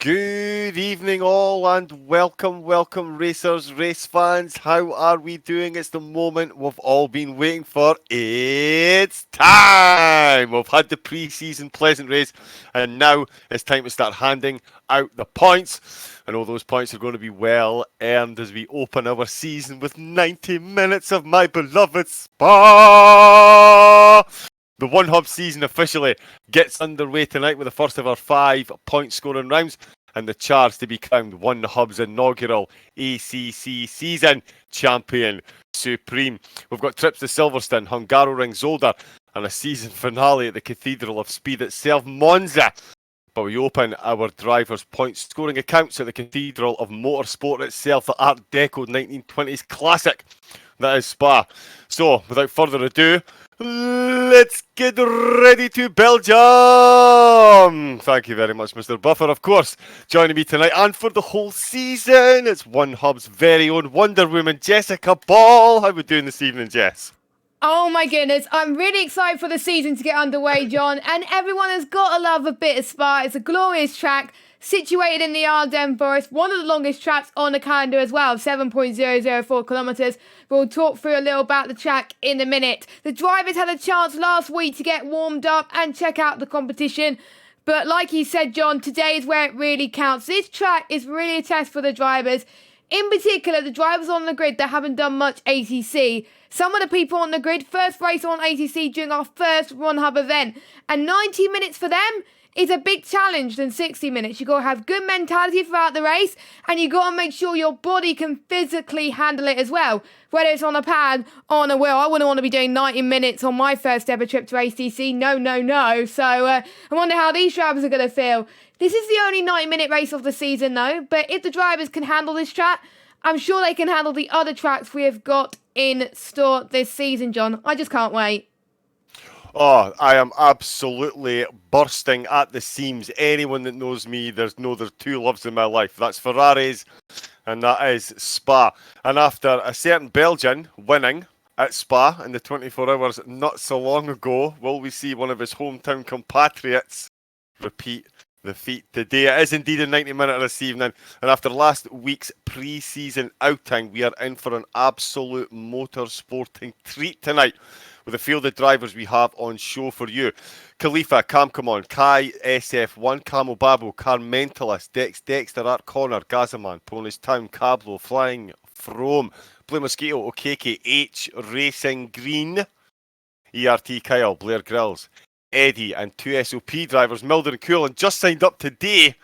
Good evening, all, and welcome, racers, race fans. How are we doing? It's the moment we've all been waiting for. It's time! We've had the pre-season pleasant race, and now it's time to start handing out the points. And all those points are going to be well earned as we open our season with 90 minutes of my beloved Spa! The One Hub season officially gets underway tonight with the first of our 5 point scoring rounds and the chance to be crowned One Hub's inaugural ACC season champion supreme. We've got trips to Silverstone, Hungaroring Zolder, and a season finale at the Cathedral of Speed itself, Monza. But we open our drivers' point scoring accounts at the Cathedral of Motorsport itself, the Art Deco 1920s classic. That is Spa. So, without further ado, let's get ready to Belgium! Thank you very much, Mr. Buffer. Of course, joining me tonight and for the whole season, it's One Hub's very own Wonder Woman, Jessica Ball. How are we doing this evening, Jess? Oh my goodness, I'm really excited for the season to get underway, John. And everyone has got to love a bit of Spa. It's a glorious track, situated in the Ardennes Forest, one of the longest tracks on the calendar as well, 7.004 kilometres. We'll talk through a little about the track in a minute. The drivers had a chance last week to get warmed up and check out the competition. But like you said, John, today is where it really counts. This track is really a test for the drivers. In particular, the drivers on the grid that haven't done much ACC. Some of the people on the grid, first race on ACC during our first OneHub event. And 90 minutes for them is a big challenge than 60 minutes. You've got to have good mentality throughout the race, and you've got to make sure your body can physically handle it as well. Whether it's on a pad, on a wheel. I wouldn't want to be doing 90 minutes on my first ever trip to ACC. No. So I wonder how these drivers are going to feel. This is the only 90-minute race of the season, though. But if the drivers can handle this track, I'm sure they can handle the other tracks we have got in store this season, John. I just can't wait. Oh, I am absolutely bursting at the seams. Anyone that knows me, there's two loves in my life. That's Ferraris and that is Spa. And after a certain Belgian winning at Spa in the 24 hours not so long ago, will we see one of his hometown compatriots repeat the feat today? It is indeed a 90-minute this evening, and after last week's pre-season outing, we are in for an absolute motorsporting treat tonight with a field of drivers we have on show for you. Khalifa, Cam Camon, Kai, SF1, Camo Babu, Car Mentalist, Dexter, Art Connor, Gazaman, Ponies Town, Cablo, Flying, Froome, Blue Mosquito, Okeke, H, Racing Green, ERT Kyle, Blair Grills, Eddie, and 2 SOP drivers, Milder and Cool, and just signed up today,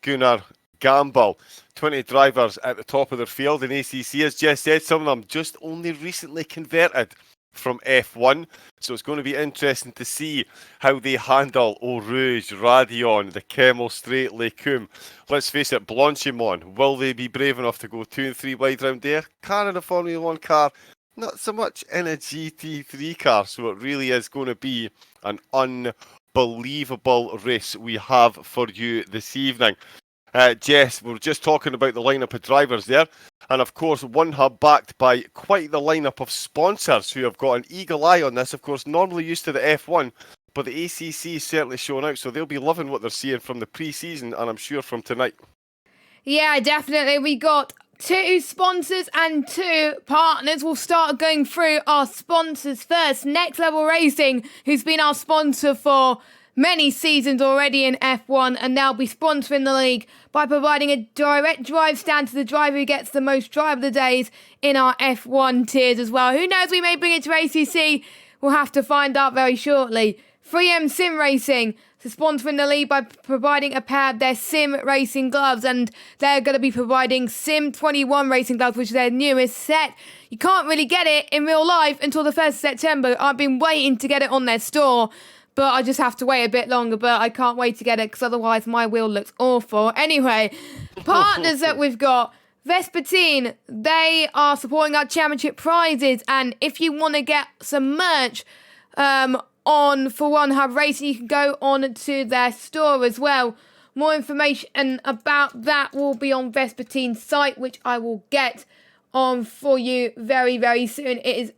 Gunnar Gamble. 20 drivers at the top of their field in ACC, as Jess said, some of them just only recently converted from F1, so it's going to be interesting to see how they handle Eau Rouge, Radion, the Kemmel Straight, Lecum. Let's face it, Blanchimont, will they be brave enough to go 2 and 3 wide round there? Car in a Formula 1 car, not so much in a GT3 car, so it really is going to be an unbelievable race we have for you this evening. Jess, we were just talking about the lineup of drivers there, and of course One Hub backed by quite the lineup of sponsors who have got an eagle eye on this. Of course, normally used to the F1, but the ACC is certainly showing out, so they'll be loving what they're seeing from the pre-season, and I'm sure from tonight. Yeah, definitely. We got 2 sponsors and 2 partners. We'll start going through our sponsors first. Next Level Racing, who's been our sponsor for many seasons already in F1, and they'll be sponsoring the league by providing a direct drive stand to the driver who gets the most drive of the days in our F1 tiers as well. Who knows, we may bring it to ACC. We'll have to find out very shortly. 3M Sim Racing, so sponsoring the league by providing a pair of their Sim Racing gloves, and they're going to be providing Sim 21 Racing gloves, which is their newest set. You can't really get it in real life until the 1st of September. I've been waiting to get it on their store, but I just have to wait a bit longer, but I can't wait to get it because otherwise my wheel looks awful. Anyway, partners that we've got, Vespertine, they are supporting our championship prizes, and if you want to get some merch on for OneHubRacing, you can go on to their store as well. More information about that will be on Vespertine's site, which I will get on for you very, very soon. It is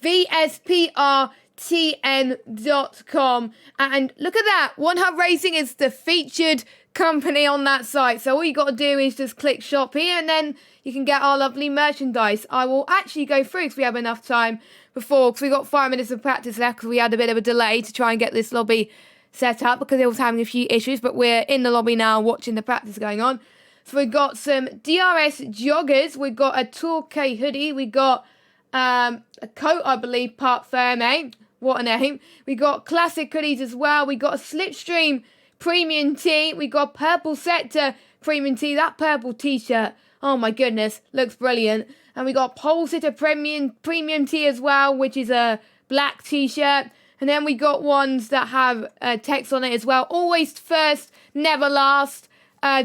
VSPR tn.com. And look at that, OneHubRacing is the featured company on that site. So all you got to do is just click shop here, and then you can get our lovely merchandise. I will actually go through because we have enough time because we got 5 minutes of practice left because we had a bit of a delay to try and get this lobby set up because it was having a few issues, but we're in the lobby now watching the practice going on. So we've got some DRS joggers, we've got a Torquay hoodie, we got a coat, I believe, Park Froome. What a name. We got classic hoodies as well. We got a Slipstream premium tee. We got Purple Sector premium tee. That purple t-shirt, oh my goodness, looks brilliant. And we got Pole Sitter premium tee as well, which is a black t-shirt. And then we got ones that have text on it as well. Always first, never last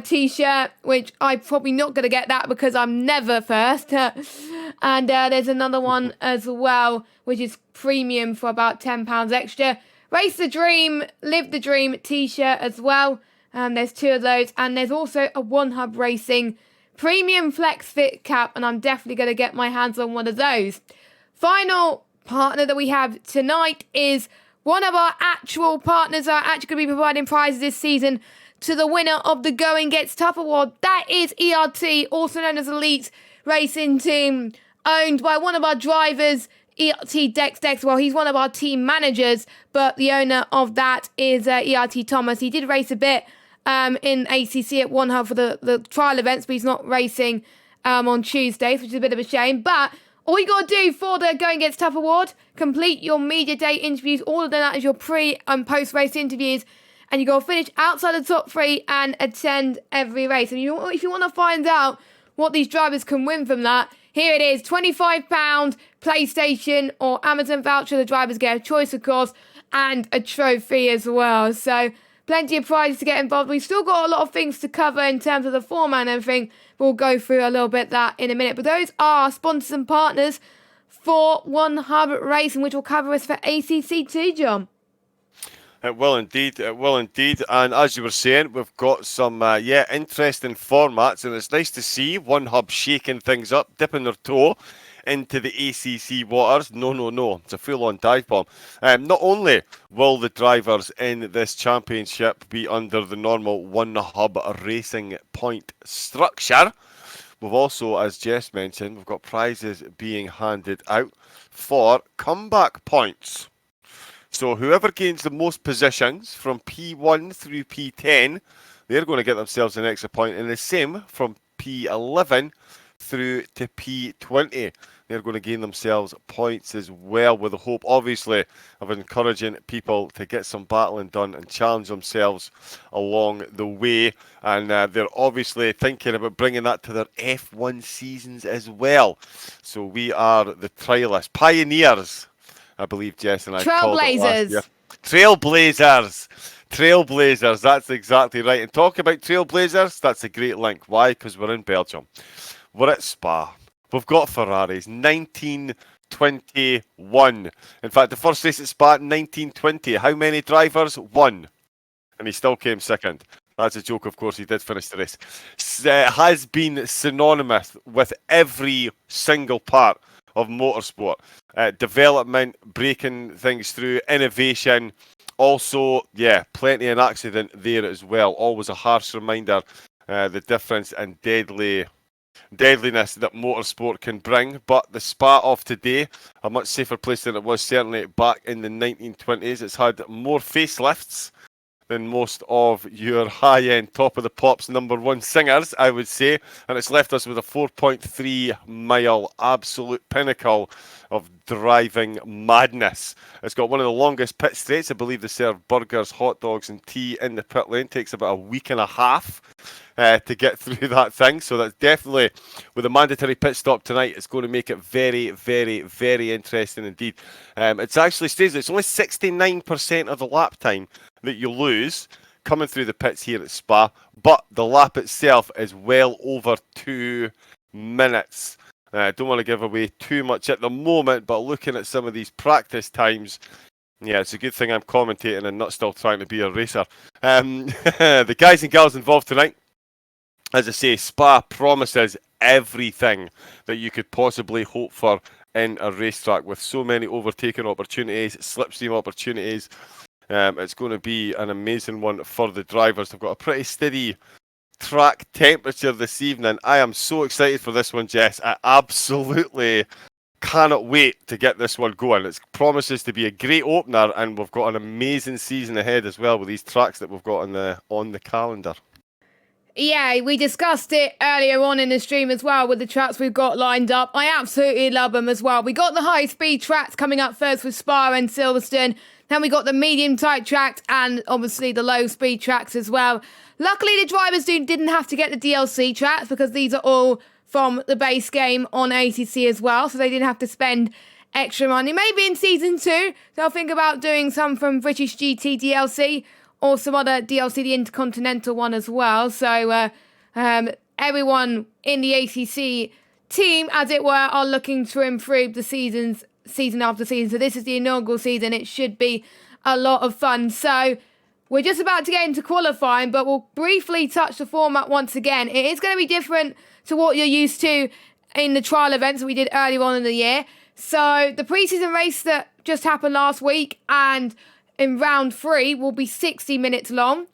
t-shirt, which I'm probably not going to get that because I'm never first. And there's another one as well, which is premium for about £10 extra. Race the Dream, Live the Dream t-shirt as well. There's 2 of those. And there's also a OneHubRacing premium flex fit cap. And I'm definitely going to get my hands on one of those. Final partner that we have tonight is one of our actual partners that are actually going to be providing prizes this season to the winner of the Going Gets Tough award. That is ERT, also known as Elite Racing Team, owned by one of our drivers, ERT Dex. Well, he's one of our team managers, but the owner of that is ERT Thomas. He did race a bit in ACC at OneHub for the trial events, but he's not racing on Tuesdays, which is a bit of a shame. But all you got to do for the Going Gets Tough award, complete your media day interviews. All of that is your pre- and post-race interviews. And you got to finish outside the top 3 and attend every race. And if you want to find out what these drivers can win from that, here it is. £25 PlayStation or Amazon voucher. The drivers get a choice, of course, and a trophy as well. So plenty of prizes to get involved. We've still got a lot of things to cover in terms of the format and everything. We'll go through a little bit that in a minute. But those are our sponsors and partners for OneHubRacing, which will cover us for ACC too, John. It will indeed. And as you were saying, we've got some, interesting formats. And it's nice to see OneHub shaking things up, dipping their toe into the ACC waters. No. It's a full-on dive bomb. Not only will the drivers in this championship be under the normal OneHubRacing point structure, we've also, as Jess mentioned, we've got prizes being handed out for comeback points. So whoever gains the most positions from P1 through P10, they're going to get themselves an extra point. And the same from P11 through to P20. They're going to gain themselves points as well, with the hope, obviously, of encouraging people to get some battling done and challenge themselves along the way. And they're obviously thinking about bringing that to their F1 seasons as well. So we are the trialists, pioneers, I believe Jess and I called it last year. Trailblazers, that's exactly right. And talk about Trailblazers, that's a great link. Why? Because we're in Belgium. We're at Spa. We've got Ferraris, 1921. In fact, the first race at Spa, 1920. How many drivers? 1. And he still came second. That's a joke, of course. He did finish the race. Has been synonymous with every single part of motorsport. Development, breaking things through, innovation. Also, plenty of accident there as well. Always a harsh reminder, the difference and deadliness that motorsport can bring. But the Spa of today, a much safer place than it was certainly back in the 1920s. It's had more facelifts than most of your high-end, top-of-the-pops #1 singers, I would say. And it's left us with a 4.3-mile absolute pinnacle of driving madness. It's got one of the longest pit straights. I believe they serve burgers, hot dogs and tea in the pit lane. It takes about a week and a half to get through that thing. So that's definitely, with a mandatory pit stop tonight, it's going to make it very, very, very interesting indeed. It's actually stays, it's only 69% of the lap time that you lose coming through the pits here at Spa, but the lap itself is well over 2 minutes. I don't want to give away too much at the moment, but looking at some of these practice times, it's a good thing I'm commentating and not still trying to be a racer. The guys and girls involved tonight, as I say, Spa promises everything that you could possibly hope for in a racetrack, with so many overtaking opportunities, slipstream opportunities, It's going to be an amazing one for the drivers. They've got a pretty steady track temperature this evening. I am so excited for this one, Jess. I absolutely cannot wait to get this one going. It promises to be a great opener, and we've got an amazing season ahead as well with these tracks that we've got on the calendar. Yeah, we discussed it earlier on in the stream as well with the tracks we've got lined up. I absolutely love them as well. We got the high-speed tracks coming up first with Spa and Silverstone. Then we got the medium-type tracks and obviously the low-speed tracks as well. Luckily, the drivers didn't have to get the DLC tracks because these are all from the base game on ACC as well, so they didn't have to spend extra money. Maybe in Season 2, they'll think about doing some from British GT DLC, or some other DLC, the Intercontinental one as well. So everyone in the ACC team, as it were, are looking to improve the season after season. So this is the inaugural season. It should be a lot of fun. So we're just about to get into qualifying, but we'll briefly touch the format once again. It is going to be different to what you're used to in the trial events that we did earlier on in the year. So the preseason race that just happened last week and in round 3 will be 60 minutes long,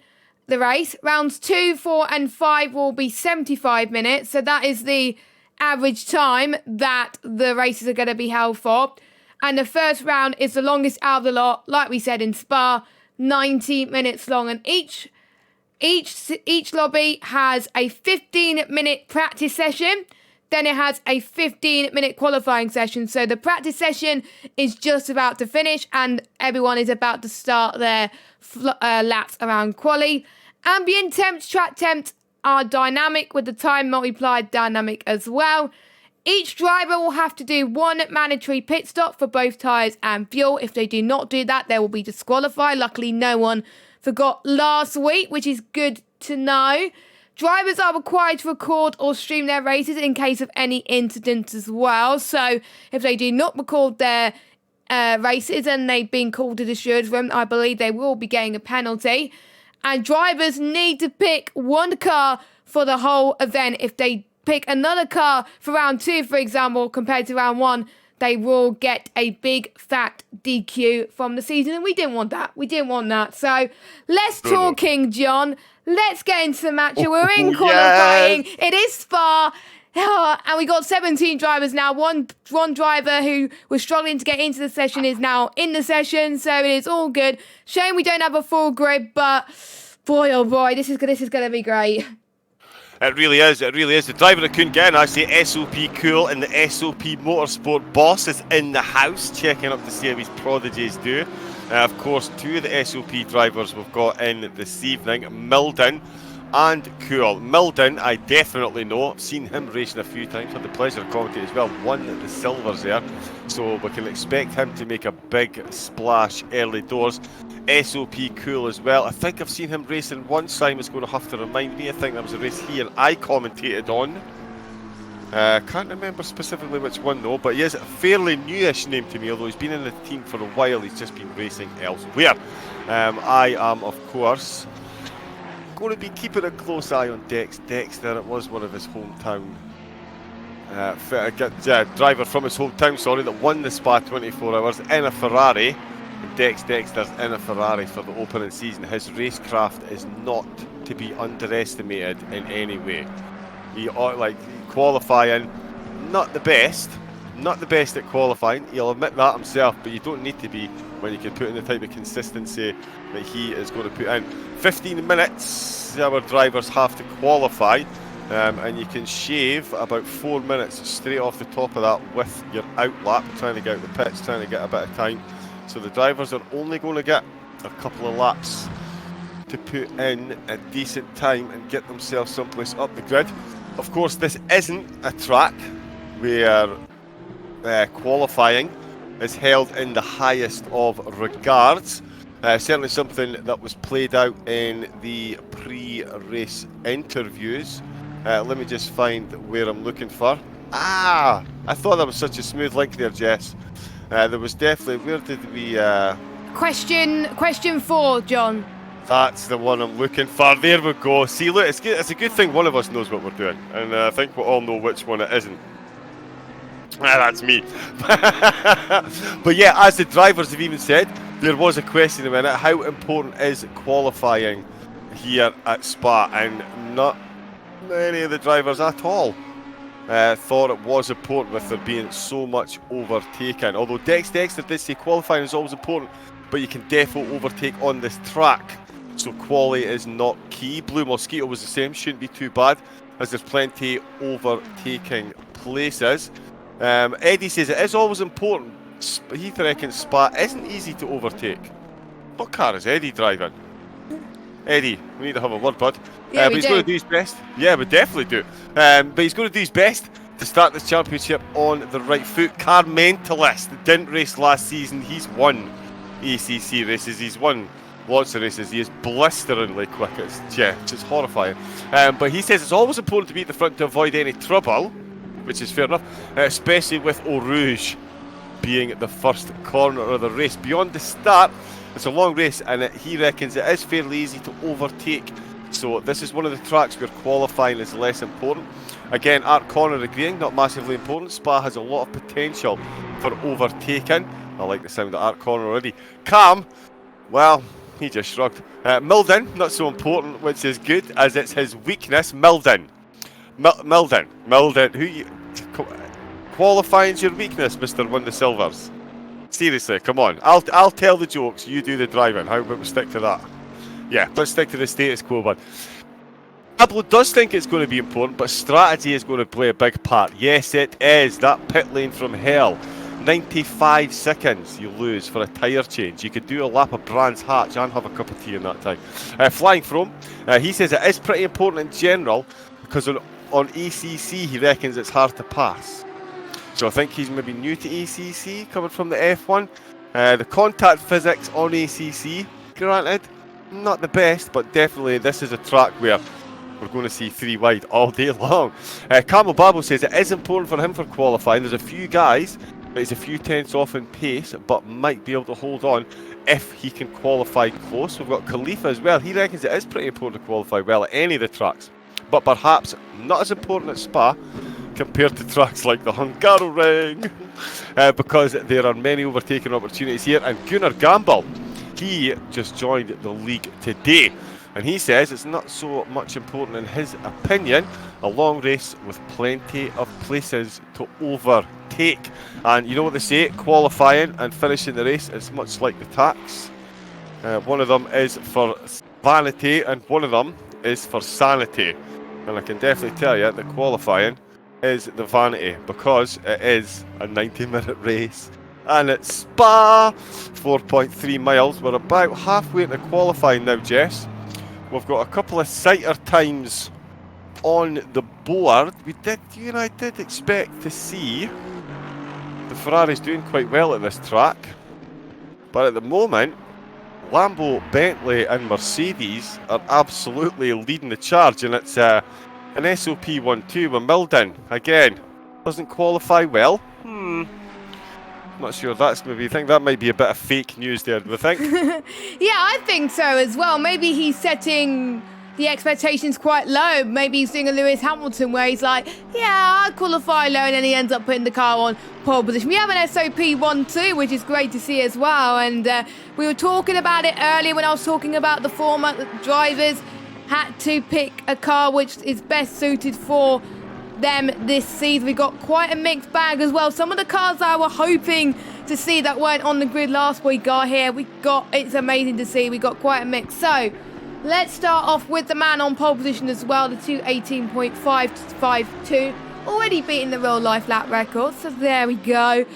the race. Rounds 2, 4 and 5 will be 75 minutes. So that is the average time that the races are going to be held for. And the first round is the longest out of the lot, like we said in Spa, 90 minutes long. And each lobby has a 15-minute practice session. Then it has a 15-minute qualifying session. So the practice session is just about to finish and everyone is about to start their laps around quali. Ambient temps, track temps are dynamic with the time multiplied dynamic as well. Each driver will have to do one mandatory pit stop for both tyres and fuel. If they do not do that, they will be disqualified. Luckily, no one forgot last week, which is good to know. Drivers are required to record or stream their races in case of any incidents as well. So if they do not record their races and they've been called to the stewards room, I believe they will be getting a penalty. And drivers need to pick one car for the whole event. If they pick another car for round 2, for example, compared to round 1, they will get a big fat DQ from the season. And we didn't want that. So let's talk, King John. Let's get into the match. We're in qualifying. Yes. It is Spa. And we got 17 drivers now. One driver who was struggling to get into the session is now in the session. So it is all good. Shame we don't have a full grid, but boy, oh boy, this is going to be great. It really is. The driver that couldn't get in, actually, SOP Cool and the SOP Motorsport boss is in the house, checking up to see how his prodigies do. Of course, 2 of the SOP drivers we've got in this evening, Milden and Cool. Milden, I definitely know. I've seen him racing a few times. Had the pleasure of commentating as well. Won the silvers there. So we can expect him to make a big splash early doors. SOP Cool as well. I think I've seen him racing once. Simon's going to have to remind me. I think that was a race he and I commentated on. Can't remember specifically which one though, but he is a fairly newish name to me, although he's been in the team for a while. He's just been racing elsewhere. I am, of course, going to be keeping a close eye on Dexter. It was one of his hometown driver from his hometown, that won the Spa 24 Hours in a Ferrari. Dexter's in a Ferrari for the opening season. His racecraft is not to be underestimated in any way. He qualifying, not the best at qualifying. He'll admit that himself, but you don't need to be when you can put in the type of consistency that he is going to put in. 15 minutes our drivers have to qualify, and you can shave about 4 minutes straight off the top of that with your out lap, trying to get out the pits, trying to get a bit of time. So the drivers are only going to get a couple of laps to put in a decent time and get themselves someplace up the grid. Of course, this isn't a track where qualifying is held in the highest of regards. Certainly something that was played out in the pre-race interviews. Let me just find where I'm looking for. I thought that was such a smooth link there, Jess. There was definitely, where did we... Question 4, John. That's the one I'm looking for. There we go. See, look, it's a good thing one of us knows what we're doing. And I think we all know which one it isn't. That's me. But yeah, as the drivers have even said, there was a question a minute, how important is qualifying here at Spa? And not many of the drivers at all thought it was important with there being so much overtaking. Although Dexter did say qualifying is always important, but you can definitely overtake on this track. So quali is not key. Blue Mosquito was the same, shouldn't be too bad, as there's plenty overtaking places. Eddie says it is always important. He reckons Spa isn't easy to overtake. What car is Eddie driving? Eddie, we need to have a word, bud. Yeah, but he's going to do his best. Yeah, we definitely do. But he's going to do his best to start this championship on the right foot. Car Mentalist didn't race last season. He's won ACC races. He's won lots of races. He is blisteringly quick. It's horrifying. But he says it's always important to be at the front to avoid any trouble, which is fair enough, especially with Eau Rouge being the first corner of the race. Beyond the start, it's a long race, and he reckons it is fairly easy to overtake. So this is one of the tracks where qualifying is less important. Again, Art Connor agreeing, not massively important. Spa has a lot of potential for overtaking. I like the sound of Art Connor already. Cam, well, he just shrugged. Milden, not so important, which is good, as it's his weakness. Milden, who qualifying's your weakness, Mr. Win the Silvers. Seriously, come on. I'll tell the jokes, you do the driving. How about we stick to that? Yeah, let's stick to the status quo, bud. Pablo does think it's going to be important, but strategy is going to play a big part. Yes, it is. That pit lane from hell. 95 seconds you lose for a tyre change. You could do a lap of Brands Hatch and have a cup of tea in that time. Flying Froome, he says it is pretty important in general, because on ACC he reckons it's hard to pass. So I think he's maybe new to ACC, coming from the F1. The contact physics on ACC, granted, not the best, but definitely this is a track where we're going to see 3 wide all day long. Camel Babel says it is important for him for qualifying. There's a few guys, but he's a few tenths off in pace, but might be able to hold on if he can qualify close. We've got Khalifa as well. He reckons it is pretty important to qualify well at any of the tracks, but perhaps not as important at Spa compared to tracks like the Hungaroring, because there are many overtaking opportunities here. And Gunnar Gamble, he just joined the league today, and he says it's not so much important in his opinion. A long race with plenty of places to overtake. And you know what they say, qualifying and finishing the race is much like the tax. One of them is for vanity and one of them is for sanity. And I can definitely tell you that qualifying is the vanity, because it is a 90-minute race. And it's Spa, 4.3 miles. We're about halfway into qualifying now, Jess. We've got a couple of sighter times on the board. You and I did expect to see the Ferraris doing quite well at this track. But at the moment, Lambo, Bentley and Mercedes are absolutely leading the charge. And it's an SOP 1-2 with Milden. Again, doesn't qualify well. Not sure that's maybe. I think that might be a bit of fake news there, do you think? Yeah, I think so as well. Maybe he's setting the expectations quite low. Maybe he's doing a Lewis Hamilton where he's like, yeah, I'll qualify low, and then he ends up putting the car on pole position. We have an SOP 1-2, which is great to see as well. And we were talking about it earlier when I was talking about the format that the drivers had to pick a car which is best suited for them this season. We got quite a mixed bag as well. Some of the cars that I were hoping to see that weren't on the grid last week are here. It's amazing to see. We got quite a mix. So let's start off with the man on pole position as well, the 2:18.552, already beating the real life lap record. So there we go.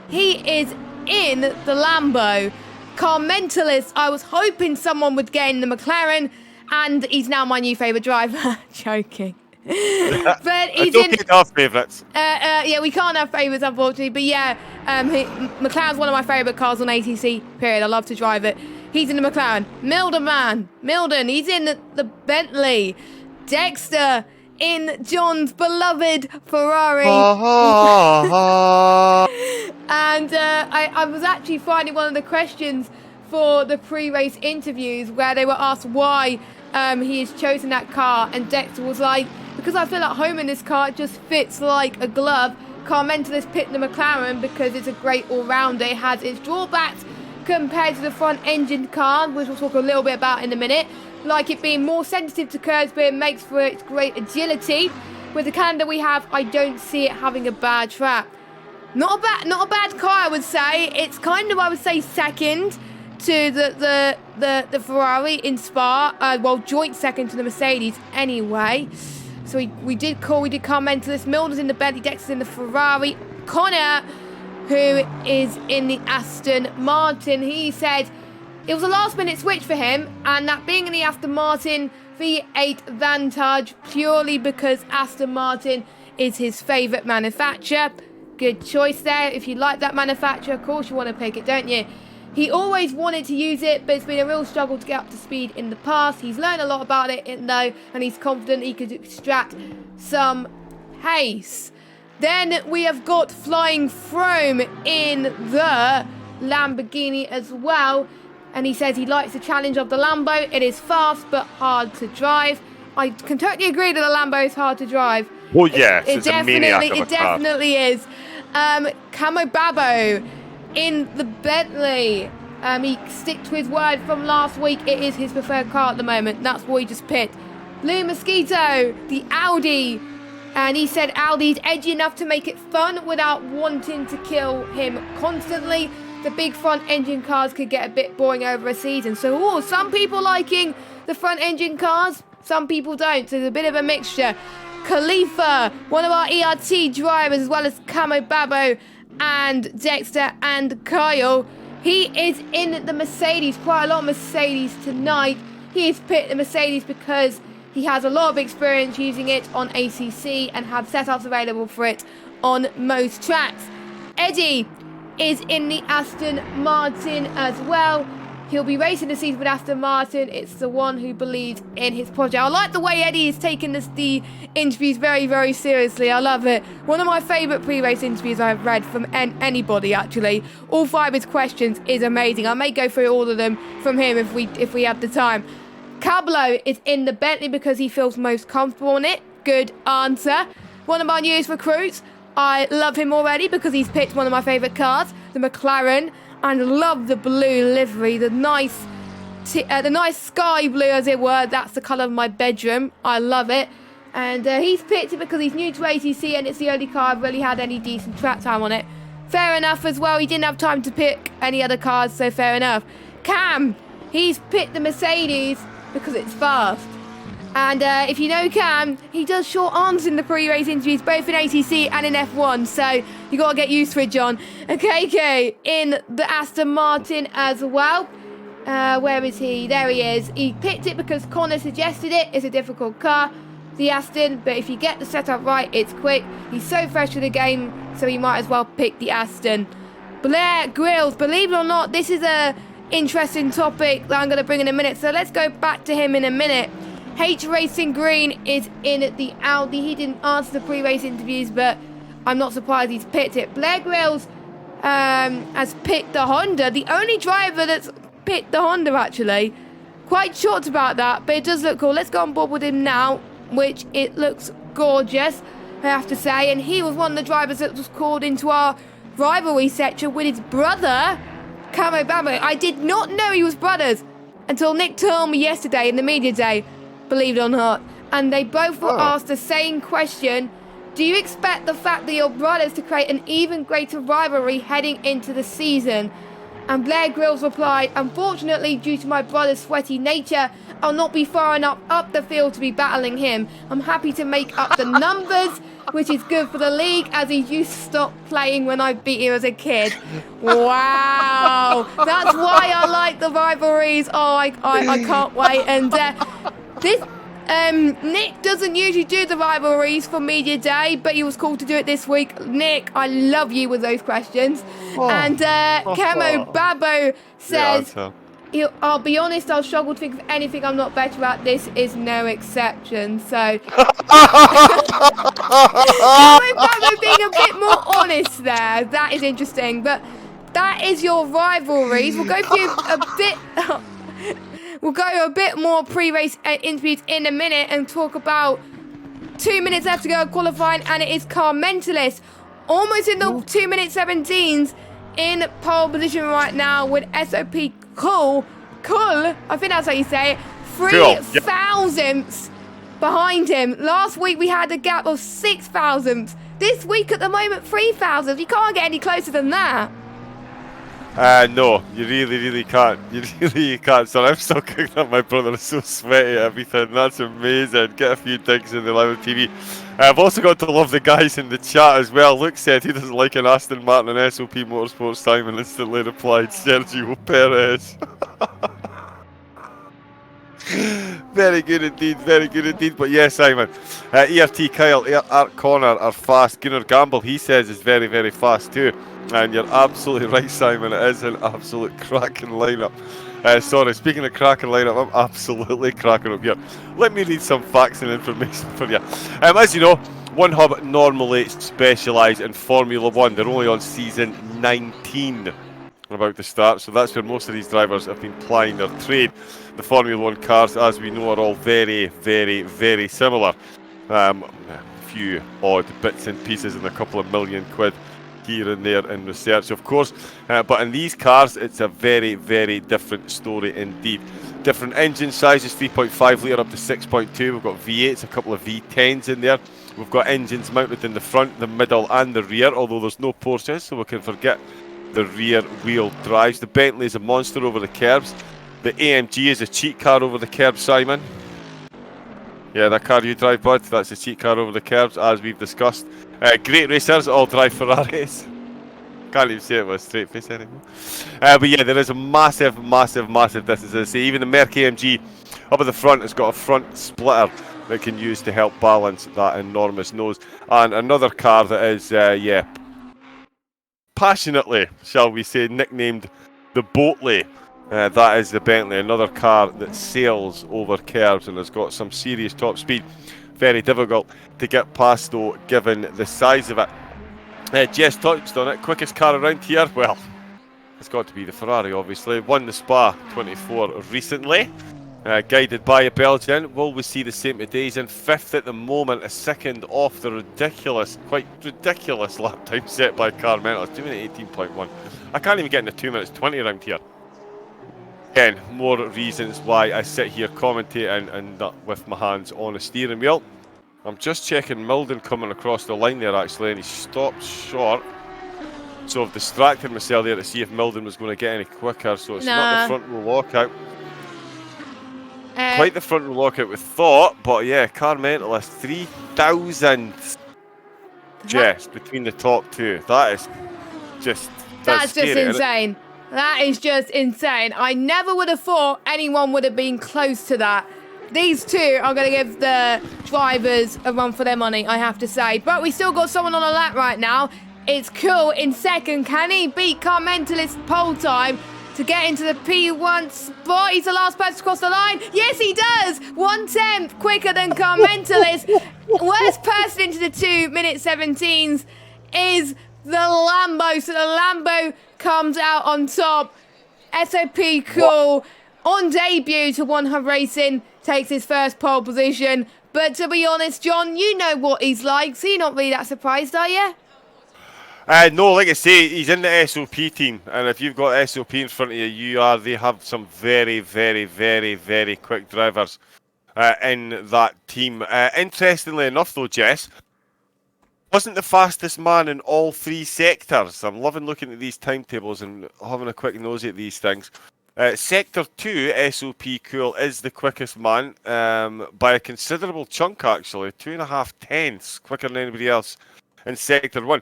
He is in the Lambo. Car Mentalist, I was hoping someone would get in the McLaren, and he's now my new favourite driver. Joking. But he's it's okay to have favourites. Yeah, we can't have favourites, unfortunately. But yeah, McLaren's one of my favourite cars on ACC, period. I love to drive it. He's in the McLaren. Milden, he's in the Bentley. Dexter in John's beloved Ferrari. And I was actually finding one of the questions for the pre-race interviews where they were asked why he has chosen that car, and Dexter was like, because I feel at home in this car, it just fits like a glove. Car Mentalist picked the McLaren because it's a great all-rounder. It has its drawbacks, compared to the front engine car, which we'll talk a little bit about in a minute. Like it being more sensitive to curves, but it makes for its great agility. With the calendar we have, I don't see it having a bad track. Not a bad car, I would say. It's kind of, I would say, second to the Ferrari in Spa. Well, joint second to the Mercedes anyway. So we did comment to this. Milner's in the Bentley, Dexter's in the Ferrari. Connor, who is in the Aston Martin, he said it was a last-minute switch for him, and that being in the Aston Martin V8 Vantage purely because Aston Martin is his favourite manufacturer. Good choice there. If you like that manufacturer, of course you want to pick it, don't you? He always wanted to use it, but it's been a real struggle to get up to speed in the past. He's learned a lot about it, though, and he's confident he could extract some pace. Then we have got Flying Froome in the Lamborghini as well. And he says he likes the challenge of the Lambo. It is fast, but hard to drive. I can totally agree that the Lambo is hard to drive. Well, yes, it's a maniac of a car. It definitely is. Camo Babo in the Bentley. He stick to his word from last week. It is his preferred car at the moment. That's what he just picked. Blue Mosquito, the Audi. And he said Audi's edgy enough to make it fun without wanting to kill him constantly. The big front engine cars could get a bit boring over a season. So, some people liking the front engine cars, some people don't. So there's a bit of a mixture. Khalifa, one of our ERT drivers, as well as Camo Babo and Dexter and Kyle. He is in the Mercedes, quite a lot of Mercedes tonight. He has picked the Mercedes because he has a lot of experience using it on ACC and have setups available for it on most tracks. Eddie is in the Aston Martin as well. He'll be racing the season with Aston Martin. It's the one who believes in his project. I like the way Eddie is taking the interviews very, very seriously. I love it. One of my favourite pre-race interviews I've read from anybody, actually. All 5 of his questions is amazing. I may go through all of them from him if we have the time. Cablo is in the Bentley because he feels most comfortable in it. Good answer. One of our newest recruits. I love him already because he's picked one of my favourite cars, the McLaren, and love the blue livery, the nice sky blue, as it were. That's the colour of my bedroom. I love it. And he's picked it because he's new to ACC and it's the only car I've really had any decent track time on it. Fair enough as well. He didn't have time to pick any other cars, so fair enough. Cam, he's picked the Mercedes because it's fast. And if you know Cam, he does short answers in the pre-race interviews, both in ACC and in F1. So you got to get used to it, John. And KK in the Aston Martin as well. Where is he? There he is. He picked it because Connor suggested it. It's a difficult car, the Aston. But if you get the setup right, it's quick. He's so fresh to the game, so you might as well pick the Aston. Blair Grills, believe it or not, this is a interesting topic that I'm going to bring in a minute. So let's go back to him in a minute. H Racing Green is in the Audi. He didn't answer the pre-race interviews, but I'm not surprised he's picked it. Blair Grills has picked the Honda. The only driver that's picked the Honda, actually. Quite shocked about that, but it does look cool. Let's go on board with him now, which it looks gorgeous, I have to say. And he was one of the drivers that was called into our rivalry section with his brother, Camo Babo. I did not know he was brothers until Nick told me yesterday in the media day. Believe it or not. And they both were asked the same question. Do you expect the fact that you're brothers to create an even greater rivalry heading into the season? And Blair Grills replied, unfortunately, due to my brother's sweaty nature, I'll not be far enough up the field to be battling him. I'm happy to make up the numbers, which is good for the league, as he used to stop playing when I beat him as a kid. Wow. That's why I like the rivalries. Oh, I can't wait. And this Nick doesn't usually do the rivalries for Media Day, but he was called to do it this week. Nick, I love you with those questions. And Camo Babo says, I'll be honest, I'll struggle to think of anything I'm not better at. This is no exception. So Camo Babo being a bit more honest there. That is interesting. But that is your rivalries. We'll go through We'll go a bit more pre-race interviews in a minute and talk about 2 minutes left to go qualifying, and it is Car Mentalist. Almost in the 2 minute 17s in pole position right now with SOP Cool, I think that's how you say it, 3 thousandths behind him. Last week we had a gap of 6 thousandths. This week at the moment, 3 thousandths. You can't get any closer than that. No, you really can't. You really can't. So I'm still cooking up my brother. It's so sweaty at everything. That's amazing. Get a few digs in the live TV. I've also got to love the guys in the chat as well. Luke said he doesn't like an Aston Martin and SOP Motorsports. Simon instantly replied, Sergio Perez. Very good indeed, very good indeed. But yes, Simon, ERT Kyle, Art Connor are fast. Gunnar Gamble, he says, is very fast too. And you're absolutely right, Simon. It is an absolute cracking lineup. Sorry, speaking of cracking lineup, I'm absolutely cracking up here. Let me read some facts and information for you. As you know, OneHub normally specialise in Formula 1. They're only on season 19 about to start, so that's where most of these drivers have been plying their trade. The Formula 1 cars, as we know, are all very similar. A few odd bits and pieces and a couple of million quid here and there in research, of course, but in these cars it's a very different story indeed. Different engine sizes, 3.5 litre up to 6.2. We've got V8s, a couple of V10s in there. We've got engines mounted in the front, the middle and the rear, although there's no Porsches, so we can forget the rear wheel drives. The Bentley is a monster over the curbs. The AMG is a cheat car over the curbs, Simon. Yeah, that car you drive, bud, that's a cheat car over the curbs, as we've discussed. Great racers all drive Ferraris. Can't even say it with a straight face anymore. But yeah, there is a massive distance. As I say, even the Merc AMG up at the front has got a front splitter that can use to help balance that enormous nose. And another car that is, passionately, shall we say, nicknamed the Boatley. That is the Bentley, another car that sails over curves and has got some serious top speed. Very difficult to get past though, given the size of it. Jess touched on it. Quickest car around here? Well, it's got to be the Ferrari, obviously. Won the Spa 24 recently. Guided by a Belgian. Will we see the same today? He's in 5th at the moment, a second off the quite ridiculous lap time set by Car Mentalist. 2 minutes 18.1. I can't even get into 2 minutes 20 around here. Again, more reasons why I sit here commentating and not with my hands on a steering wheel. I'm just checking Milden coming across the line there actually, and he stopped short. So I've distracted myself there to see if Milden was going to get any quicker. So it's not the front row lockout. Quite the front row lockout we thought, but yeah, Car Mentalist 3,000 Jess between the top two. That is just that's scary, just insane. That is just insane. I never would have thought anyone would have been close to that. These two are going to give the drivers a run for their money, I have to say. But we still got someone on a lap right now. It's Cool in second. Can he beat Car Mentalist pole time to get into the P1 spot? He's the last person to cross the line. Yes, he does. 1/10 quicker than Car Mentalist. Worst person into the 2 minute 17s is the Lambo. So the Lambo comes out on top. SOP Cool on debut to OneHubRacing takes his first pole position. But to be honest, John, you know what he's like, so you're not really that surprised, are you? No, like I say, he's in the SOP team, and if you've got SOP in front of you, they have some very quick drivers in that team. Interestingly enough, though, Jess, wasn't the fastest man in all 3 sectors. I'm loving looking at these timetables and having a quick nosy at these things. Sector 2, SOP Cool, is the quickest man by a considerable chunk, actually. 2.5 tenths quicker than anybody else in Sector 1.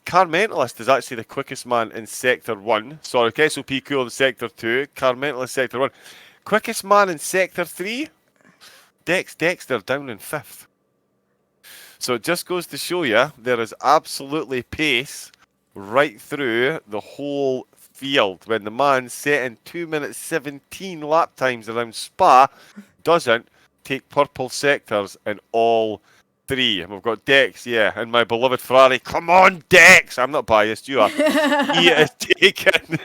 Car Mentalist is actually the quickest man in Sector 1. Sorry, SOP Cool in Sector 2, Car Mentalist Sector 1. Quickest man in Sector 3? Dexter down in 5th. So it just goes to show you there is absolutely pace right through the whole field when the man setting 2 minutes 17 lap times around Spa doesn't take purple sectors in all 3. And we've got Dex, yeah, and my beloved Ferrari. Come on, Dex! I'm not biased, you are. He is taken.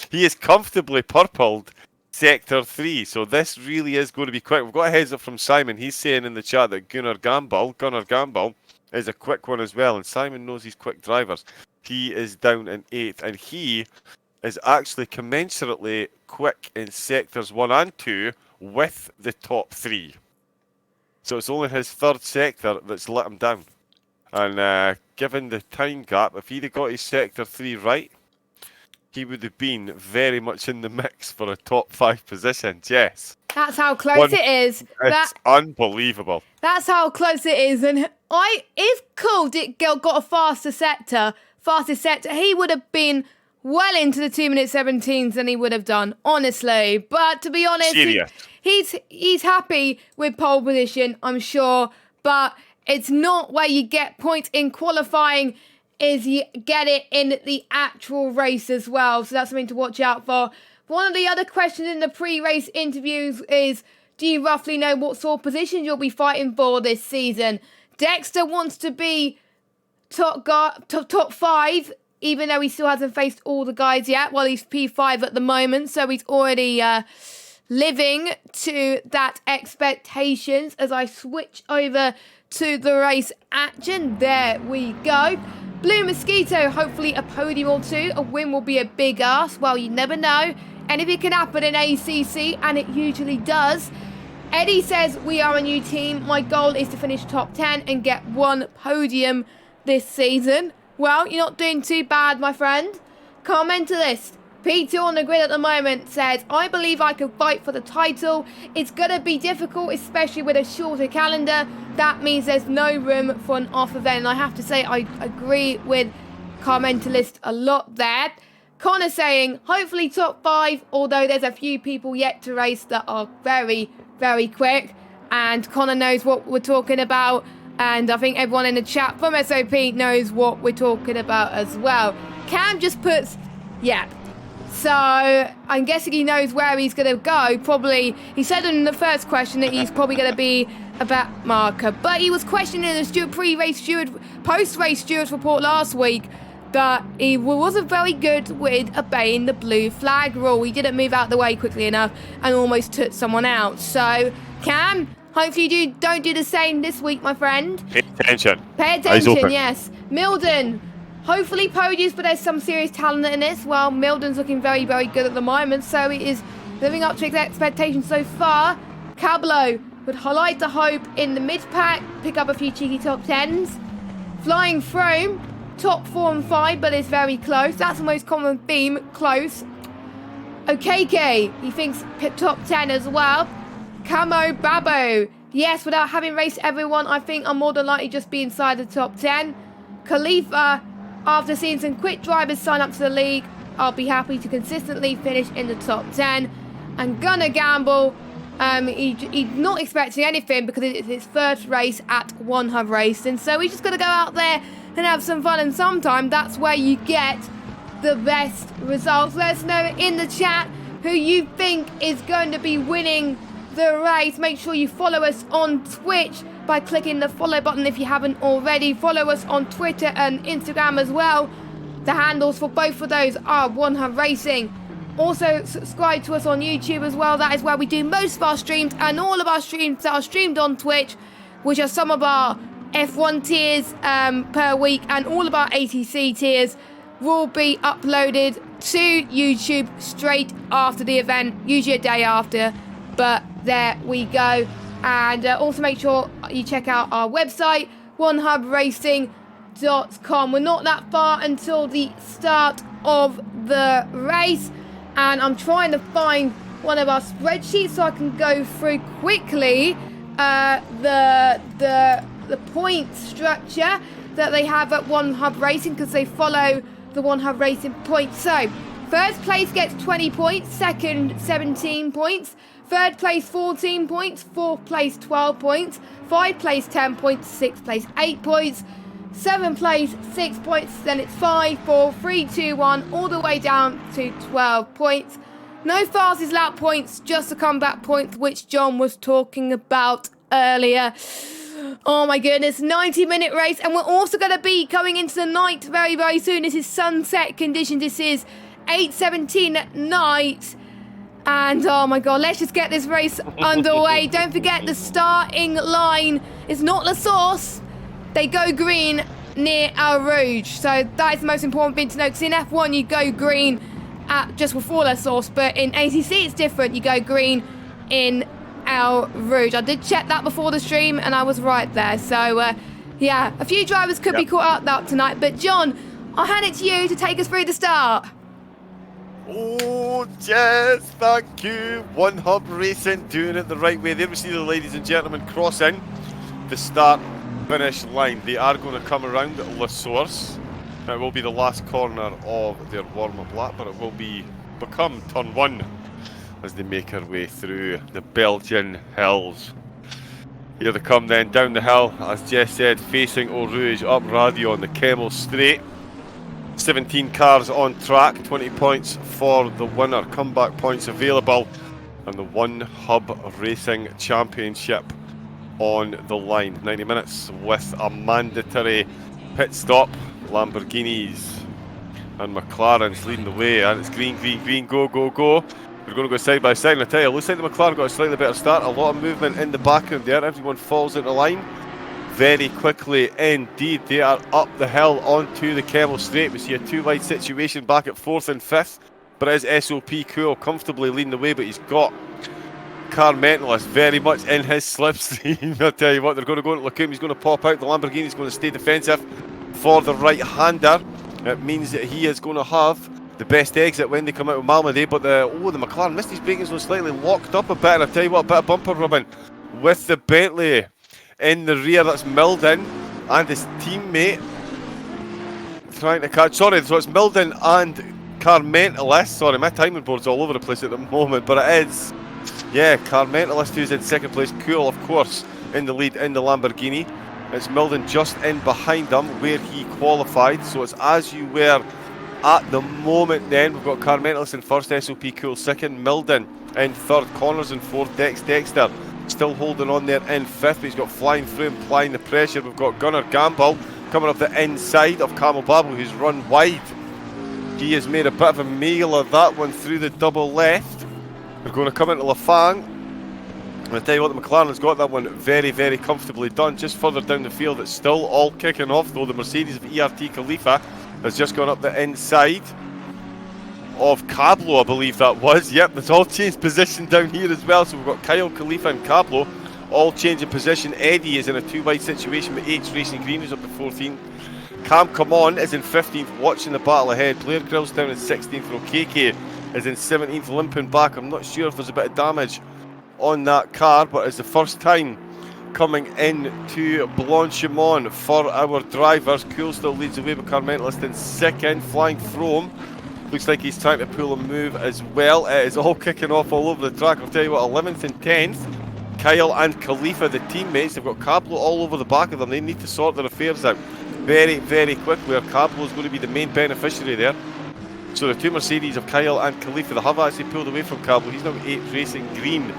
He is comfortably purpled Sector 3, so this really is going to be quick. We've got a heads up from Simon. He's saying in the chat that Gunnar Gamble is a quick one as well, and Simon knows he's quick drivers. He is down in 8th, and he is actually commensurately quick in sectors 1 and 2 with the top 3. So it's only his 3rd sector that's let him down. And given the time gap, if he'd have got his sector 3 right, he would have been very much in the mix for a top 5 position. Yes. That's how close it is. It's unbelievable. That's how close it is. And if Cool got a fastest sector, he would have been well into the 2 minute 17s than he would have done, honestly. But to be honest, he's happy with pole position, I'm sure. But it's not where you get points in qualifying, is you get it in the actual race as well. So that's something to watch out for. One of the other questions in the pre-race interviews is, do you roughly know what sort of positions you'll be fighting for this season? Dexter wants to be top 5, even though he still hasn't faced all the guys yet. Well, he's P5 at the moment, so he's already living to that expectations. As I switch over to the race action, there we go. Blue Mosquito, hopefully a podium or 2. A win will be a big ask. Well, you never know. Anything can happen in ACC, and it usually does. Eddie says, we are a new team. My goal is to finish top 10 and get 1 podium this season. Well, you're not doing too bad, my friend. Commentalist P2 on the grid at the moment says, I believe I can fight for the title. It's going to be difficult, especially with a shorter calendar. That means there's no room for an off event. And I have to say, I agree with Commentalist a lot there. Connor saying, hopefully top 5, although there's a few people yet to race that are very, very quick. And Connor knows what we're talking about. And I think everyone in the chat from SOP knows what we're talking about as well. Cam just puts, yeah. So I'm guessing he knows where he's going to go. Probably, he said in the first question that he's probably going to be a back marker. But he was questioning the post-race stewards report last week that he wasn't very good with obeying the blue flag rule. He didn't move out the way quickly enough and almost took someone out. So, Cam, hopefully you don't do the same this week, my friend. Pay attention. Pay attention, yes. Milden, hopefully podiums, but there's some serious talent in this. Well, Milden's looking very, very good at the moment, so he is living up to his expectations so far. Cablo would highlight the hope in the mid-pack, pick up a few cheeky top 10s. Flying Froome, top 4 and 5, but it's very close. That's the most common theme, close. OKK, he thinks top 10 as well. Camo Babo, yes, without having raced everyone, I think I'm more than likely just be inside the top 10. Khalifa, after seeing some quick drivers sign up to the league, I'll be happy to consistently finish in the top 10. And Gunnar Gamble, he's not expecting anything because it's his first race at OneHubRacing. So he's just going to go out there and have some fun. And sometimes that's where you get the best results. Let us know in the chat who you think is going to be winning the race. Make sure you follow us on Twitch by clicking the follow button if you haven't already. Follow us on Twitter and Instagram as well. The handles for both of those are OneHubRacing. Also subscribe to us on YouTube as well. That is where we do most of our streams, and all of our streams that are streamed on Twitch, which are some of our F1 tiers per week, and all of our ACC tiers will be uploaded to YouTube straight after the event, usually a day after. But there we go. And also make sure you check out our website, OneHubRacing.com. We're not that far until the start of the race, and I'm trying to find one of our spreadsheets so I can go through quickly the point structure that they have at OneHubRacing, because they follow the OneHubRacing points. So first place gets 20 points, second 17 points, third place 14 points, fourth place 12 points, 5th place 10 points, 6th place 8 points, 7th place 6 points, then it's 5, 4, 3, 2, 1, all the way down to 12 points. No fastest lap points, just the comeback points, which John was talking about earlier. Oh my goodness, 90-minute race, and we're also going to be going into the night very, very soon. This is sunset conditions. This is 8:17 at night. And oh my god, let's just get this race underway. Don't forget, the starting line is not the source. They go green near El Rouge. So that is the most important thing to know, because in F1 you go green at just before their source, but in ACC it's different. You go green in El Rouge. I did check that before the stream and I was right there. So yeah, a few drivers could be caught up tonight, but John, I'll hand it to you to take us through the start. Oh, yes, thank you. OneHubRacing doing it the right way. There we see the ladies and gentlemen crossing the start-finish line. They are going to come around La Source. It will be the last corner of their warm-up lap, but it will become turn 1 as they make their way through the Belgian hills. Here they come then down the hill, as Jess said, facing Eau Rouge, up Radio on the Kemmel Straight. 17 cars on track, 20 points for the winner. Comeback points available, and the OneHubRacing Championship on the line. 90 minutes with a mandatory pit stop. Lamborghinis and McLarens leading the way, and it's green, green, green, go, go, go. We're going to go side by side, and I tell you, it looks like the McLaren got a slightly better start. A lot of movement in the background there. Everyone falls into line very quickly indeed. They are up the hill onto the Kemmel Straight. We see a 2-wide situation back at 4th and 5th, but it is SOP Cool comfortably leading the way, but he's got Car Mentalist very much in his slipstream. I tell you what, they're going to go into Lacombe. He's going to pop out. The Lamborghini's going to stay defensive for the right-hander. It means that he is going to have the best exit when they come out of Malmedy, but the McLaren missed his braking zone, slightly locked up a bit, and I tell you what, a bit of bumper rubbing with the Bentley in the rear. That's Milden and his teammate trying to catch. Sorry, so it's Milden and Car Mentalist. Sorry, my timing board's all over the place at the moment, but it is, yeah, Car Mentalist who's in second place. Cool, of course, in the lead in the Lamborghini. It's Milden just in behind him where he qualified, so it's as you were at the moment then. We've got Car Mentalist in first, SOP Cool second, Milden in third, Connors in fourth, Dexter still holding on there in fifth, but he's got Flying Froome applying the pressure. We've got Gunnar Gamble coming up the inside of Camel Babu, who's run wide. He has made a bit of a meal of that one through the double left. We're going to come into Lafang. And I tell you what, the McLaren has got that one very, very comfortably done. Just further down the field, it's still all kicking off, though. The Mercedes of ERT Khalifa has just gone up the inside of Cablo, I believe that was. Yep, it's all changed position down here as well. So we've got Kyle, Khalifa and Cablo all changing position. Eddie is in a 2-wide situation with H Racing Green, who's up to 14th. Cam Come On is in 15th, watching the battle ahead. Blair Grill's down in 16th. Rokeke is in 17th, limping back. I'm not sure if there's a bit of damage on that car, but it's the first time coming into Blanchimont for our drivers. Cool still leads the way with Car Mentalist in second. Flying Froome looks like he's trying to pull a move as well. It is all kicking off all over the track. I'll tell you what, 11th and 10th, Kyle and Khalifa, the teammates, they've got Cablo all over the back of them. They need to sort their affairs out very, very quickly, or Cablo is going to be the main beneficiary there. So the two Mercedes of Kyle and Khalifa, they have actually pulled away from Cablo. He's now 8th, Racing Green.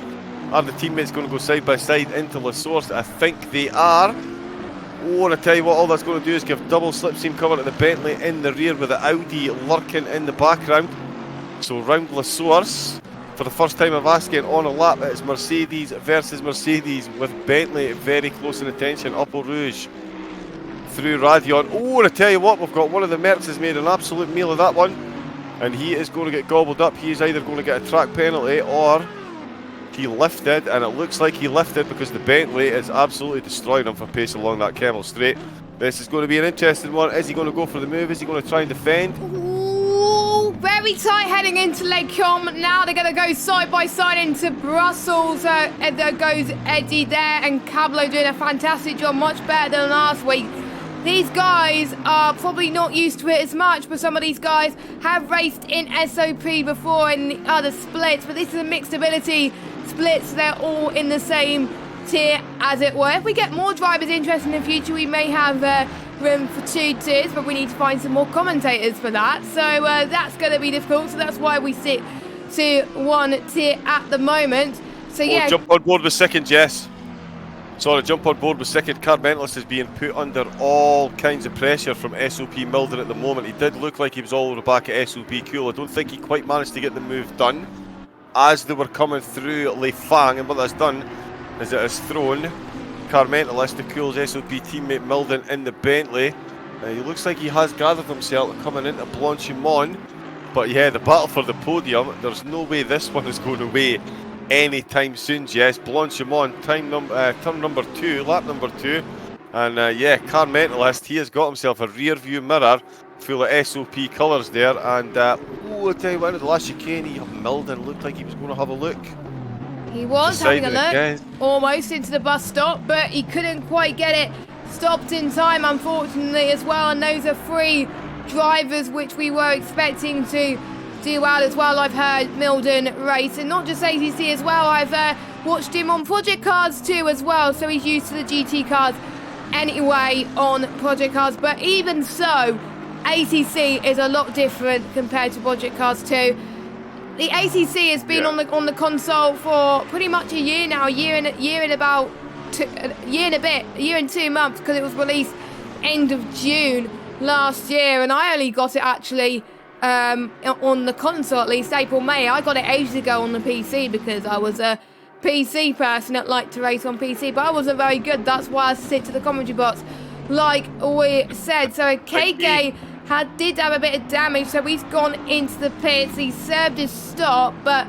Are the teammates going to go side by side into La Source? I think they are. Oh, and I tell you what, all that's going to do is give double slipstream cover to the Bentley in the rear with the Audi lurking in the background. So round La Source, for the first time of asking on a lap, it's Mercedes versus Mercedes with Bentley very close in attention. Up Eau Rouge through Radion. Oh, and I tell you what, we've got one of the Mercs has made an absolute meal of that one, and he is going to get gobbled up. He is either going to get a track penalty or he lifted, and it looks like he lifted because the Bentley is absolutely destroying him for pace along that Kemmel Straight. This is going to be an interesting one. Is he going to go for the move? Is he going to try and defend? Ooh, very tight heading into Lecombe. Now they're going to go side by side into Brussels. There goes Eddie there, and Cablo doing a fantastic job, much better than last week. These guys are probably not used to it as much, but some of these guys have raced in SOP before in the other splits, but this is a mixed ability splits. They're all in the same tier, as it were. If we get more drivers interested in the future, we may have room for 2 tiers, but we need to find some more commentators for that. So that's going to be difficult, so that's why we sit to 1 tier at the moment. So yeah. Jump on board with second, Jess. Sorry, jump on board with second. Car Mentalist is being put under all kinds of pressure from SOP Milden at the moment. He did look like he was all over the back at SOP Cool. I don't think he quite managed to get the move done as they were coming through Le Fang, and what that's done is it has thrown Car Mentalist, the Cool's SOP teammate Milden, in the Bentley. He looks like he has gathered himself coming into Blanchimont. But yeah, the battle for the podium, there's no way this one is going away anytime soon, Jess. Blanchimont, turn number 2, lap number 2. And yeah, Car Mentalist, he has got himself a rear view mirror full of SOP colours there. And oh, I tell you what, at the last chicane, Milden looked like he was going to have a look. He was having a look, almost into the bus stop, but he couldn't quite get it stopped in time, unfortunately, as well. And those are 3 drivers which we were expecting to do well as well. I've heard Milden race, and not just ACC as well. I've watched him on Project Cars too as well, so he's used to the GT cars anyway on Project Cars. But even so, ACC is a lot different compared to Project Cars 2. The ACC has been on the console for pretty much a year now, a year and a bit, 2 months, because it was released end of June last year, and I only got it actually on the console, at least April, May. I got it ages ago on the PC because I was a PC person that liked to race on PC, but I wasn't very good. That's why I sit to the commentary box, like we said. So KK did have a bit of damage, so he's gone into the pits. He served his stop, but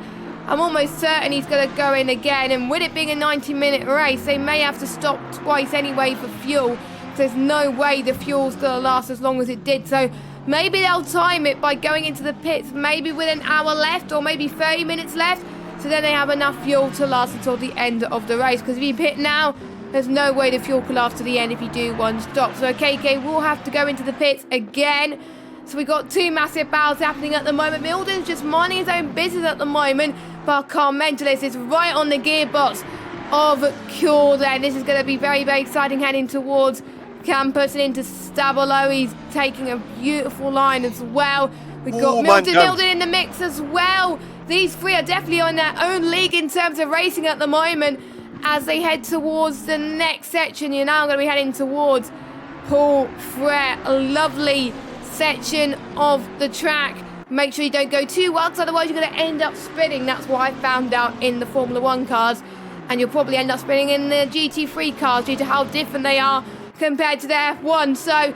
I'm almost certain he's going to go in again. And with it being a 90-minute race, they may have to stop twice anyway for fuel. There's no way the fuel's going to last as long as it did. So maybe they'll time it by going into the pits, maybe with an hour left or maybe 30 minutes left. So then they have enough fuel to last until the end of the race. Because if you pit now, there's no way the fuel can last to the end if you do one stop. So KK will have to go into the pits again. So we've got 2 massive battles happening at the moment. Milden's just minding his own business at the moment. But Car Mentalist is right on the gearbox of Cool then. This is going to be very, very exciting heading towards campus and into Stabilo. He's taking a beautiful line as well. We've got Milden in the mix as well. These 3 are definitely on their own league in terms of racing at the moment. As they head towards the next section, you're now going to be heading towards Paul Frere. A lovely section of the track. Make sure you don't go too wild, because otherwise you're going to end up spinning. That's what I found out in the Formula 1 cars. And you'll probably end up spinning in the GT3 cars due to how different they are compared to the F1. So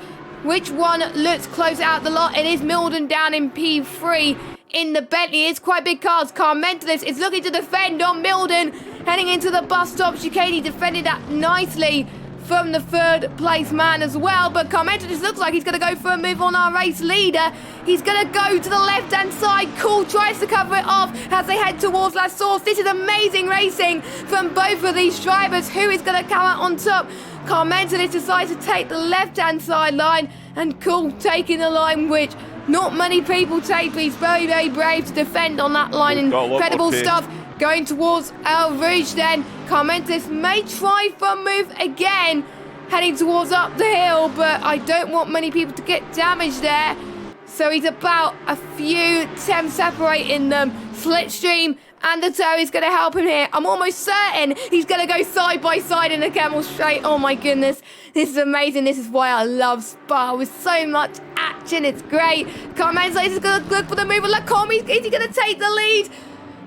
which one looks closer out the lot? It is Milden down in P3. In the Bentley, it's quite big cars. Car Mentalist is looking to defend on Milden. Heading into the bus stop chicane, he defended that nicely from the 3rd place man as well. But Car Mentalist looks like he's going to go for a move on our race leader. He's going to go to the left-hand side. Cool tries to cover it off as they head towards La Source. This is amazing racing from both of these drivers. Who is going to come out on top? Car Mentalist decides to take the left-hand side line, and Cool taking the line which not many people take, but he's very, very brave to defend on that line. Incredible stuff. Going towards El Rouge then. Car Mentalist may try for a move again, heading towards up the hill, but I don't want many people to get damaged there. So he's about a few tenths separating them. Slipstream and the tow is going to help him here. I'm almost certain he's going to go side by side in the camel straight. Oh my goodness, this is amazing. This is why I love Spa with so much action. It's great. Car Mentalist is going to look for the move. Look, is he going to take the lead?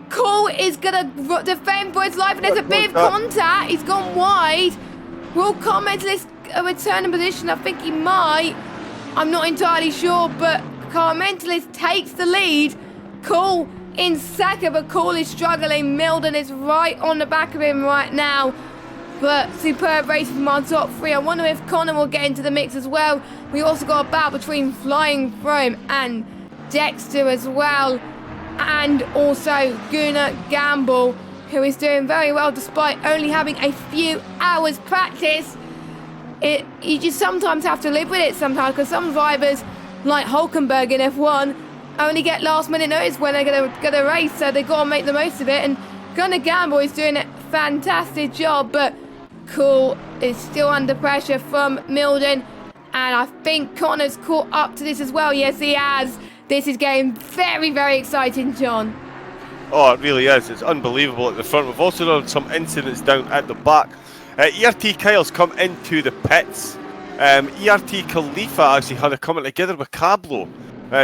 Cole is going to defend for his life, and there's a bit of contact. He's gone wide. Will Car Mentalist return in position? I think he might. I'm not entirely sure, but Car Mentalist takes the lead. Cole in second, but Cole is struggling. Milden is right on the back of him right now. But superb race from our top 3. I wonder if Connor will get into the mix as well. We also got a battle between Flying Froome and Dexter as well. And also Gunnar Gamble, who is doing very well despite only having a few hours practice. You just sometimes have to live with it sometimes, because some drivers, like Hulkenberg in F1, only get last minute notice when they're gonna race, so they've got to make the most of it. And Gunnar Gamble is doing a fantastic job, but Cool is still under pressure from Milden. And I think Connor's caught up to this as well. Yes, he has. This is getting very, very exciting, John. Oh, it really is. It's unbelievable at the front. We've also had some incidents down at the back. ERT Kyle's come into the pits. ERT Khalifa actually had a comment together with Cablo.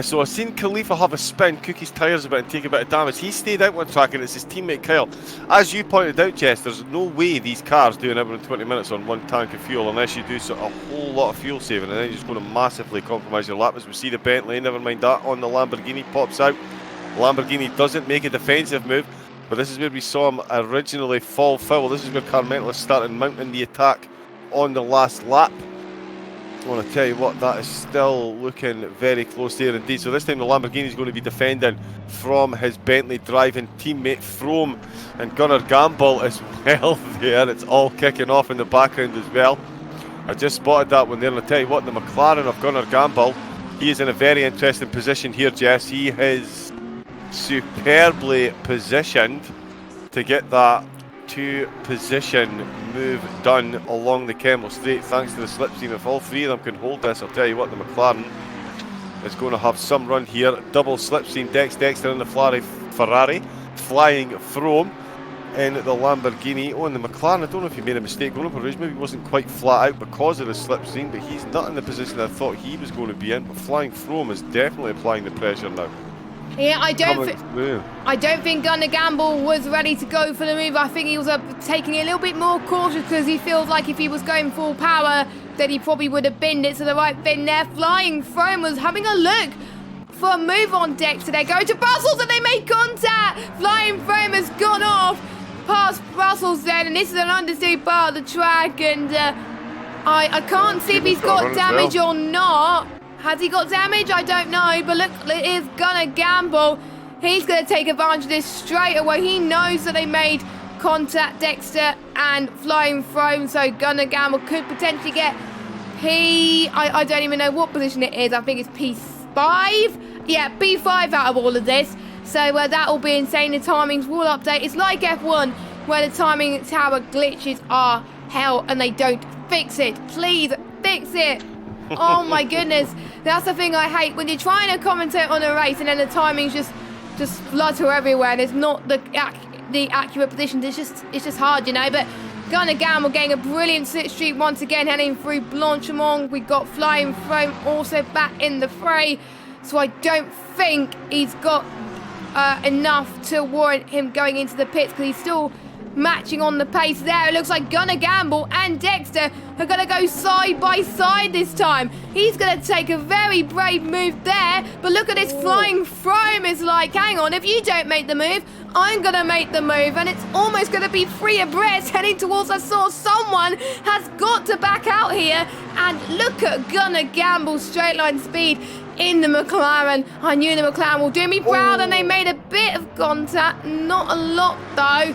So I've seen Khalifa have a spin, cook his tyres a bit and take a bit of damage. He stayed out one track and it's his teammate Kyle. As you pointed out, Jess, there's no way these cars do an hour and 20 minutes on one tank of fuel unless you do a whole lot of fuel saving, and then you're just going to massively compromise your lap. As we see the Bentley, never mind that, on the Lamborghini pops out. Lamborghini doesn't make a defensive move, but this is where we saw him originally fall foul. This is where Carmental started mounting the attack on the last lap. I want to tell you what, that is still looking very close there indeed. So this time the Lamborghini is going to be defending from his Bentley driving teammate Froome and Gunnar Gamble as well there. It's all kicking off in the background as well. I just spotted that one there, and I'll tell you what, the McLaren of Gunnar Gamble, he is in a very interesting position here, Jess. He is superbly positioned to get that two-position move done along the Kemmel Straight thanks to the slipstream. If all three of them can hold this, I'll tell you what, the McLaren is going to have some run here. Double slipstream, Dexter in the Ferrari, flying Froome in the Lamborghini. Oh, and the McLaren, I don't know if he made a mistake going up a ridge, maybe he wasn't quite flat out because of the slipstream, but he's not in the position I thought he was going to be in. But flying Froome is definitely applying the pressure now. Yeah, I don't think Gunnar Gamble was ready to go for the move. I think he was taking it a little bit more cautious because he feels like if he was going full power, then he probably would have binned it to the right bin there. Flying Froome was having a look for a move on Dexter. They go to Brussels and they make contact. Flying Froome has gone off past Brussels then, and this is an understeer part of the track, and I can't see if he's got damage or not. Has he got damage? I don't know, but look, it is Gunnar Gamble. He's going to take advantage of this straight away. He knows that they made contact, Dexter and Flying Froome, so Gunnar Gamble could potentially get I don't even know what position it is. I think it's P5. Yeah, P5 out of all of this. So that will be insane. The timings will update. It's like F1, where the timing tower glitches are hell and they don't fix it. Please fix it. Oh my goodness, that's the thing I hate when you're trying to commentate on a race and then the timings just flutter everywhere and it's not the accurate positions. It's just hard, you know. But Gunnar Gamble getting a brilliant slipstream once again, heading through Blanchimont. We got Flying Froome also back in the fray, so I don't think he's got enough to warrant him going into the pits because he's still matching on the pace there. It looks like Gunnar Gamble and Dexter are going to go side by side this time. He's going to take a very brave move there, but look at this. Flying Froome is like, hang on, if you don't make the move, I'm going to make the move, and it's almost going to be free abreast heading towards us. So someone has got to back out here, and look at Gunnar Gamble's straight line speed in the McLaren. I knew the McLaren will do me proud, and they made a bit of contact, not a lot though.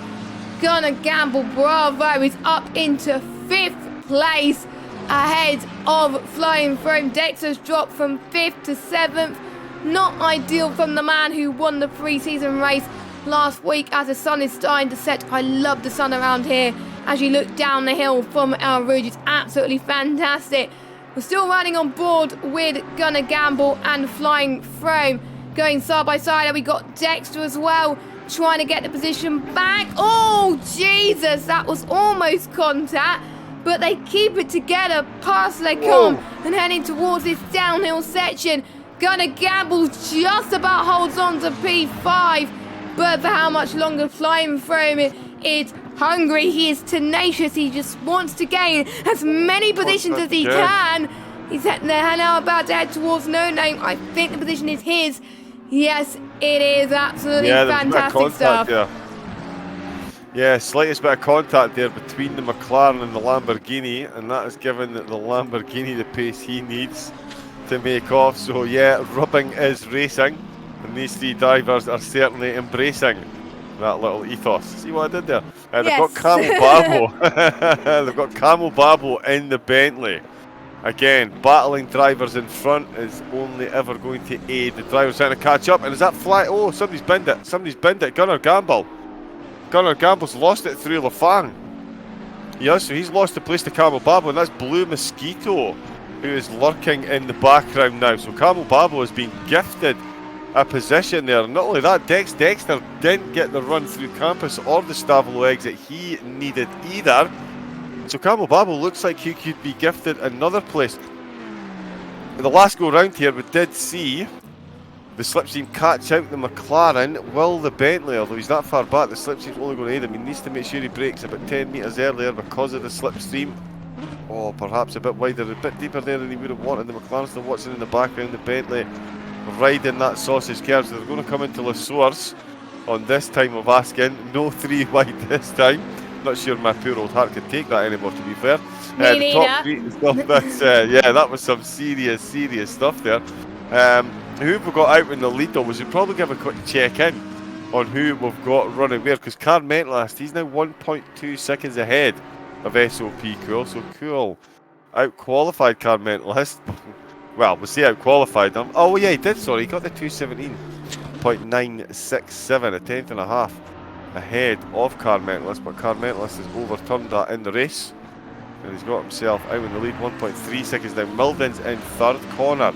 Gunnar Gamble, bravo, is up into 5th place ahead of Flying Froome. Dexter's dropped from 5th to 7th. Not ideal from the man who won the pre-season race last week as the sun is starting to set. I love the sun around here as you look down the hill from El Rouge. It's absolutely fantastic. We're still running on board with Gunnar Gamble and Flying Froome going side by side. And we got Dexter as well, trying to get the position back. Oh, Jesus, that was almost contact, but they keep it together past Les Combes and heading towards this downhill section. Gunnar Gamble just about holds on to P5, but for how much longer? Flying Froome is hungry. He is tenacious. He just wants to gain as many positions as he can. He's now about to head towards No Name. I think the position is his. Yes, it is. Absolutely fantastic stuff. Yeah, slightest bit of contact there between the McLaren and the Lamborghini, and that has given the Lamborghini the pace he needs to make off. So yeah, rubbing is racing, and these three drivers are certainly embracing that little ethos. See what I did there? They've got Camel Babo. They've got Camel Babo in the Bentley. Again, battling drivers in front is only ever going to aid the drivers trying to catch up. And is that fly? Oh, somebody's binned it. Somebody's binned it. Gunnar Gamble. Gunnar Gamble's lost it through Lafang. Yeah, so he's lost the place to Camel Babo, and that's Blue Mosquito who is lurking in the background now. So Camel Babo has been gifted a position there. Not only that, Dexter didn't get the run through campus or the Stavolo exit he needed either. So Camel Babo looks like he could be gifted another place. In the last go round here, we did see The slipstream catch out the McLaren. Will the Bentley, although he's that far back, the slipstream's only going to aid him. He needs to make sure he brakes about 10 metres earlier because of the slipstream. Oh, perhaps a bit wider, a bit deeper there than he would have wanted. The McLaren's still watching in the background. The Bentley riding that sausage curve. So they're going to come into La Source on this time of asking. No 3 wide this time. Not sure my poor old heart could take that anymore, to be fair. The top 3 stuff, that's, yeah, that was some serious stuff there. Who have we got out in the lead though? We should probably give a quick check in on who we've got running where, because Car Mentalist, he's now 1.2 seconds ahead of SOP Cool. So Cool out-qualified Car Mentalist. Well, we'll see out-qualified him. Oh yeah, he did, sorry, he got the 217.967, a tenth and a half ahead of Car Mentalist, but Car Mentalist has overturned that in the race. And he's got himself out in the lead, 1.3 seconds down. Milden's in third corner,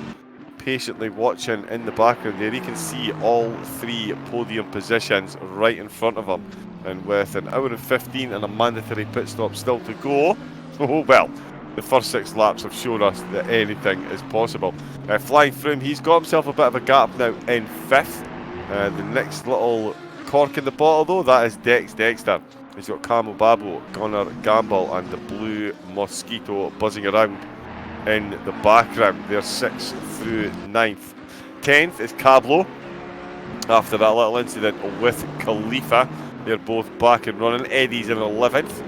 patiently watching in the background there. He can see all 3 podium positions right in front of him. And with an hour and 15 and a mandatory pit stop still to go, oh well, the first 6 laps have shown us that anything is possible. Flying Froome, he's got himself a bit of a gap now in 5th. The next little cork in the bottle though, that is Dexter. He's got Camo Babo, Gunnar Gamble and the Blue Mosquito buzzing around in the background. They're 6th through 9th. 10th is Cablo. After that little incident with Khalifa, they're both back and running. Eddie's in 11th.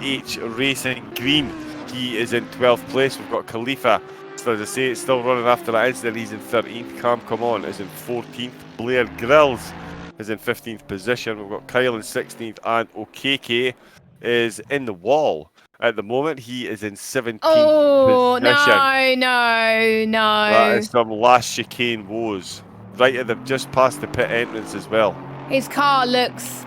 H Racing Green, he is in 12th place. We've got Khalifa, so as I say, it's still running after that incident. He's in 13th. Cam Come On is in 14th. Blair Grills is in 15th position. We've got Kyle in 16th, and Okeke is in the wall. At the moment, he is in 17th position. No. That is some last chicane woes. Right at the just past the pit entrance as well. His car looks...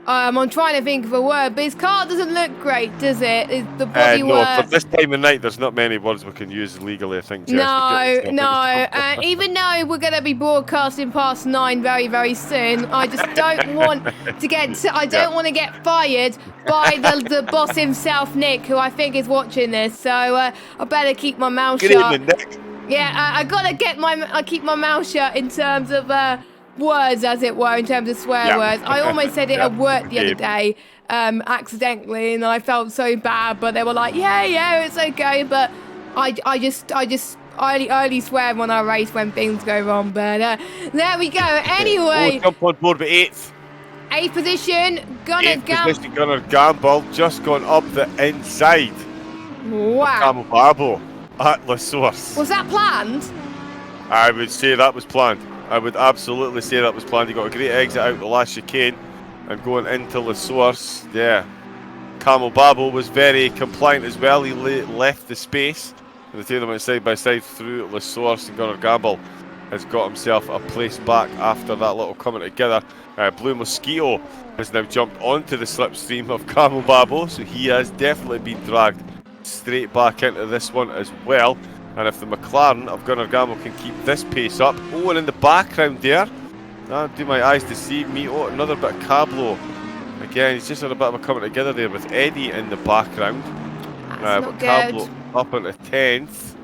I'm trying to think of a word, but his car doesn't look great, does it? The bodywork. No, for this time of night, there's not many words we can use legally, I think, Jess. No. Even though we're going to be broadcasting past 9 very, very soon, I just don't want to get... I don't want to get fired by the boss himself, Nick, who I think is watching this. So I better keep my mouth shut. Good evening, Nick. Yeah, I got to keep my mouth shut in terms of... words, as it were, in terms of swear words. I almost said it at work the other day, accidentally, and I felt so bad. But they were like, "Yeah, it's okay." But I only swear when I race when things go wrong. But there we go. Anyway, jump on board with 8th. 8th position, Gunnar Gamble just gone up the inside. Wow. Camo Babo at La Source. Was that planned? I would say that was planned. I would absolutely say that was planned. He got a great exit out the last chicane and going into La Source. Yeah. Camo Babo was very compliant as well. He left the space and the two of them went side by side through La Source, and Gunnar Gamble has got himself a place back after that little coming together. Blue Mosquito has now jumped onto the slipstream of Camo Babo, so he has definitely been dragged straight back into this one as well. And if the McLaren of Gunnar Gamble can keep this pace up... Oh, and in the background there, do my eyes deceive me? Oh, another bit of Cablo. Again, he's just had a bit of a coming together there with Eddie in the background. But Cablo up into 10th.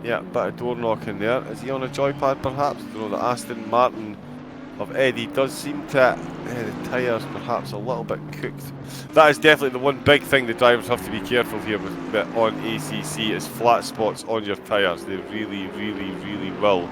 Yeah, bit of door knocking there. Is he on a joypad perhaps? I don't know, the Aston Martin of Eddie does seem to... the tyres perhaps a little bit cooked. That is definitely the one big thing the drivers have to be careful here with on ACC is flat spots on your tyres. They really will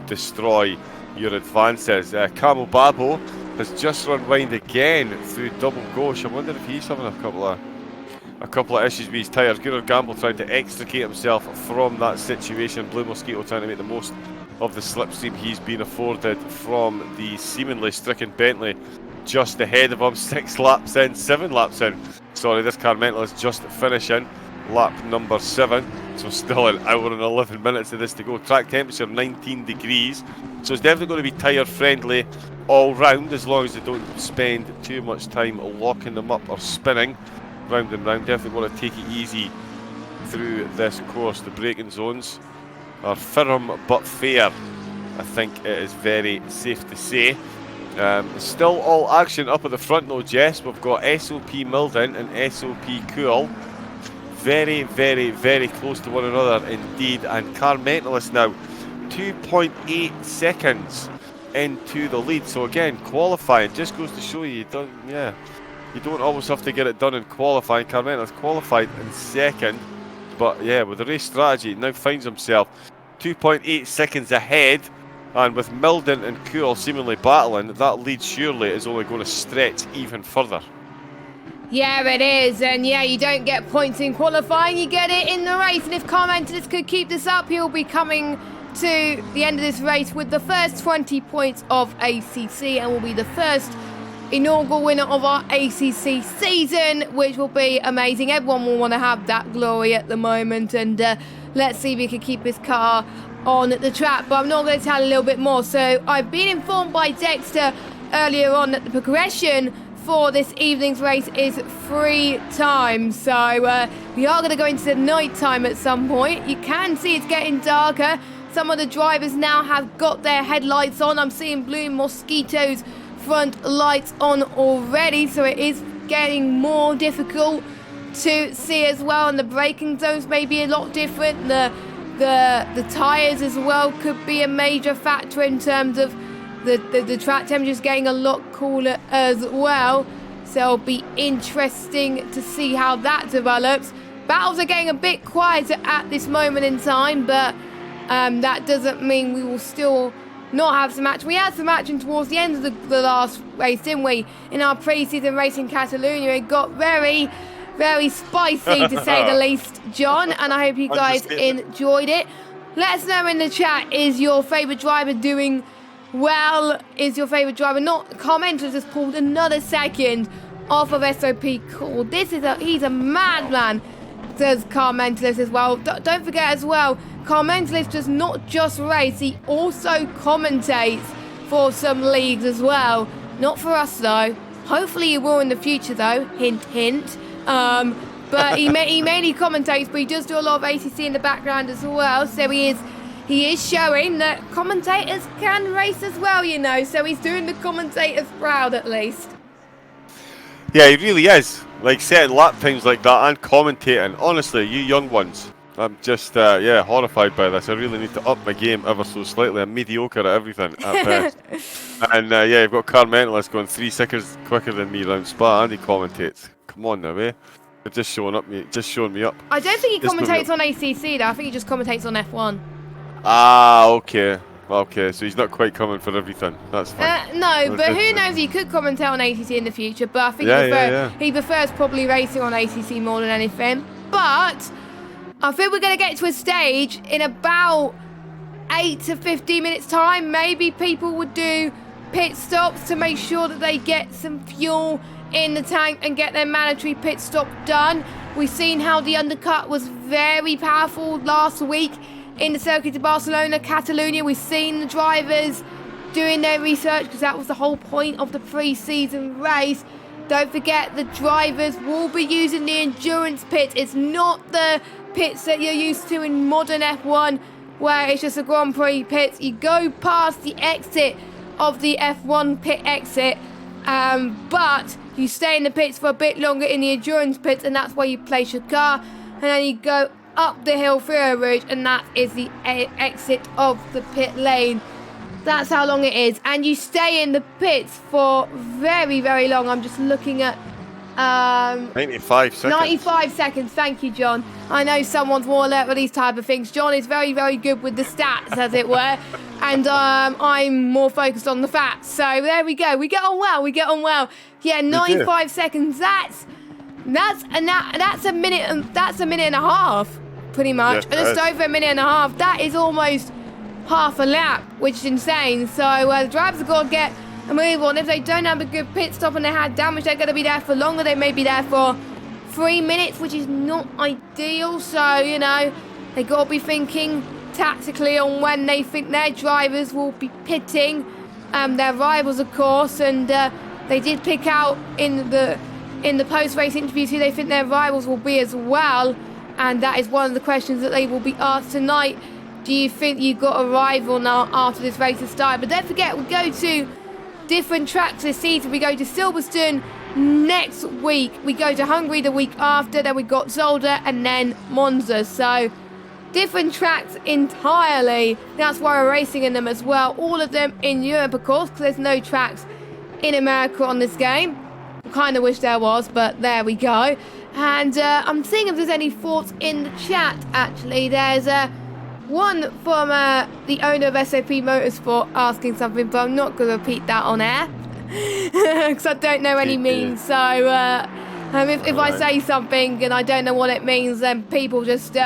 destroy your advances. Camo Babo has just run wide again through double gauche. I wonder if he's having a couple of issues with his tyres. Gunnar Gamble trying to extricate himself from that situation. Blue Mosquito trying to make the most of the slipstream he's been afforded from the seemingly stricken Bentley just ahead of him. 6 laps in, 7 laps in. Sorry, this Car Mental is just finishing lap number 7. So still an hour and 11 minutes of this to go. Track temperature 19 degrees. So it's definitely going to be tyre friendly all round, as long as they don't spend too much time locking them up or spinning round and round. Definitely want to take it easy through this course. The braking zones are firm but fair, I think it is very safe to say. Still all action up at the front though, Jess. We've got SOP Milden and SOP Cool very close to one another indeed, and Car Mentalist now 2.8 seconds into the lead. So again, qualifying just goes to show you you don't always have to get it done in qualifying. Carmento's qualified in second, but yeah, with the race strategy, now finds himself 2.8 seconds ahead, and with Milden and Kuhl seemingly battling, that lead surely is only going to stretch even further. Yeah, it is, and yeah, you don't get points in qualifying, you get it in the race, and if Carmentis could keep this up, he'll be coming to the end of this race with the first 20 points of ACC, and will be the first inaugural winner of our ACC season, which will be amazing. Everyone will want to have that glory at the moment, and let's see if he can keep his car on the track. But I'm not going to tell a little bit more. So I've been informed by Dexter earlier on that the progression for this evening's race is 3 times. So we are going to go into the night time at some point. You can see it's getting darker. Some of the drivers now have got their headlights on. I'm seeing blue Mosquito's front lights on already, so it is getting more difficult to see as well, and the braking zones may be a lot different. The tyres as well could be a major factor in terms of the track temperatures getting a lot cooler as well, so it'll be interesting to see how that develops. Battles are getting a bit quieter at this moment in time, but that doesn't mean we will still not have some action. We had some action towards the end of the last race, didn't we? In our pre-season race in Catalonia, it got very, very spicy to say the least, John, and I hope you guys enjoyed it. Let us know in the chat, is your favourite driver doing well? Is your favourite driver not? Commenters has pulled another second off of SOP Cool. He's a madman, says Carmentis as well. Don't forget as well, Carmentis does not just race, he also commentates for some leagues as well. Not for us though. Hopefully he will in the future though, hint hint. But he mainly commentates, but he does do a lot of ACC in the background as well, so he is showing that commentators can race as well, you know, so he's doing the commentators proud at least. Yeah, he really is. Like setting lap times like that and commentating. Honestly, you young ones, I'm just horrified by this. I really need to up my game ever so slightly. I'm mediocre at everything at best. And you've got Carmentis going 3 seconds quicker than me around Spa, and he commentates. Come on now, eh? They're just showing me up. I don't think he commentates on ACC though. I think he just commentates on F1. Ah, okay. Okay, so he's not quite coming for everything. That's fine. No, but who knows? He could commentate on ACC in the future, but I think he prefers probably racing on ACC more than anything. But I think we're going to get to a stage in about 8 to 15 minutes time. Maybe people would do pit stops to make sure that they get some fuel in the tank and get their mandatory pit stop done. We've seen how the undercut was very powerful last week in the Circuit of Barcelona, Catalonia. We've seen the drivers doing their research because that was the whole point of the pre-season race. Don't forget, the drivers will be using the endurance pit. It's not the pits that you're used to in modern F1 where it's just a Grand Prix pit. You go past the exit of the F1 pit exit, but you stay in the pits for a bit longer in the endurance pits, and that's where you place your car, and then you go up the hill through a ridge, and that is the exit of the pit lane. That's how long it is, and you stay in the pits for very, very long. I'm just looking at 95 seconds. 95 seconds. Thank you, John. I know someone's more alert with these type of things. John is very, very good with the stats, as it were, and I'm more focused on the facts. So there we go. We get on well. Yeah, 95 seconds. That's a minute and a half, pretty much. Yeah, just over a minute and a half. That is almost half a lap, which is insane. So the drivers have got to get a move on. If they don't have a good pit stop and they had damage, they're going to be there for longer. They may be there for 3 minutes, which is not ideal. So, you know, they got to be thinking tactically on when they think their drivers will be pitting, their rivals, of course. And they did pick out in the post-race interviews who they think their rivals will be as well, and that is one of the questions that they will be asked tonight. Do you think you've got a rival now after this race has started? But don't forget, we go to different tracks this season. We go to Silverstone next week, we go to Hungary the week after, then we got Zolder, and then Monza. So different tracks entirely. That's why we're racing in them as well. All of them in Europe, of course, because there's no tracks in America on this game. I kind of wish there was, but there we go. And I'm seeing if there's any thoughts in the chat, actually. There's one from the owner of SAP Motorsport asking something, but I'm not going to repeat that on air because I don't know any means. So if I say something and I don't know what it means, then people just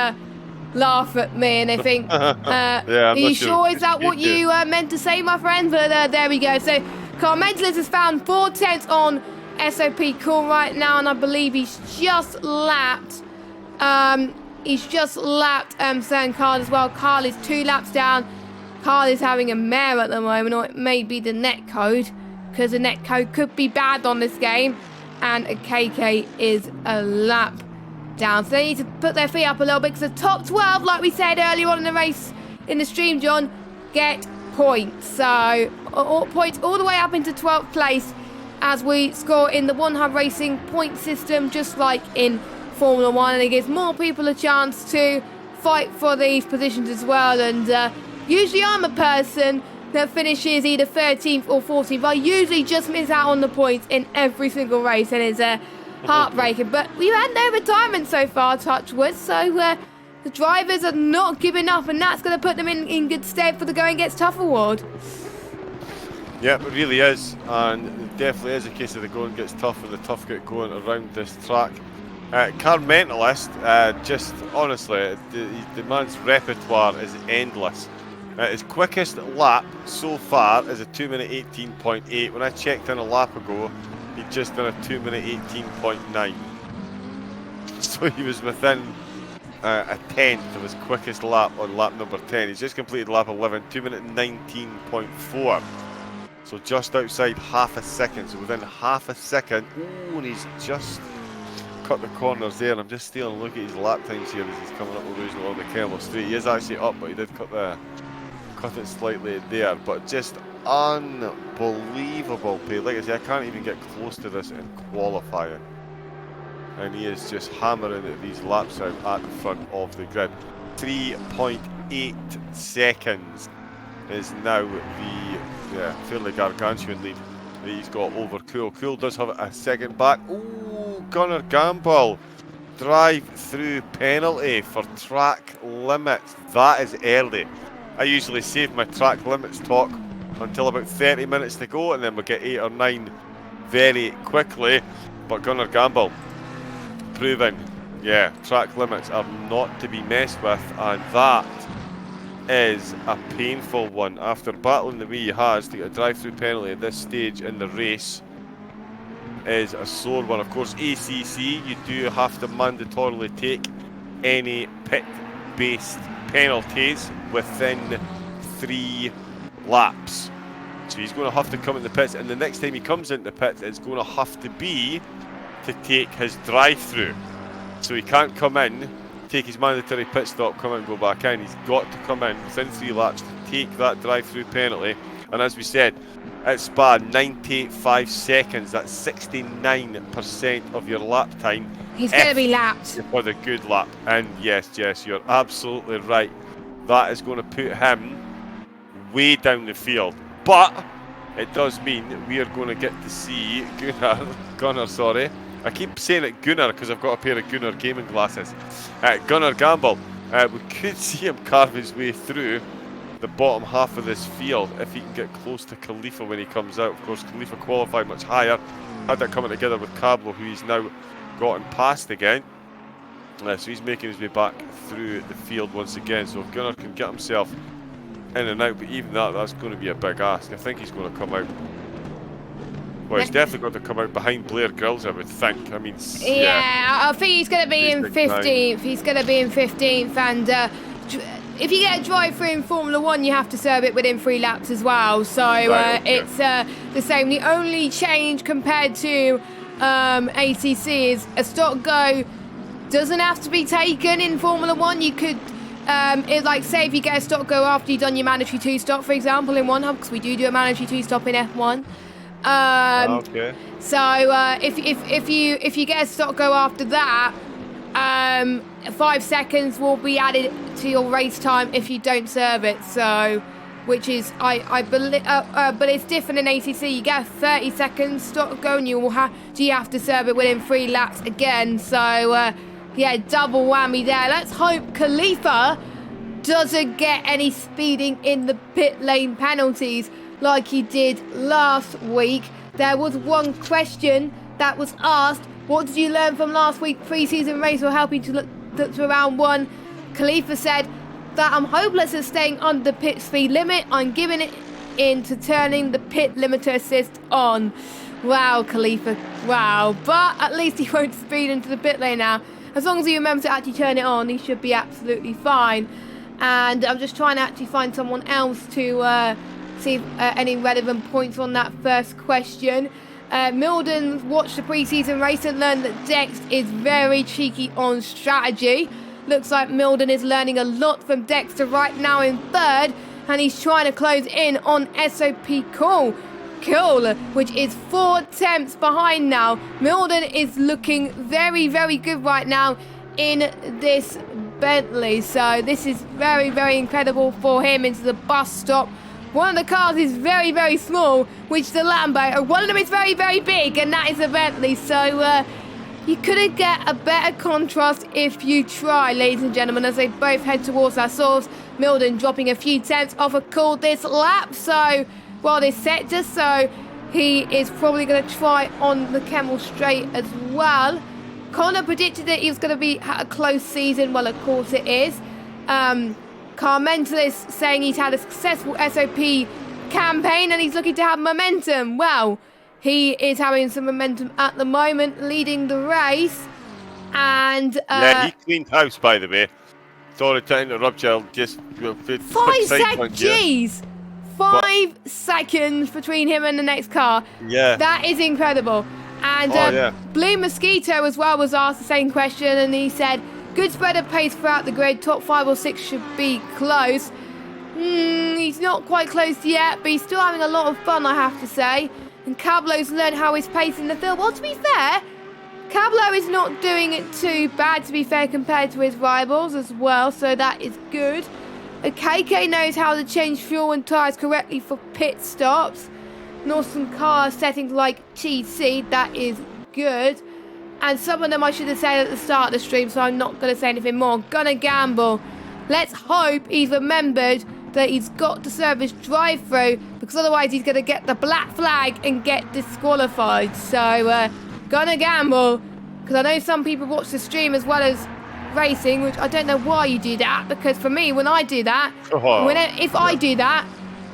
laugh at me and they think, are you sure is that what you meant to say, my friend? But there we go. So Car Mentalist has found 4 tenths on SOP Cool right now, and I believe he's just lapped Sam Carl as well. Carl is 2 laps down. Carl is having a mare at the moment, or it may be the net code, because the net code could be bad on this game. And a KK is a lap down. So they need to put their feet up a little bit, because the top 12, like we said earlier on in the race in the stream, John, get points. So points all the way up into 12th place as we score in the OneHubRacing point system, just like in Formula 1. And it gives more people a chance to fight for these positions as well. And usually I'm a person that finishes either 13th or 14th. I usually just miss out on the points in every single race, and it's heartbreaking. But we've had no retirement so far, touch wood, so the drivers are not giving up, and that's going to put them in good stead for the Going Gets Tough award. Yeah, it really is, and it definitely is a case of the going gets tough and the tough get going around this track. Car Mentalist, just honestly, the man's repertoire is endless. His quickest lap so far is a 2 minute 18.8. When I checked in a lap ago, he'd just done a 2 minute 18.9. So he was within a tenth of his quickest lap on lap number 10. He's just completed lap 11, 2 minute 19.4. So just outside half a second. So within half a second. Oh, and he's just cut the corners there. And I'm just stealing a look at his lap times here as he's coming up the Rouge along the Kemmel Street. He is actually up, but he did cut it slightly there. But just unbelievable pace. Like I say, I can't even get close to this in qualifying. And he is just hammering these laps out at the front of the grid. 3.8 seconds is now the fairly gargantuan lead that he's got over Cool. Cool does have a second back. Ooh, Gunnar Gamble. Drive through penalty for track limits. That is early. I usually save my track limits talk until about 30 minutes to go, and then we'll get 8 or 9 very quickly. But Gunnar Gamble proving, track limits are not to be messed with, and that is a painful one. After battling the way he has to get a drive-through penalty at this stage in the race is a sore one. Of course, ACC, you do have to mandatorily take any pit-based penalties within 3 laps. So he's going to have to come in the pits, and the next time he comes into the pits, it's going to have to be to take his drive-through. So he can't come in, take his mandatory pit stop, come in and go back in. He's got to come in within 3 laps to take that drive-through penalty. And as we said, at Spa, 95 seconds, that's 69% of your lap time. He's going to be lapped. For the good lap. And yes, Jess, you're absolutely right. That is going to put him way down the field. But it does mean that we are going to get to see Gunnar, sorry. I keep saying it Gunnar because I've got a pair of Gunnar gaming glasses. Gunnar Gamble, we could see him carve his way through the bottom half of this field if he can get close to Khalifa when he comes out. Of course, Khalifa qualified much higher. Had that coming together with Cablo, who he's now gotten past again. So he's making his way back through the field once again. So if Gunnar can get himself in and out, but even that's going to be a big ask. I think he's going to come out. Well, he's definitely going to come out behind Blair Grills, I would think. I mean, I think he's going to be in 15th. He's going to be in 15th, and if you get a drive-through in Formula 1, you have to serve it within 3 laps as well. So it's the same. The only change compared to ACC is a stop go doesn't have to be taken in Formula 1. You could, say if you get a stop go after you've done your mandatory 2 stop, for example, in OneHub, because we do a mandatory 2 stop in F1. So if you get a stop go after that, 5 seconds will be added to your race time if you don't serve it. So, which is, I believe, but it's different in ACC. You get a 30 seconds stop go, and you have to serve it within 3 laps again. So, yeah, double whammy there. Let's hope Khalifa doesn't get any speeding in the pit lane penalties like he did last week. There was one question that was asked: what did you learn from last week's pre-season race will help you to look to round 1? Khalifa said that I'm hopeless at staying under the pit speed limit. I'm giving it in to turning the pit limiter assist on. Wow, Khalifa, wow. But at least he won't speed into the pit lane now. As long as he remembers to actually turn it on, he should be absolutely fine. And I'm just trying to actually find someone else to see any relevant points on that first question. Milden watched the pre-season race and learned that Dex is very cheeky on strategy. Looks like Milden is learning a lot from Dexter right now in 3rd, and he's trying to close in on SOP Cool, which is 4 tenths behind now. Milden is looking very, very good right now in this Bentley, so this is very, very incredible for him into the bus stop. One of the cars is very, very small, which is the Lambo, and one of them is very, very big, and that is a Bentley. So you couldn't get a better contrast if you try, ladies and gentlemen, as they both head towards our source. Milden dropping a few tenths off a Cool this lap, so, well, this sector, so he is probably going to try on the Kemmel Straight as well. Connor predicted that he was going to be a close season. Well, of course it is. Carmentalist saying he's had a successful SOP campaign and he's looking to have momentum. Well, he is having some momentum at the moment, leading the race. And yeah, he cleaned house, by the way. Sorry to interrupt you. Just 5 seconds. Jeez, 5 seconds between him and the next car. Yeah, that is incredible. And Blue Mosquito as well was asked the same question, and he said, good spread of pace throughout the grid, top 5 or 6 should be close. He's not quite close yet, but he's still having a lot of fun, I have to say. And Cablo's learned how he's pacing the field. Well, to be fair, Cablo is not doing it too bad, to be fair, compared to his rivals as well, so that is good. KK knows how to change fuel and tyres correctly for pit stops. Northern car settings like TC, that is good. And some of them I should have said at the start of the stream, so I'm not going to say anything more. Gonna gamble. Let's hope he's remembered that he's got to serve his drive-through, because otherwise he's going to get the black flag and get disqualified. So, gonna gamble, because I know some people watch the stream as well as racing, which I don't know why you do that, because for me, when I do that, if I do that,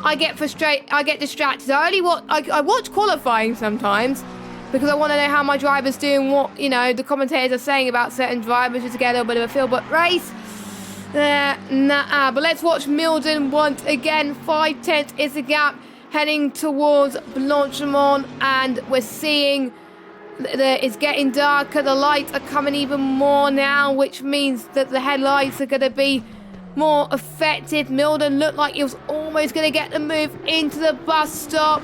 I get frustrated, I get distracted. I watch qualifying sometimes, because I want to know how my driver's doing, what, you know, the commentators are saying about certain drivers, just to get a little bit of a feel. But race, nah. But let's watch Milden once again. 5 tenths is the gap heading towards Blanchimont, and we're seeing that it's getting darker. The lights are coming even more now, which means that the headlights are going to be more effective. Milden looked like he was almost going to get the move into the bus stop.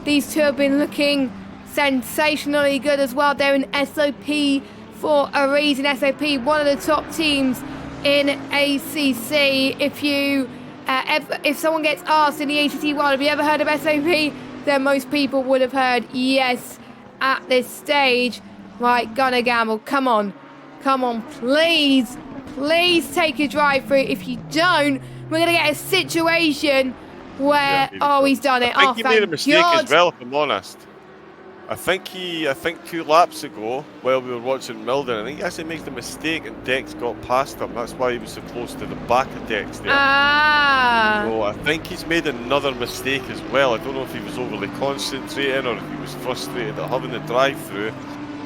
These two have been looking sensationally good as well. They're in SOP for a reason. SOP, one of the top teams in ACC. If someone gets asked in the ACC world, have you ever heard of SOP? Then most people would have heard yes at this stage. Right, gonna gamble. Come on, please take your drive through. If you don't, we're gonna get a situation where he's done it. I think he made a mistake as well, if I'm honest. I think 2 laps ago, while we were watching Milden, I think he actually makes the mistake and Dex got past him. That's why he was so close to the back of Dex there. So I think he's made another mistake as well. I don't know if he was overly concentrating or if he was frustrated at having the drive-through.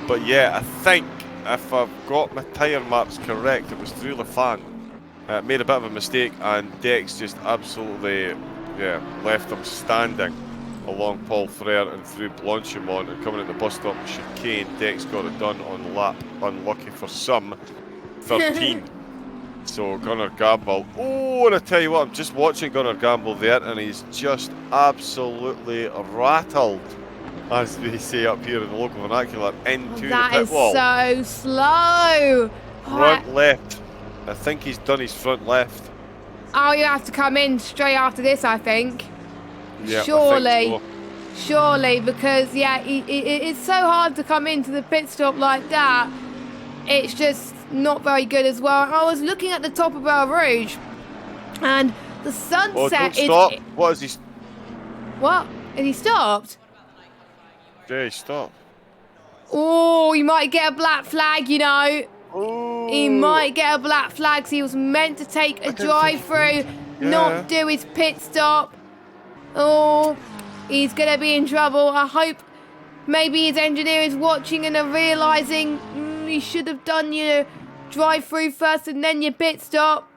But yeah, I think, if I've got my tyre marks correct, it was through Lafan. Made a bit of a mistake, and Dex just absolutely left him standing along Paul Frere and through Blanchimont, and coming at the bus stop chicane. Dex got it done on lap, unlucky for some, 13. So Gunnar Gamble, and I tell you what, I'm just watching Gunnar Gamble there, and he's just absolutely rattled, as they say up here in the local vernacular, into the pit wall. That is so slow. Front left. I think he's done his front left. Oh, you have to come in straight after this, I think. Yeah, surely. I think so. Surely, because, yeah, it's so hard to come into the pit stop like that. It's just not very good as well. I was looking at the top of Eau Rouge, and the sunset don't stop. What is he? What? Has he stopped? Yeah, he stopped. Oh, he might get a black flag, you know. Ooh. He might get a black flag, so he was meant to take a drive-through, not do his pit stop. Oh, he's going to be in trouble. I hope maybe his engineer is watching and are realising he should have done your drive-through first and then your pit stop.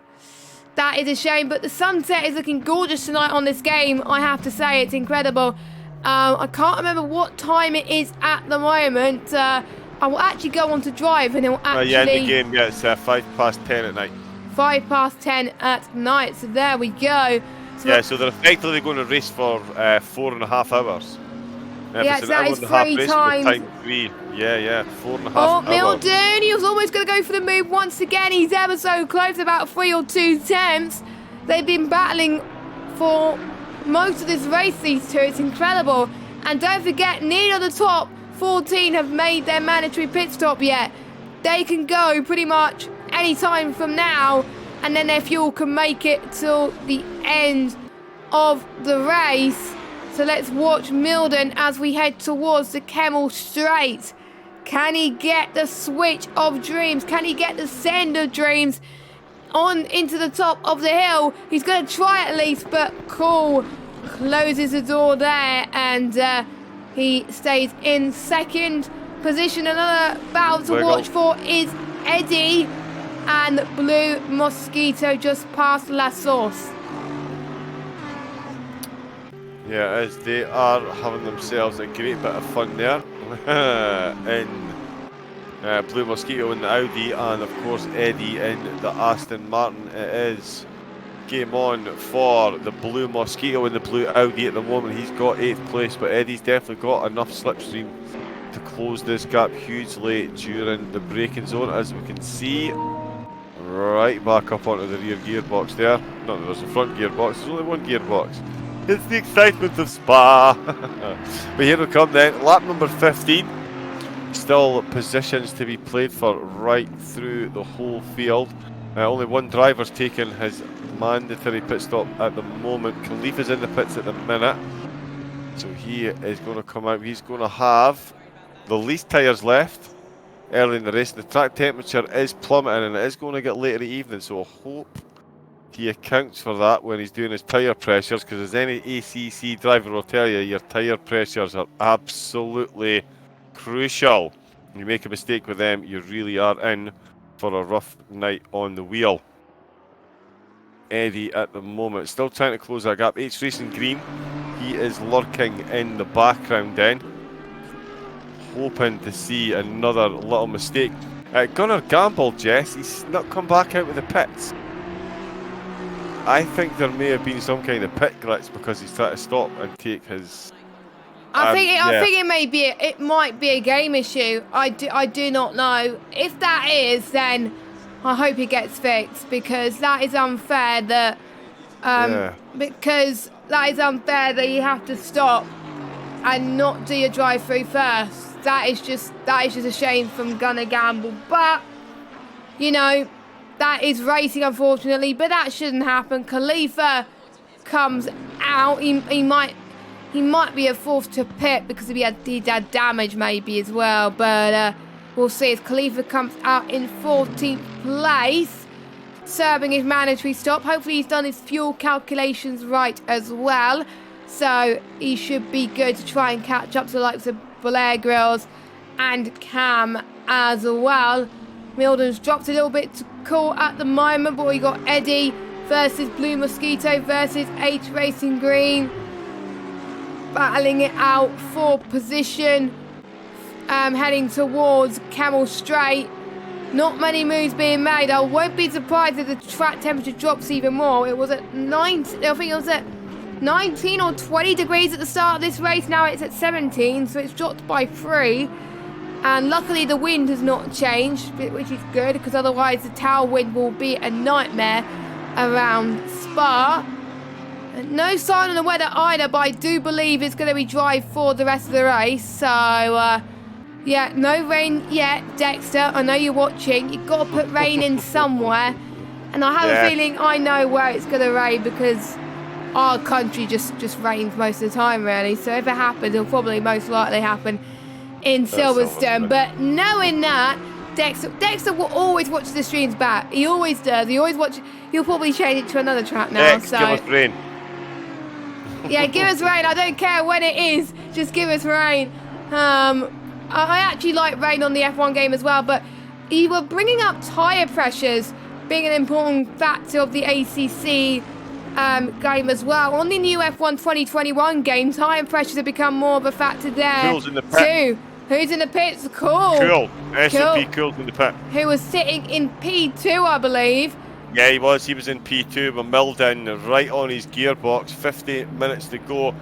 That is a shame, but the sunset is looking gorgeous tonight on this game. I have to say, it's incredible. I can't remember what time it is at the moment. I will actually go on to drive and it will actually... yeah, in the game, yeah, it's 10:05 at night. 10:05 at night, so there we go. So they're effectively going to race for 4.5 hours. Yeah, so that is 3 times. Time 3. Yeah, 4.5 hours. Oh, Milden, he was always going to go for the move once again. He's ever so close, about 3 or 2 tenths. They've been battling for most of this race, these two. It's incredible. And don't forget, neither of the top 14 have made their mandatory pit stop yet. They can go pretty much any time from now, and then their fuel can make it till the end of the race. So let's watch Milden as we head towards the Kemmel Straight. Can he get the switch of dreams? Can he get the send of dreams on into the top of the hill? He's going to try at least, but Cool closes the door there, and he stays in second position. Another battle to watch for is Eddie and Blue Mosquito just past La Source. Yeah, as they are having themselves a great bit of fun there. in Blue Mosquito in the Audi, and of course Eddie in the Aston Martin. It is game on for the Blue Mosquito in the Blue Audi at the moment. He's got 8th place, but Eddie's definitely got enough slipstream to close this gap hugely during the braking zone, as we can see. Right back up onto the rear gearbox there. Not that there's a front gearbox, there's only one gearbox. It's the excitement of Spa. But here we come then, lap number 15. Still positions to be played for right through the whole field. Only one driver's taken his mandatory pit stop at the moment. Khalifa's in the pits at the minute, so he is going to come out. He's going to have the least tyres left early in the race. The track temperature is plummeting and it is going to get later in the evening, so I hope he accounts for that when he's doing his tyre pressures, because as any ACC driver will tell you, your tyre pressures are absolutely crucial. You make a mistake with them, you really are in for a rough night on the wheel. Eddie at the moment still trying to close that gap. H Racing Green, he is lurking in the background then, hoping to see another little mistake. Gunnar Gamble, Jess, he's not come back out of the pits. I think there may have been some kind of pit glitch because he's trying to stop and take his... I think it might be a game issue. I do not know. If that is, then I hope it gets fixed, because that is unfair that you have to stop and not do your drive-through first. That is just a shame from Gunnar Gamble. But you know, that is racing, unfortunately, but that shouldn't happen. Khalifa comes out. He might be a fourth to pit because he had damage maybe as well, but we'll see. As Khalifa comes out in 14th place, serving his mandatory stop. Hopefully he's done his fuel calculations right as well, so he should be good to try and catch up to the likes of Blair Grills and Cam as well. Milden's dropped a little bit to Cool at the moment, but we got Eddie versus Blue Mosquito versus H Racing Green, battling it out for position, heading towards Kemmel Straight. Not many moves being made. I won't be surprised if the track temperature drops even more. It was at 19 or 20 degrees at the start of this race. Now it's at 17, so it's dropped by 3. And luckily the wind has not changed, which is good, because otherwise the tailwind will be a nightmare around Spa. And no sign on the weather either, but I do believe it's going to be dry for the rest of the race. So, yeah, no rain yet. Dexter, I know you're watching. You've got to put rain in somewhere. And I have a feeling I know where it's going to rain, because our country just rains most of the time, really. So if it happens, it'll probably most likely happen in Silverstone. But knowing that, Dexter will always watch the streams back. He always does. He always watch. He'll probably change it to another track now. Give us rain. Yeah, give us rain. I don't care when it is. Just give us rain. I actually like rain on the F1 game as well. But you were bringing up tyre pressures being an important factor of the ACC game as well. On the new F1 2021 game, tyre pressures have become more of a factor there. Cool's in the pit. Too. Who's in the pits? Cool. SOP Cool's in the pit. Who was sitting in P2, I believe. Yeah, he was. He was in P2 with Milden right on his gearbox. 50 minutes to go.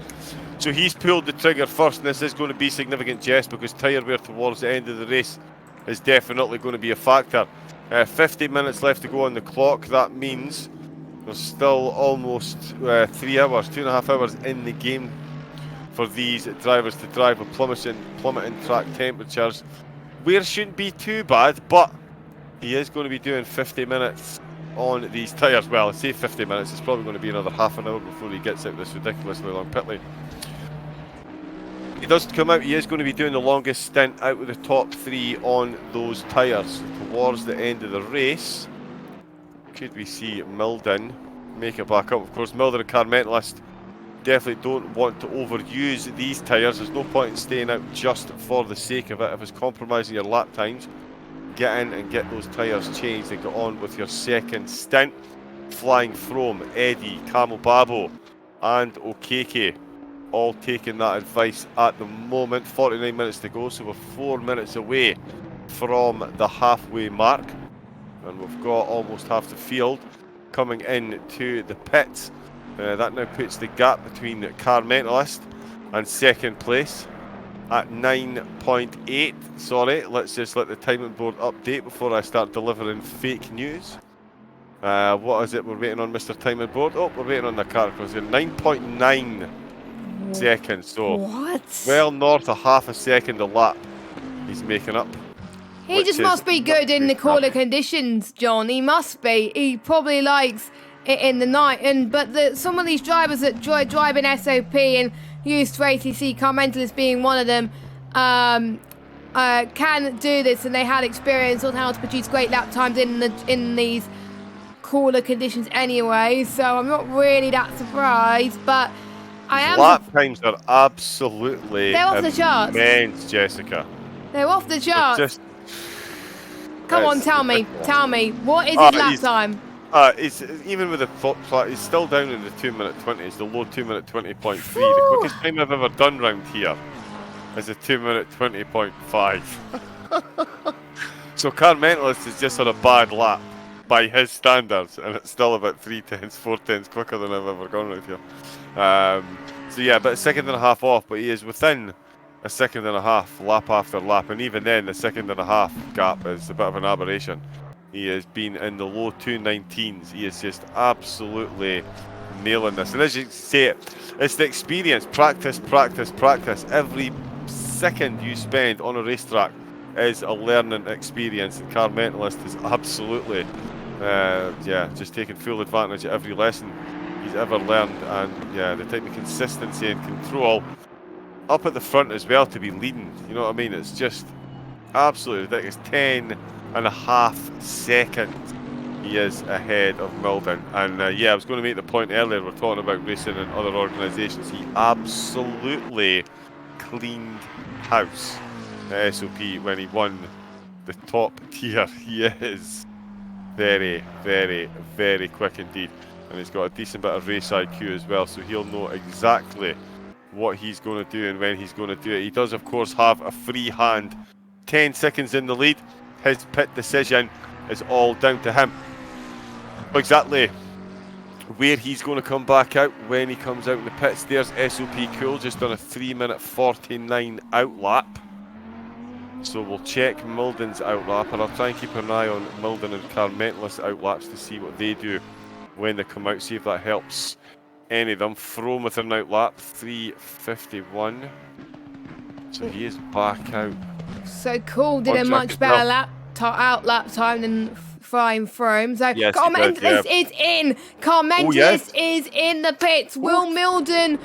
So he's pulled the trigger first, and this is going to be significant, Jess, because tyre wear towards the end of the race is definitely going to be a factor. 50 minutes left to go on the clock. That means there's still almost 3 hours, 2.5 hours in the game for these drivers to drive with plummeting track temperatures. Wear shouldn't be too bad, but he is going to be doing 50 minutes on these tyres. Well, I say 50 minutes, it's probably going to be another half an hour before he gets out this ridiculously long pit lane. He does come out, he is going to be doing the longest stint out with the top 3 on those tyres. Towards the end of the race, could we see Milden make it back up? Of course, Milden and Carmentalist definitely don't want to overuse these tyres. There's no point in staying out just for the sake of it. If it's compromising your lap times, get in and get those tyres changed and get on with your second stint. Flying Froome, Eddie, Camel Babo and Okeke all taking that advice at the moment. 49 minutes to go, so we're 4 minutes away from the halfway mark, and we've got almost half the field coming in to the pits. That now puts the gap between Carmentalist and second place at 9.8. Sorry, let's just let the timing board update before I start delivering fake news. What is it we're waiting on, Mr. Timing Board? Oh, we're waiting on the car because it's 9.9 seconds. So what? Well north of half a second a lap he's making up. He just must be good in the cooler conditions, John. He must be. He probably likes it in the night. But some of these drivers that drive in SOP and used to ACC, Carmentalist being one of them, can do this, and they had experience on how to produce great lap times in these cooler conditions anyway. So I'm not really that surprised, but I am. Lap times are absolutely they're off the charts. Immense, Jessica. They're off the charts. Come on, tell me, what is his lap time? It's even with the flat, he's still down in the 2:20. It's the low 2:20.3. The quickest time I've ever done round here is a 2:20.5. So Carmentalist is just on a bad lap by his standards, and it's still about 4 tenths quicker than I've ever gone round here. So yeah, but a second and a half off, but he is within a second and a half lap after lap, and even then the second and a half gap is a bit of an aberration. He has been in the low 2:19s. He is just absolutely nailing this, and as you say, it's the experience. Practice. Every second you spend on a racetrack is a learning experience, and Carmentalist is absolutely just taking full advantage of every lesson he's ever learned, and yeah, the type of consistency and control up at the front as well to be leading, you know what I mean? It's just absolutely ridiculous. 10.5 seconds he is ahead of Milden. And I was going to make the point earlier, we're talking about racing in other organisations. He absolutely cleaned house at SOP when he won the top tier. He is very, very, very quick indeed. And he's got a decent bit of race IQ as well, so he'll know exactly what he's going to do and when he's going to do it. He does, of course, have a free hand. 10 seconds in the lead. His pit decision is all down to him. Exactly where he's going to come back out when he comes out in the pits. There's SOP Cool, just on a 3:49 out lap. So we'll check Milden's outlap, and I'll try and keep an eye on Milden and Carmentalist outlaps to see what they do when they come out, see if that helps any of them. Froome with an outlap, 3:51. So he is back out. So cool, did a much better outlap time than Froome. So yes, Carmentalist is in. Carmentalist is in the pits. Will Milden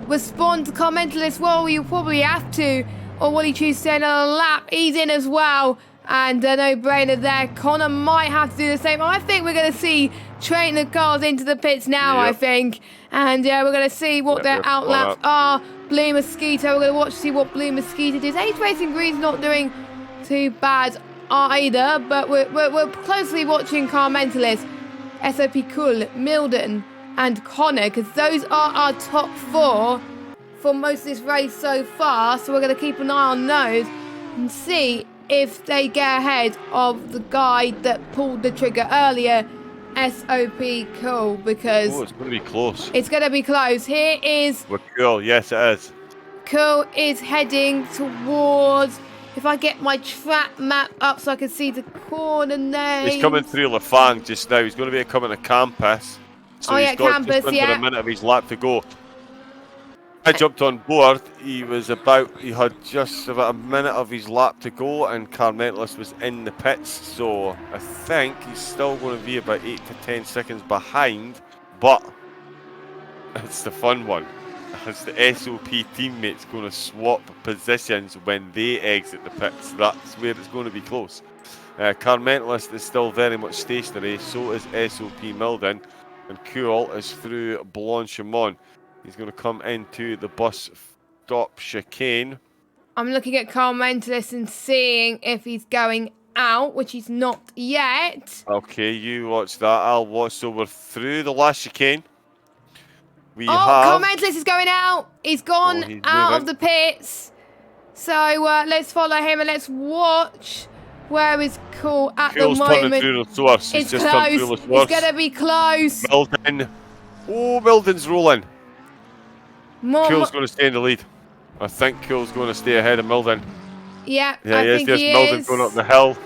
respond to Carmentalist? Well, you probably have to. Or will he choose to stay another lap? He's in as well. And a no-brainer there. Connor might have to do the same. I think we're going to see train the cars into the pits now, I think. And we're going to see what their outlaps are. Blue Mosquito, we're going to watch to see what Blue Mosquito does. Ace Racing Green's not doing too bad either. But we're closely watching Carmentalist, SOP Cool, Milden, and Connor. Because those are our top 4 for most of this race so far, so we're going to keep an eye on those and see if they get ahead of the guy that pulled the trigger earlier, SOP Cool, because it's going to be close. It's going to be close. Here is Cool. Yes, it is. Cool is heading towards. If I get my track map up so I can see the corner names. He's coming through Lafang just now. He's going to be coming to Campus. So he's got Campus, just under a minute of his lap to go. I jumped on board. He had just about a minute of his lap to go, and Carmentalist was in the pits. So I think he's still going to be about 8 to 10 seconds behind. But it's the fun one. It's the SOP teammates going to swap positions when they exit the pits. That's where it's going to be close. Carmentalist is still very much stationary. So is SOP Milden, and Cool is through Blanchimont. He's going to come into the bus stop chicane. I'm looking at Carmentalist and seeing if he's going out, which he's not yet. Okay, you watch that. I'll watch. So we're through the last chicane. Carmentalist is going out. He's gone out of the pits. So let's follow him and let's watch where is Cool at the moment. Turning through the source. It's close. It's going to be close. Milden. Oh, Milden's rolling. Cool's going to stay in the lead. I think Cool's going to stay ahead of Milden. Yeah, I think he is. Milden going up the hill.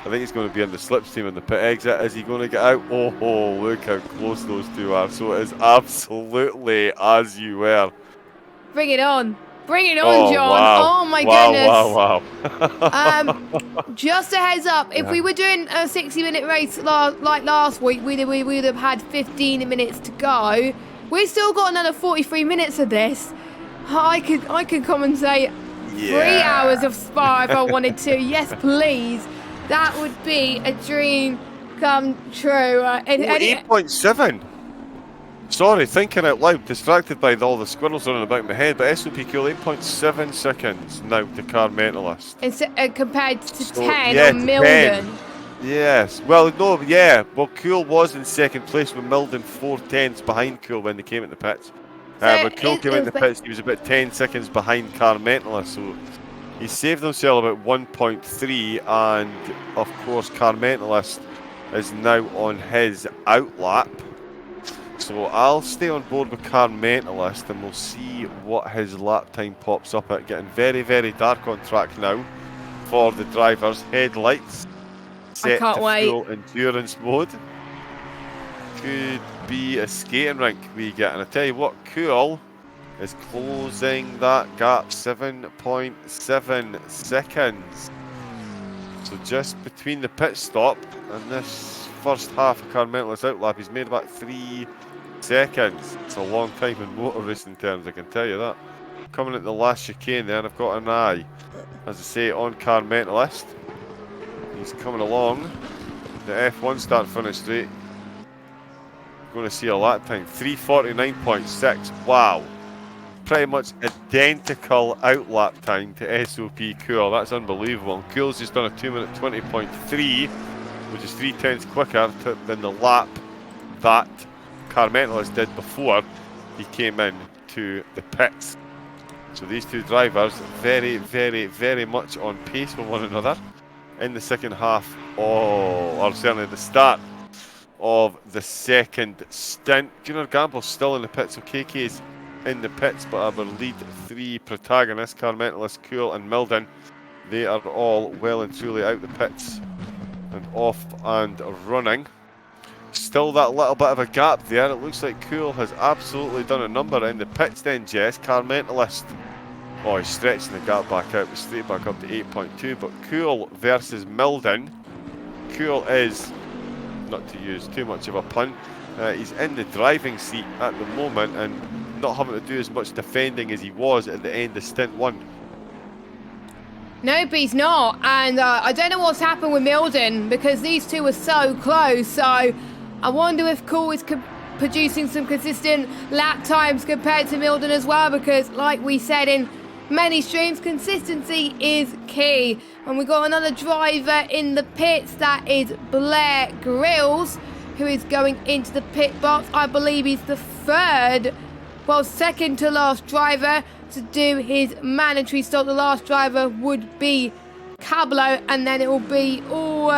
I think he's going to be in the slipstream in the pit exit. Is he going to get out? Oh, look how close those two are. So it is absolutely as you were. Bring it on. Bring it on, John. Wow. Oh, my goodness. Wow. Just a heads up, if we were doing a 60-minute race like last week, we would have had 15 minutes to go. We've still got another 43 minutes of this. I could come and say 3 hours of Spa if I wanted to. Yes, please. That would be a dream come true. 8.7. Sorry, thinking out loud, distracted by all the squirrels running about my head, but SOP Cool 8.7 seconds now to Carmentalist. It's compared to 10 on Milden. 10. Yes. Well, no, yeah. Well, Cool was in second place with Milden 4/10 behind Cool when they came in the pits. When Cool came in the pits, he was about 10 seconds behind Carmentalist, so he saved himself about 1.3, and of course Carmentalist is now on his outlap. So I'll stay on board with Carmentalist and we'll see what his lap time pops up at. Getting very, very dark on track now for the drivers. Headlights set to full endurance mode. Could be a skating rink we get. And I tell you what, Cool is closing that gap, 7.7 seconds. So just between the pit stop and this first half of Carmentalist's outlap, he's made about 3 seconds. It's a long time in motor racing terms, I can tell you that. Coming at the last chicane there, and I've got an eye, as I say, on Carmentalist. He's coming along the F1 start finish straight. Going to see a lap time, 3:49.6. Wow. Pretty much identical outlap time to SOP Cool. That's unbelievable. And Cool's just done a 2-minute 20.3, which is 3/10 quicker than the lap that Carmentalist did before he came in to the pits. So these two drivers very, very, very much on pace with one another in the second half, or certainly the start of the second stint. Junior Gamble's still in the pits, so KK's in the pits, but our lead 3 protagonists, Carmentalist, Cool and Milden, they are all well and truly out the pits and off and running. Still that little bit of a gap there. It looks like Cool has absolutely done a number in the pits then, Jess. Carmentalist, oh, he's stretching the gap back out, but straight back up to 8.2. But Cool versus Milden. Cool is, not to use too much of a pun, he's in the driving seat at the moment and not having to do as much defending as he was at the end of stint 1. Nope, he's not. And I don't know what's happened with Milden because these two were so close. So I wonder if Cool is producing some consistent lap times compared to Milden as well, because like we said in many streams, consistency is key. And we've got another driver in the pits, that is Blair Grills, who is going into the pit box. I believe he's the second to last driver to do his mandatory stop. The last driver would be Cablo, and then it will be all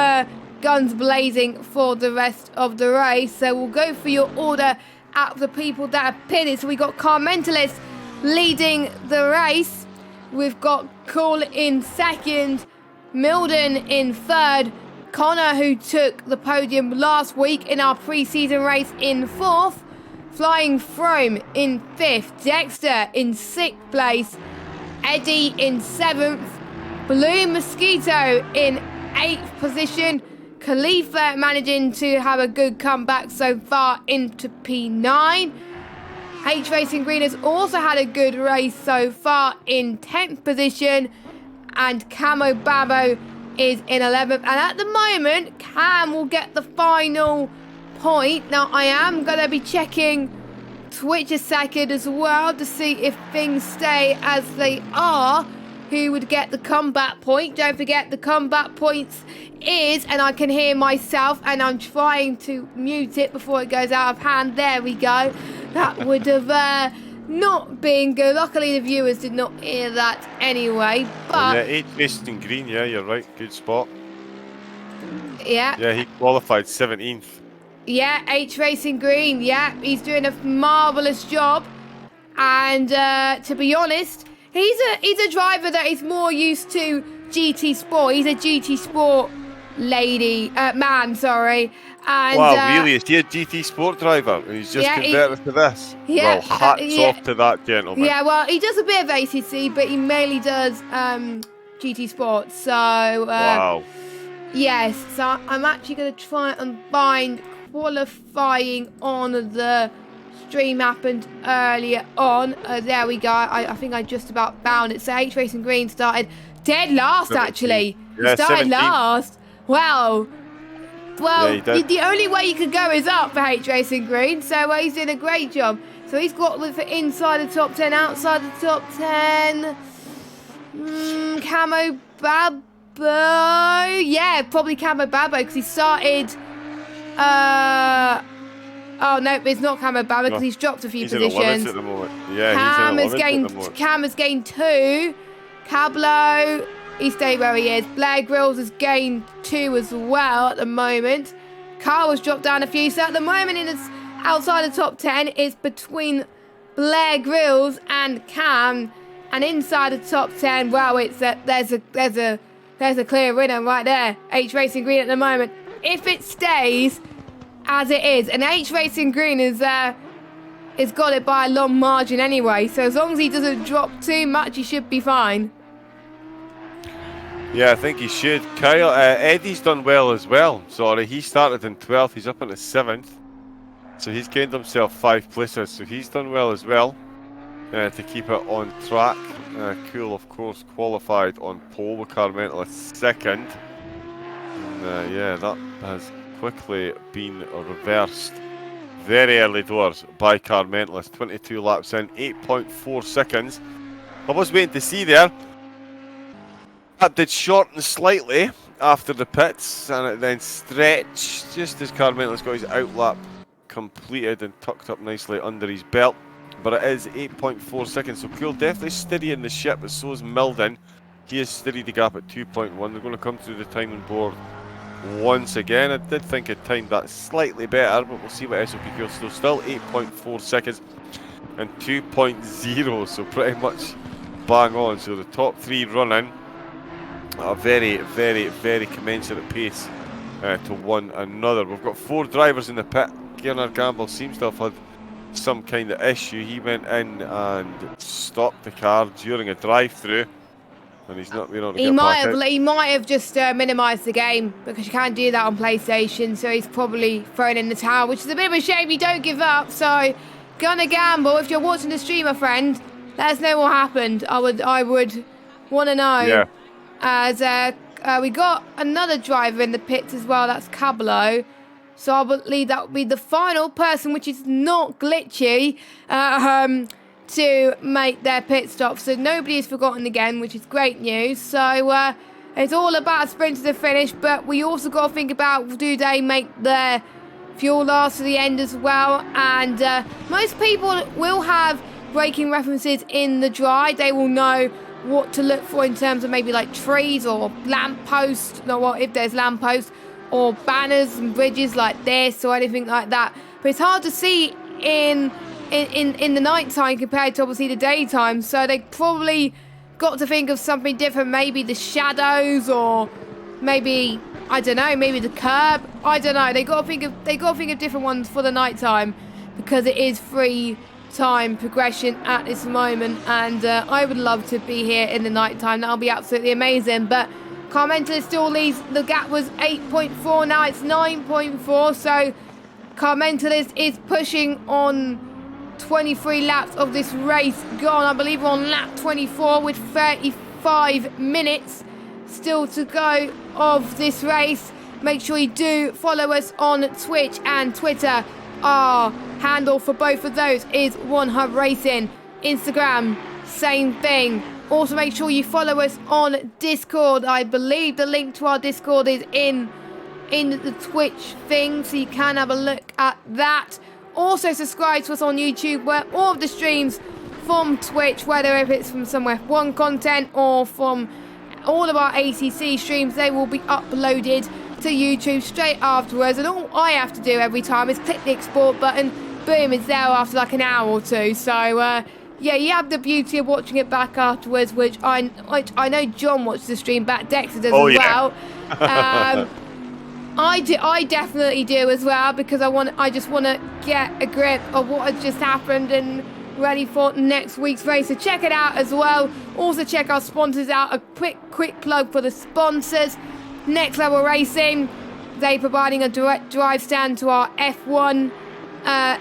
guns blazing for the rest of the race. So we'll go for your order out of the people that are pitted. So we got Carmentalist leading the race. We've got Cool in second, Milden in third, Connor, who took the podium last week in our pre-season race, in fourth, Flying Froome in fifth, Dexter in sixth place, Eddie in seventh, Blue Mosquito in eighth position, Khalifa managing to have a good comeback so far into P9. H Racing Green has also had a good race so far in 10th position, and Camo Babo is in 11th. And at the moment, Cam will get the final point. Now, I am going to be checking Twitch a second as well to see if things stay as they are. Who would get the comeback point? Don't forget the comeback points is, and I can hear myself and I'm trying to mute it before it goes out of hand. There we go. That would have not been good. Luckily the viewers did not hear that anyway. But yeah, 8 Racing Green, yeah, you're right. Good spot. Yeah. Yeah, he qualified 17th. Yeah, H Racing Green, yeah, he's doing a marvellous job. And to be honest, he's a driver that is more used to GT Sport. He's a GT Sport man, sorry. And, wow, really? Is he a GT Sport driver? And he's just converted to this? Yeah, well, hats off to that gentleman. Yeah, well, he does a bit of ACC, but he mainly does GT Sport. So, wow. Yes, so I'm actually going to try and find qualifying on the stream happened earlier on. There we go. I think I just about found it. So H Racing Green started dead last, 17. Actually. Yeah, started 17. last. Wow. Well, yeah, the only way you could go is up for H Racing Green. So he's doing a great job. So he's got with inside the top 10, outside the top 10. Camo Babo. Yeah, probably Camo Babo because he started. Oh no, it's not Camo Babo because he's dropped a few positions. He's at the moment. Yeah, Cam has gained 2. Cablo, he stayed where he is. Blair Grills has gained 2 as well at the moment. Carl has dropped down a few. So at the moment, outside the top 10, it's between Blair Grills and Cam. And inside the top 10, well, there's a clear winner right there. H Racing Green at the moment. If it stays as it is, and H Racing Green is got it by a long margin anyway. So as long as he doesn't drop too much, he should be fine. Yeah, I think he should. Kyle, Eddie's done well as well. Sorry, he started in 12th. He's up into 7th. So he's gained himself 5 places. So he's done well as well to keep it on track. Cool, of course, qualified on pole with Carmentalist second. And yeah, that has quickly been reversed very early doors by Carmentalist. 22 laps in, 8.4 seconds. I was waiting to see there. That did shorten slightly after the pits, and it then stretched just as Carmentalist got his outlap completed and tucked up nicely under his belt. But it is 8.4 seconds, so Cool definitely steadying the ship, but so is Milden. He has steadied the gap at 2.1. They're going to come through the timing board once again. I did think it timed that slightly better, but we'll see what SOP Cool. So still 8.4 seconds. and 2.0, so pretty much bang on. So the top 3 running at a very, very, very commensurate pace to one another. We've got 4 drivers in the pit. Gernard Gamble seems to have had some kind of issue. He went in and stopped the car during a drive-through, and he's not been able to get back out. He might have just minimised the game, because you can't do that on PlayStation, so he's probably thrown in the towel, which is a bit of a shame. You don't give up, so gonna gamble. If you're watching the stream, my friend, let us know what happened. I would want to know. Yeah. As we got another driver in the pits as well, that's Cablo. So I believe that would be the final person, which is not glitchy, to make their pit stop. So nobody is forgotten again, which is great news. So it's all about a sprint to the finish, but we also got to think about, do they make their fuel last to the end as well? And most people will have braking references in the dry. They will know what to look for in terms of maybe like trees or lampposts, if there's lampposts, or banners and bridges like this or anything like that. But it's hard to see in the night time compared to obviously the daytime. So they probably got to think of something different, maybe the shadows, or maybe, I don't know, maybe the curb. I don't know. They got to think of different ones for the night time, because it is free time progression at this moment, and I would love to be here in the night time. That'll be absolutely amazing. But Carmentalist still leads. The gap was 8.4, now it's 9.4. So Carmentalist is pushing on 23 laps of this race gone. I believe we're on lap 24 with 35 minutes still to go of this race. Make sure you do follow us on Twitch and Twitter. Our handle for both of those is OneHubRacing. Instagram, same thing. Also make sure you follow us on Discord. I believe the link to our Discord is in the Twitch thing, so you can have a look at that. Also subscribe to us on YouTube, where all of the streams from Twitch, whether if it's from some F1 content or from all of our ACC streams, they will be uploaded to YouTube straight afterwards. And all I have to do every time is click the export button. Boom, it's there after like an hour or two. So yeah, you have the beauty of watching it back afterwards, which I know John watched the stream back. Dexter does as well. I definitely do as well, because I just want to get a grip of what has just happened and ready for next week's race. So check it out as well. Also check our sponsors out. A quick plug for the sponsors. Next Level Racing, they providing a direct drive stand to our F1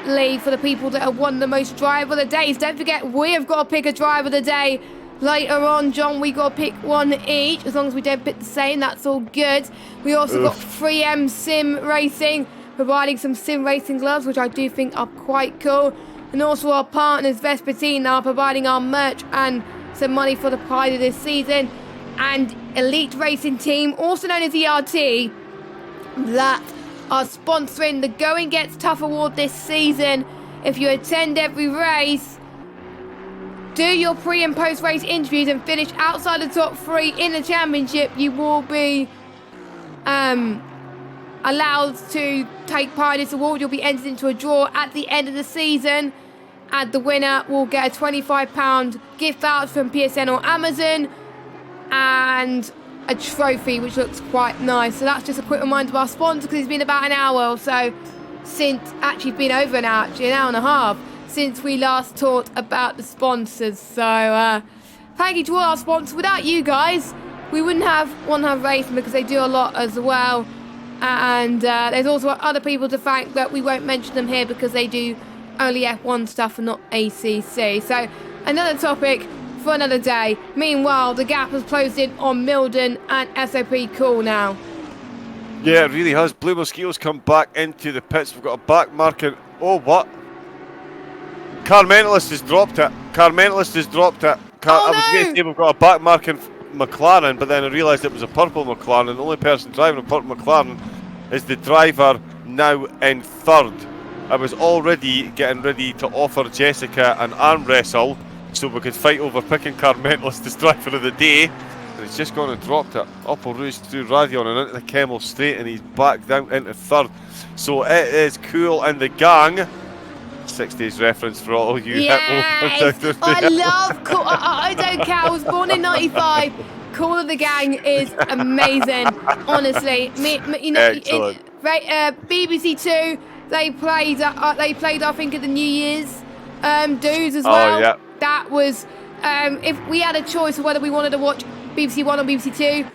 league for the people that have won the most driver of the days. Don't forget, we have got to pick a driver of the day later on, John. We got to pick one each. As long as we don't pick the same, that's all good. We also got 3M Sim Racing providing some sim racing gloves, which I do think are quite cool. And also our partners Vespertine are providing our merch and some money for the Pride of this season. And Elite Racing Team, also known as ERT, that are sponsoring the Going Gets Tough award this season. If you attend every race, do your pre and post race interviews, and finish outside the top 3 in the championship, you will be allowed to take part in this award. You'll be entered into a draw at the end of the season, and the winner will get a £25 gift voucher from PSN or Amazon and a trophy, which looks quite nice. So that's just a quick reminder of our sponsor, because it's been about an hour or so since, actually been over an hour and a half since we last talked about the sponsors. So thank you to all our sponsors. Without you guys, we wouldn't have OneHubRacing, because they do a lot as well. And there's also other people to thank, but we won't mention them here because they do only F1 stuff and not ACC. So another topic for another day. Meanwhile, the gap has closed in on Milden and SOP Cool now. Yeah, it really has. Blue Mosquitoes come back into the pits. We've got a back marking. Oh, what? Carmentalist has dropped it. I was going to say we've got a back marking McLaren, but then I realised it was a purple McLaren, and the only person driving a purple McLaren is the driver now in third. I was already getting ready to offer Jessica an arm wrestle so we could fight over picking Carmentalist as driver of the day, and he's just gone and dropped it up a roost through Radion and into the Kemmel Straight, and he's back down into third. So it is Cool and the gang 60s reference for all you Yes, I love I don't care. I was born in '95. Call of the Gang is amazing. Honestly, you know, Excellent. BBC Two. They played. I think at the New Year's dues as Oh, well. yeah. That was. If we had a choice of whether we wanted to watch BBC One or BBC Two.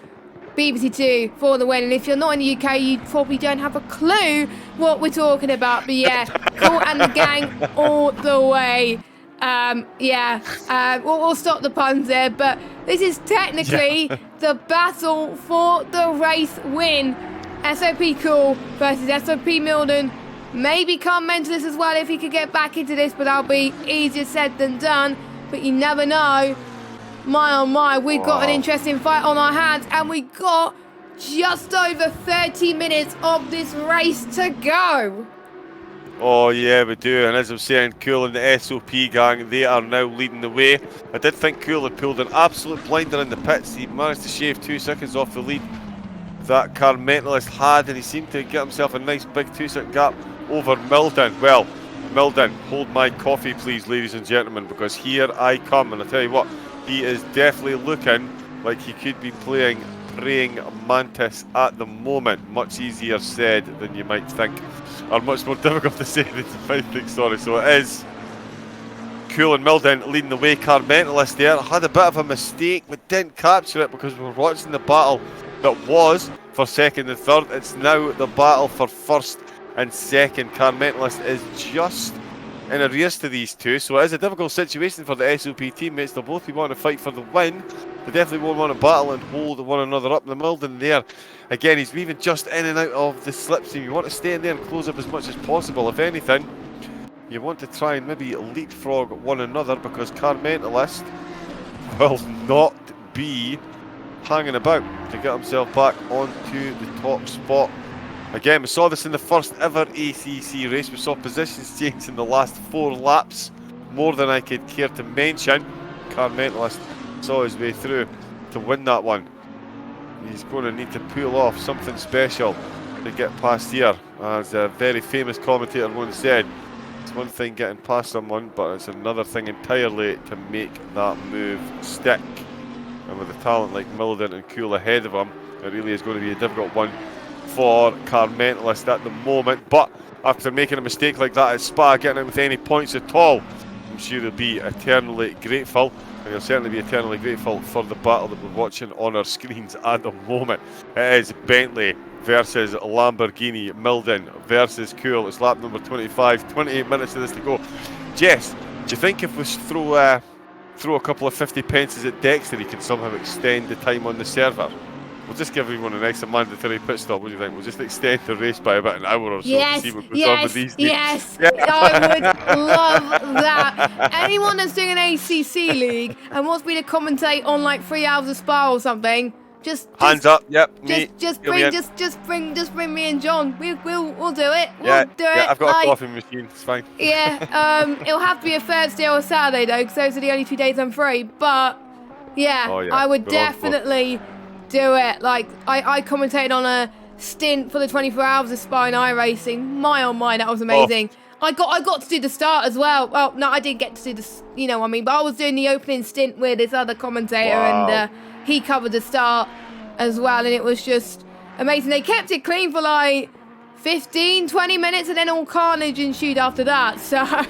BBC Two for the win, and if you're not in the UK, you probably don't have a clue what we're talking about. But yeah, Cool and the Gang all the way. We'll stop the puns there, but this is technically the battle for the race win. SOP Cool versus SOP Milden. Maybe Carl Mentalist as well if he could get back into this, but that'll be easier said than done. But you never know. My oh my, we've got an interesting fight on our hands, and we got just over 30 minutes of this race to go. Oh yeah, we do, and as I'm saying, Cool and the SOP gang, they are now leading the way. I did think Cool had pulled an absolute blinder in the pits. He managed to shave 2 seconds off the lead that Car Mentalist had, and he seemed to get himself a nice big 2-second gap over Milden. Well, Milden, hold my coffee please, ladies and gentlemen, because here I come, and I tell you what, he is definitely looking like he could be playing Praying Mantis at the moment. Much easier said than you might think, or much more difficult to say than you might think, sorry. So it is Cool and Milden leading the way. Car Mentalist there had a bit of a mistake, but didn't capture it because we were watching the battle that was for second and third. It's now the battle for first and second. Car Mentalist is just in arrears to these two, so it is a difficult situation for the SOP teammates. They'll both be wanting to fight for the win. They definitely won't want to battle and hold one another up. The Milden there, again, he's weaving just in and out of the slipstream. You want to stay in there and close up as much as possible. If anything, you want to try and maybe leapfrog one another, because Car Mentalist will not be hanging about to get himself back onto the top spot. Again, we saw this in the first ever ACC race. We saw positions change in the last 4 laps, more than I could care to mention. Car Mentalist saw his way through to win that one. He's going to need to pull off something special to get past here. As a very famous commentator once said, it's one thing getting past someone, but it's another thing entirely to make that move stick. And with a talent like Milden and Cool ahead of him, it really is going to be a difficult one for Car Mentalist at the moment. But after making a mistake like that at Spa, getting it with any points at all, I'm sure he'll be eternally grateful, and he'll certainly be eternally grateful for the battle that we're watching on our screens at the moment. It is Bentley versus Lamborghini, Milden versus Cool. It's lap number 25, 28 minutes of this to go. Jess, do you think if we throw a couple of 50 pences at Dexter, he can somehow extend the time on the server? We'll just give everyone an extra mandatory pit stop. What do you think? We'll just extend the race by about an hour or so to see what goes on with these teams. Yes, I would love that. Anyone that's doing an ACC league and wants me to commentate on like 3 hours of Spa or something, just hands up. Yep. Just bring me and John. We'll do it. We'll do it. I've got a coffee machine. It's fine. Yeah. It'll have to be a Thursday or a Saturday though, because those are the only 2 days I'm free. But yeah, I would definitely do it. Like I commentated on a stint for the 24 hours of Spa and iRacing. My oh my, that was amazing. I got to do the start as well. Well, no, I didn't get to do this, you know what I mean, but I was doing the opening stint with this other commentator, and he covered the start as well, and it was just amazing. They kept it clean for like 15-20 minutes, and then all carnage ensued after that. So fair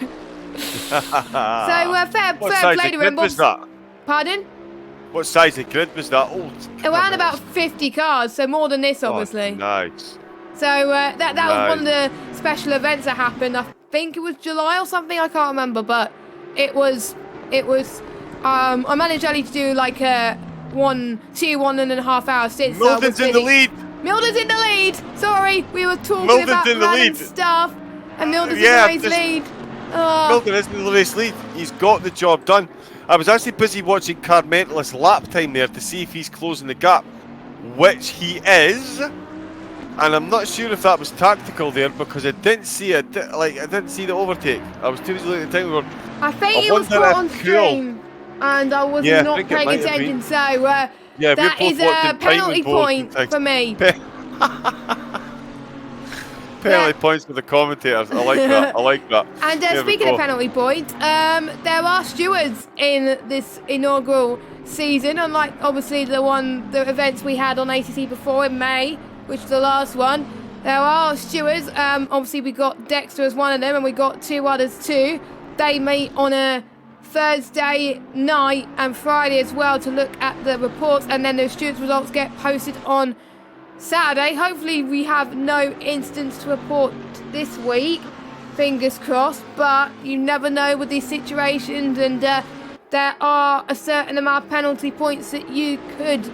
play to him. Pardon? What size of grid was that? Around about 50 cars, so more than this, obviously. Nice. So that was one of the special events that happened. I think it was July or something. I can't remember, but it was. I managed only to do like a 1.5 hour stint. Milden's in the lead. Milden's in the lead. Sorry, we were talking about random stuff, and Milden's in the race lead. Milden is in the race lead. He's got the job done. I was actually busy watching Car Mentalist's lap time there to see if he's closing the gap, which he is. And I'm not sure if that was tactical there, because I didn't see I didn't see the overtake. I was too busy looking at the time. I think it was caught on stream, and I was not paying attention. So that is a penalty point for me. Penalty points for the commentators. I like that. I like that. And speaking of penalty points, there are stewards in this inaugural season, unlike obviously the events we had on ACC before in May, which is the last one. There are stewards. Obviously we got Dexter as one of them, and we got two others too. They meet on a Thursday night and Friday as well to look at the reports, and then the stewards' results get posted on Saturday. Hopefully we have no incidents to report this week, fingers crossed, but you never know with these situations, and there are a certain amount of penalty points that you could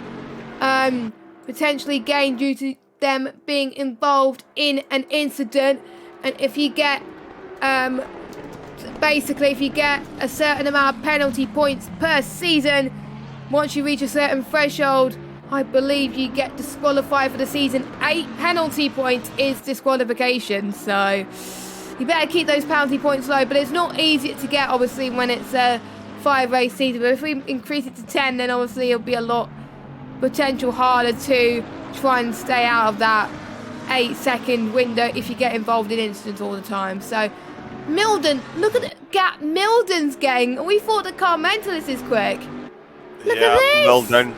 potentially gain due to them being involved in an incident. And if you get if you get a certain amount of penalty points per season, once you reach a certain threshold, I believe you get disqualified for the season. 8 penalty points is disqualification, so you better keep those penalty points low. But it's not easy to get, obviously, when it's a 5-race season. But if we increase it to 10, then obviously it'll be a lot potential harder to try and stay out of that 8-second window if you get involved in incidents all the time. So Milden, look at the gap Milden's getting. We thought the car mentalist is quick. Look at this. Milden.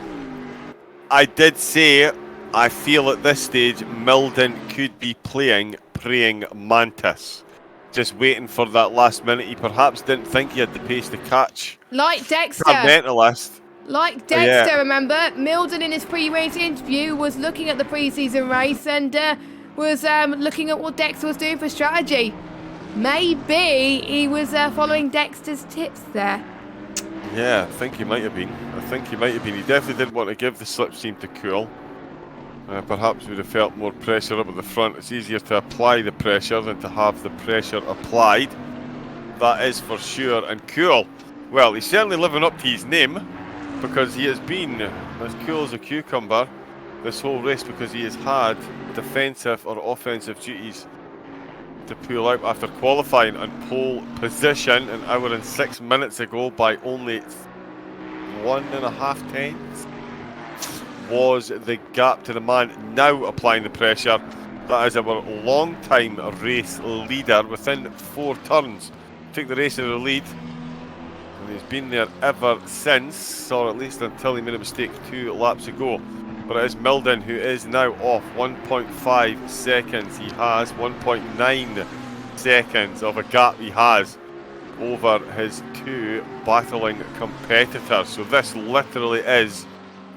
I did say I feel at this stage Milden could be playing praying mantis, just waiting for that last minute. He perhaps didn't think he had the pace to catch. Like Dexter. Mentalist. Like Dexter, remember? Milden in his pre-race interview was looking at the pre-season race and was looking at what Dexter was doing for strategy. Maybe he was following Dexter's tips there. Yeah, I think he might have been. He definitely didn't want to give the slipstream to cool. Perhaps would have felt more pressure up at the front. It's easier to apply the pressure than to have the pressure applied. That is for sure. And Cool, well, he's certainly living up to his name, because he has been as cool as a cucumber this whole race, because he has had defensive or offensive duties to pull out after qualifying on pole position an hour and 6 minutes ago by only 1.5 tenths. Was the gap to the man now applying the pressure. That is our long time race leader within 4 turns. Took the race in the lead, and he's been there ever since, or at least until he made a mistake 2 laps ago. But it is Milden who is now off 1.5 seconds. He has 1.9 seconds of a gap he has over his 2 battling competitors. So this literally is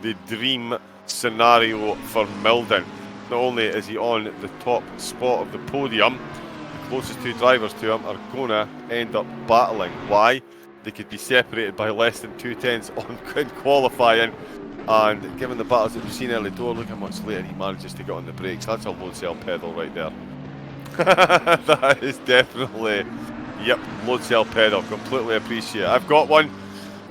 the dream scenario for Milden. Not only is he on the top spot of the podium, the closest 2 drivers to him are going to end up battling. Why? They could be separated by less than 2 tenths on qualifying. And given the battles that we've seen early door, look how much later he manages to get on the brakes. That's a load cell pedal right there. That is definitely, yep, load cell pedal. Completely appreciate it. I've got one.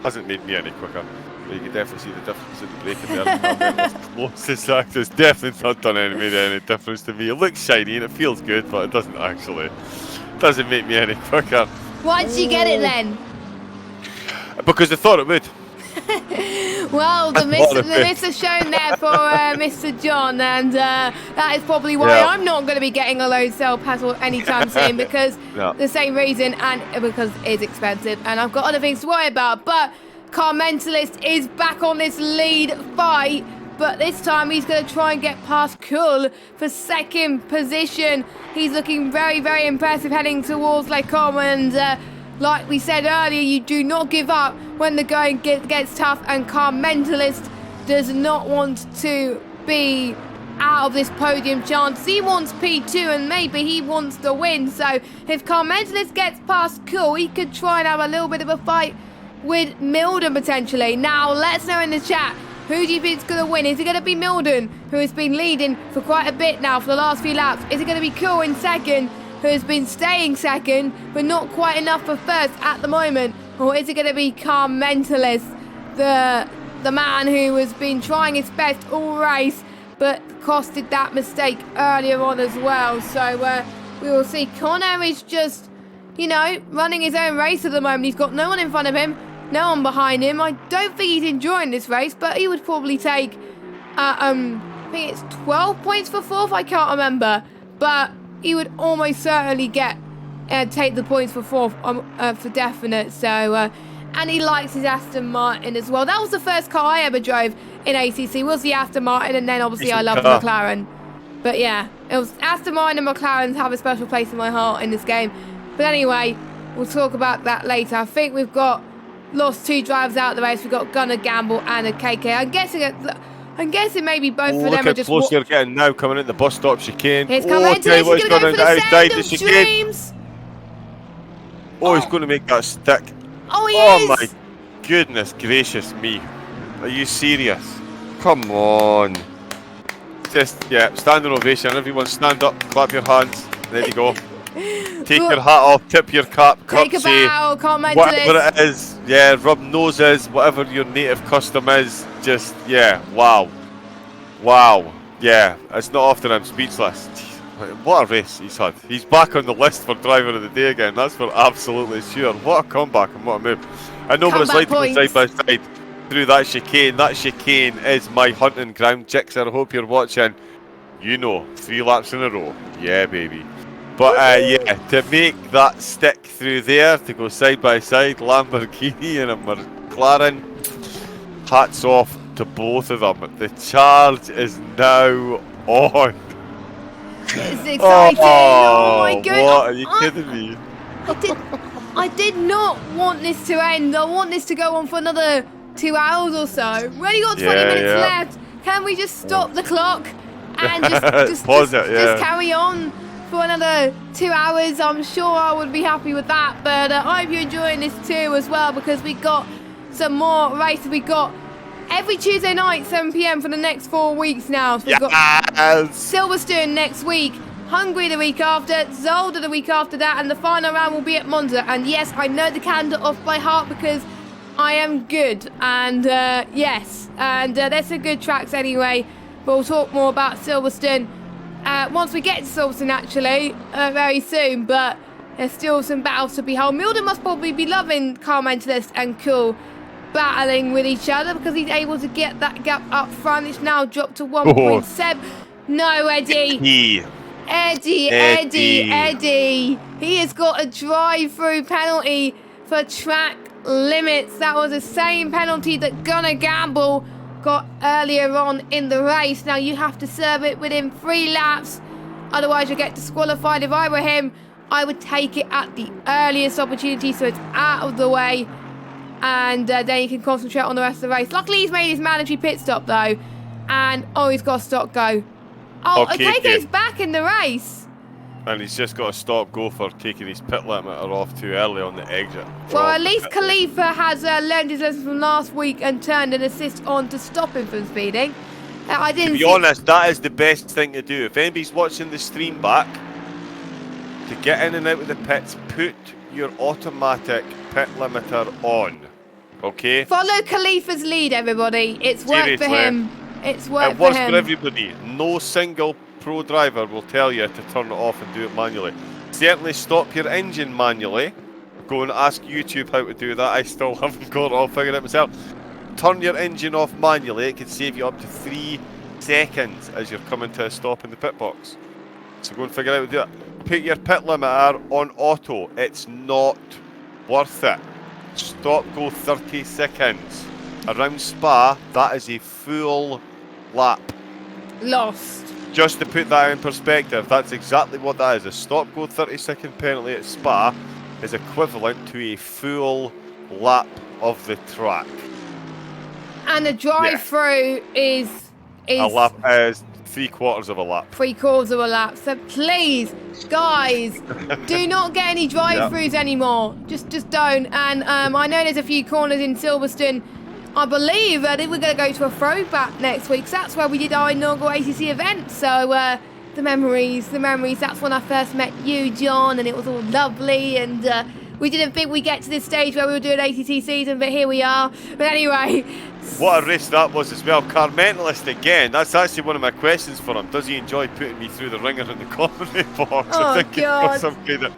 Hasn't made me any quicker. But you can definitely see the difference in the braking there. Closest act has definitely not made any difference to me. It looks shiny and it feels good, but it doesn't make me any quicker. Why did you get it then? Because I thought it would. Well, the miss is shown there for Mr. John, and that is probably why I'm not going to be getting a load cell pedal anytime soon, because the same reason, and because it's expensive, and I've got other things to worry about. But Car Mentalist is back on this lead fight, but this time he's going to try and get past Cool for 2nd position. He's looking very, very impressive heading towards Lake Como, and like we said earlier, you do not give up when the going gets tough, and Car Mentalist does not want to be out of this podium chance. He wants P2 and maybe he wants the win. So if Car Mentalist gets past Cool, he could try and have a little bit of a fight with Milden potentially. Now, let's know in the chat, who do you think is going to win? Is it going to be Milden, who has been leading for quite a bit now for the last few laps? Is it going to be Cool in 2nd, who has been staying 2nd, but not quite enough for 1st at the moment? Or is it going to be Car Mentalist, the man who has been trying his best all race, but costed that mistake earlier on as well? So we will see. Connor is just, running his own race at the moment. He's got no one in front of him, no one behind him. I don't think he's enjoying this race, but he would probably take, I think it's 12 points for 4th, I can't remember. But he would almost certainly take the points for fourth for definite. So, and he likes his Aston Martin as well. That was the first car I ever drove in ACC, was the Aston Martin, and then obviously I love the McLaren. But yeah, it was Aston Martin and McLaren have a special place in my heart in this game. But anyway, we'll talk about that later. I think we've lost 2 drivers out of the race. We've got Gunnar Gamble and a KK. I'm guessing maybe both of them are just... Look how close you're getting now, coming in the bus stop chicane. Here's coming into this, he's going to go for the sand of dreams. Oh, he's going to make that stick. Oh, he is. Oh my goodness gracious me. Are you serious? Come on. Just, yeah, standing ovation. Everyone stand up, clap your hands. There you go. Take your hat off, tip your cap, take a bow, comment whatever it is, yeah, rub noses, whatever your native custom is, just, yeah, wow, yeah, it's not often I'm speechless. What a race he's had. He's back on the list for driver of the day again, that's for absolutely sure. What a comeback and what a move. I know what it's like to go side by side through that chicane. That chicane is my hunting ground. Jixer, I hope you're watching. You know, 3 laps in a row, yeah baby. But yeah, to make that stick through there, to go side by side, Lamborghini and a McLaren, hats off to both of them. The charge is now on. It's exciting. Oh my goodness. What? Are you kidding me? I did not want this to end. I want this to go on for another 2 hours or so. We only got 20 minutes left. Can we just stop the clock and just carry on for another 2 hours? I'm sure I would be happy with that, but I hope you're enjoying this too as well, because we got some more races. We got every Tuesday night 7 PM for the next 4 weeks now. So we've got Silverstone next week, Hungary the week after, Zolder the week after that, and the final round will be at Monza. And yes, I know the calendar off by heart because I am good, and yes, and there's some good tracks anyway, but we'll talk more about Silverstone once we get to Silverstone, actually, very soon. But there's still some battles to behold. Milden must probably be loving Car Mentalist and Cool battling with each other, because he's able to get that gap up front. It's now dropped to 1.7. No, Eddie. Eddie. He has got a drive-through penalty for track limits. That was the same penalty that Gunnar Gamble got earlier on in the race. Now you have to serve it within 3 laps, otherwise you get disqualified. If I were him, I would take it at the earliest opportunity so it's out of the way, and then you can concentrate on the rest of the race. Luckily he's made his mandatory pit stop though, and he's got a stop go. KK's back in the race. And he's just got a stop-go for taking his pit limiter off too early on the exit. Well, at least Khalifa has learned his lesson from last week and turned an assist on to stop him from speeding. To be honest, that is the best thing to do. If anybody's watching the stream back, to get in and out of the pits, put your automatic pit limiter on. Okay? Follow Khalifa's lead, everybody. It's worked for him. It's worked for him. It works for everybody. No single pro driver will tell you to turn it off and do it manually. Certainly stop your engine manually. Go and ask YouTube how to do that. I still haven't got it all figured out myself. Turn your engine off manually. It can save you up to 3 seconds as you're coming to a stop in the pit box. So go and figure out how to do that. Put your pit limiter on auto. It's not worth it. Stop, go 30 seconds. Around Spa, that is a full lap. Lost. Just to put that in perspective, that's exactly what that is. A stop-go 30-second penalty at Spa is equivalent to a full lap of the track. And the drive-through is a lap is 3/4 of a lap. 3/4 of a lap. So please, guys, do not get any drive-throughs anymore. Just don't. And I know there's a few corners in Silverstone. I believe we're going to go to a throwback next week. So that's where we did our inaugural ACC event. So the memories. That's when I first met you, John, and it was all lovely. And we didn't think we'd get to this stage where we were doing ACC season, but here we are. But anyway. What a race that was as well. Car Mentalist again. That's actually one of my questions for him. Does he enjoy putting me through the ringer in the commentary box? Oh, I think God. Some kind of...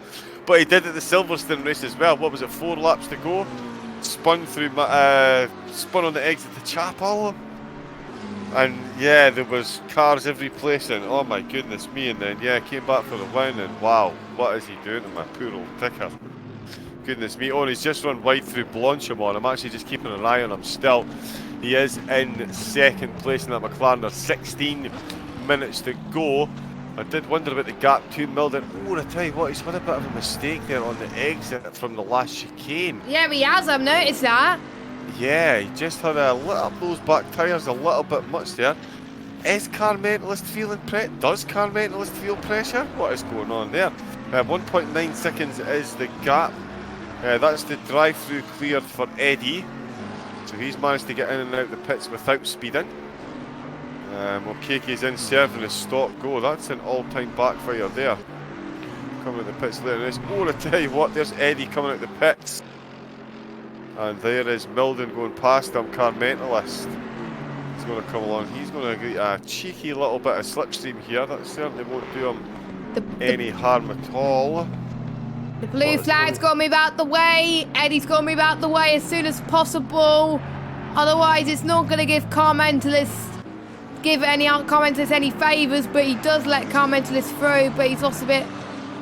But he did it at the Silverstone race as well. What was it, 4 laps to go? Spun through, spun on the exit to Chapel. And yeah, there was cars every place, and oh my goodness me, and then yeah, came back for the win, and wow, what is he doing to my poor old ticker? Goodness me. Oh, and he's just run wide through Blanchimont. I'm actually just keeping an eye on him still. He is in second place in that McLaren. There's 16 minutes to go. I did wonder about the gap to Milden. Oh, I tell you what, he's had a bit of a mistake there on the exit from the last chicane. Yeah, he has. I've noticed that. Yeah, he just had a lit up those back tyres a little bit much there. Is Car Mentalist feeling Does Car Mentalist feel pressure? What is going on there? 1.9 seconds is the gap. That's the drive-through cleared for Eddie. So he's managed to get in and out the pits without speeding. Okike's in serving his stop go. That's an all-time backfire there. Coming out the pits later. Oh, I tell you what, there's Eddie coming out the pits. And there is Milden going past him, Car Mentalist. He's going to come along. He's going to get a cheeky little bit of slipstream here. That certainly won't do him any harm at all. The blue flag's got to move out the way. Eddie's got to move out the way as soon as possible. Otherwise, it's not going to give Car Mentalist any favours, but he does let Car Mentalist through, but he's lost a bit.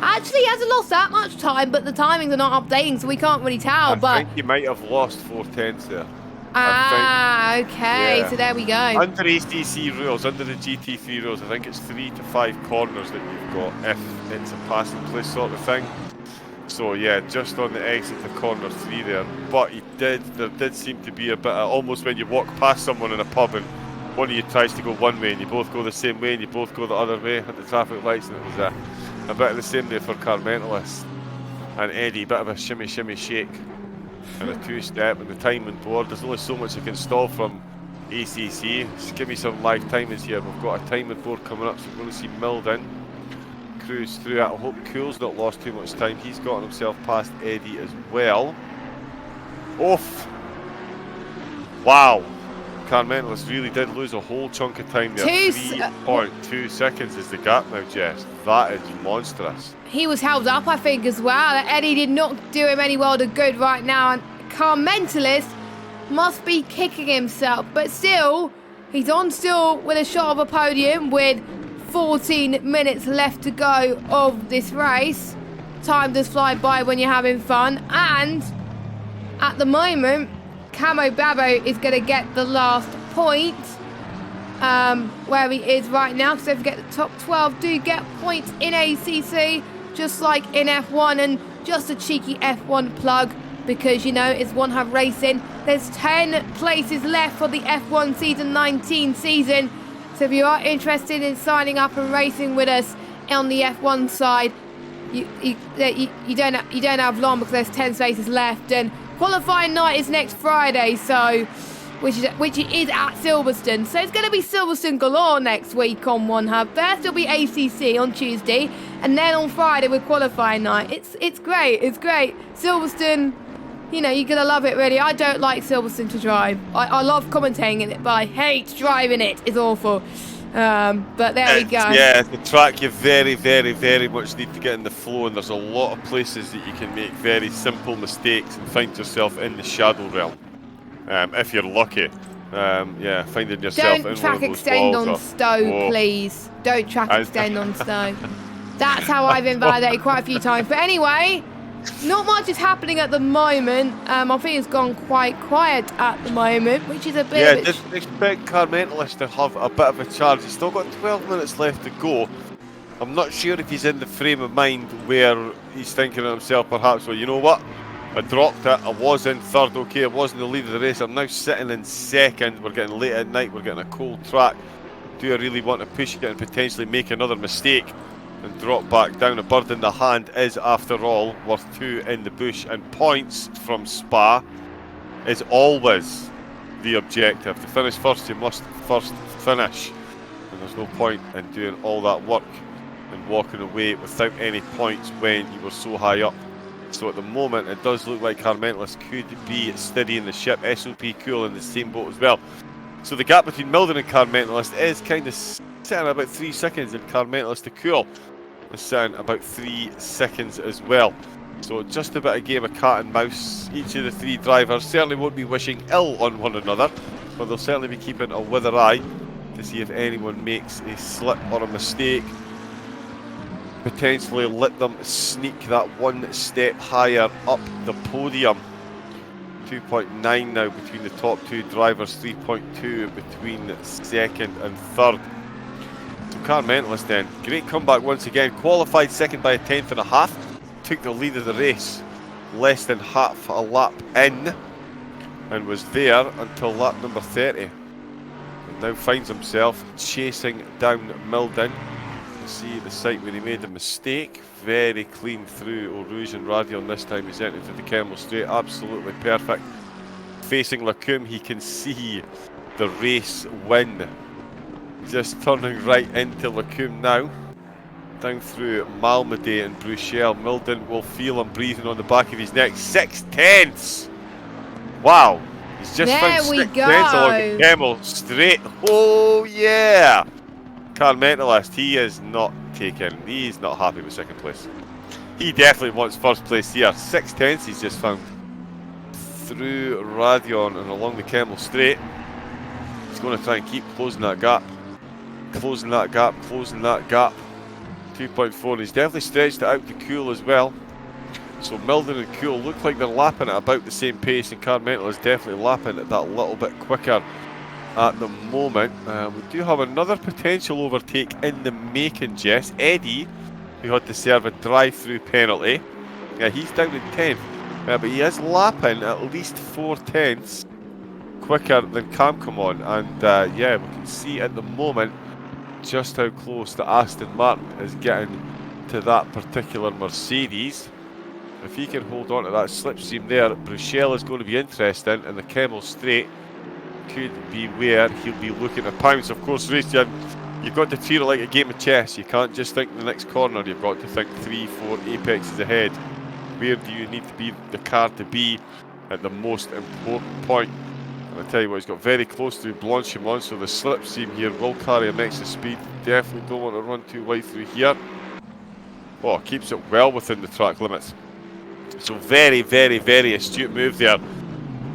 Actually, he hasn't lost that much time, but the timings are not updating, so we can't really tell. I think he might have lost 4/10 there. Okay, yeah. So there we go. Under ACC rules, under the GT3 rules, I think it's 3 to 5 corners that you've got if it's a passing place sort of thing. So yeah, just on the exit to corner 3 there. But there did seem to be a bit of, almost when you walk past someone in a pub and one of you tries to go one way and you both go the same way and you both go the other way at the traffic lights, and it was a bit of the same day for Car Mentalist. And Eddie, bit of a shimmy shake and a 2-step, and the timing board, there's only so much you can stall from ACC. Just give me some live timings here. We've got a timing board coming up, so we're going to see Milden cruise through it. I hope Cool's not lost too much time. He's gotten himself past Eddie as well. Oof! Wow! Car Mentalist really did lose a whole chunk of time there. 3.2 seconds is the gap now, Jess. That is monstrous. He was held up, I think, as well. Eddie did not do him any world of good right now, and Car Mentalist must be kicking himself. But still, he's on still with a shot of a podium with 14 minutes left to go of this race. Time does fly by when you're having fun, and at the moment, Camo Babo is going to get the last point where he is right now, because don't forget the top 12 do get points in ACC, just like in F1. And just a cheeky F1 plug, because you know it's OneHubRacing. There's 10 places left for the F1 season 19 season. So if you are interested in signing up and racing with us on the F1 side, you don't have long, because there's 10 spaces left, and qualifying night is next Friday, so which is at Silverstone. So it's going to be Silverstone galore next week on OneHub. First it'll be ACC on Tuesday, and then on Friday with qualifying night. It's great. It's great. Silverstone, you know, you're going to love it, really. I don't like Silverstone to drive. I love commentating in it, but I hate driving it. It's awful. But there we go. Yeah, the track you very, very, very much need to get in the flow, and there's a lot of places that you can make very simple mistakes and find yourself in the shadow realm. If you're lucky. Yeah, finding yourself in one of those walls. Don't track extend on Stowe, please. Don't track extend on Stowe. That's how I've invalidated quite a few times. But anyway, not much is happening at the moment. I think it's gone quite quiet at the moment, which is a bit... Yeah, didn't expect Car Mentalist to have a bit of a charge. He's still got 12 minutes left to go. I'm not sure if he's in the frame of mind where he's thinking to himself, perhaps, well, you know what? I dropped it. I was in third, okay. I wasn't the lead of the race. I'm now sitting in second. We're getting late at night. We're getting a cold track. Do I really want to push it and potentially make another mistake and drop back down? A bird in the hand is, after all, worth 2 in the bush, and points from Spa is always the objective. To finish first, you must first finish, and there's no point in doing all that work and walking away without any points when you were so high up. So at the moment, it does look like Car Mentalist could be steadying the ship. SOP Cool in the same boat as well. So the gap between Milden and Car Mentalist is kind of sitting about 3 seconds, and Car Mentalist to Cool is sitting about 3 seconds as well. So just a bit of game of cat and mouse. Each of the 3 drivers certainly won't be wishing ill on one another, but they'll certainly be keeping a wither eye to see if anyone makes a slip or a mistake. Potentially let them sneak that one step higher up the podium. 2.9 now between the top two drivers, 3.2 between second and third. So Car Mentalist then, great comeback once again, qualified second by a 10.5, took the lead of the race less than half a lap in, and was there until lap number 30. And now finds himself chasing down Milden. You see the site where he made a mistake. Very clean through Eau Rouge and Radion this time. He's entered to the Kemmel Straight. Absolutely perfect. Facing Lacombe, he can see the race win. Just turning right into Lacombe now. Down through Malmedy and Bruchel. Milden will feel him breathing on the back of his neck. 6/10. Wow. He's just found 6/10 along the Kemmel Straight. Oh yeah. Car Mentalist, he is not he's not happy with second place. He definitely wants first place here. 6/10 he's just found through Radion and along the Kemmel Straight. He's going to try and keep closing that gap. Closing that gap, closing that gap. 2.4. He's definitely stretched it out to Cool as well. So Milden and Cool look like they're lapping at about the same pace, and Car Mentalist is definitely lapping at that little bit quicker at the moment. We do have another potential overtake in the making, Jess. Eddie, who had to serve a drive-through penalty. He's down in 10th, but he is lapping at least 4/10 quicker than Camcomon. And yeah, we can see at the moment just how close the Aston Martin is getting to that particular Mercedes. If he can hold on to that slipstream there, Bruchel is going to be interesting, and the Kemmel Straight could be where he'll be looking to pounce. Of course, Racing, you've got to treat it like a game of chess. You can't just think the next corner, you've got to think 3-4 apexes ahead. Where do you need to be the car to be at the most important point? And I tell you what, he's got very close to Blanchimont, so the slipstream here will carry him extra speed. Definitely don't want to run too wide through here. Oh, keeps it well within the track limits. So very, very, very astute move there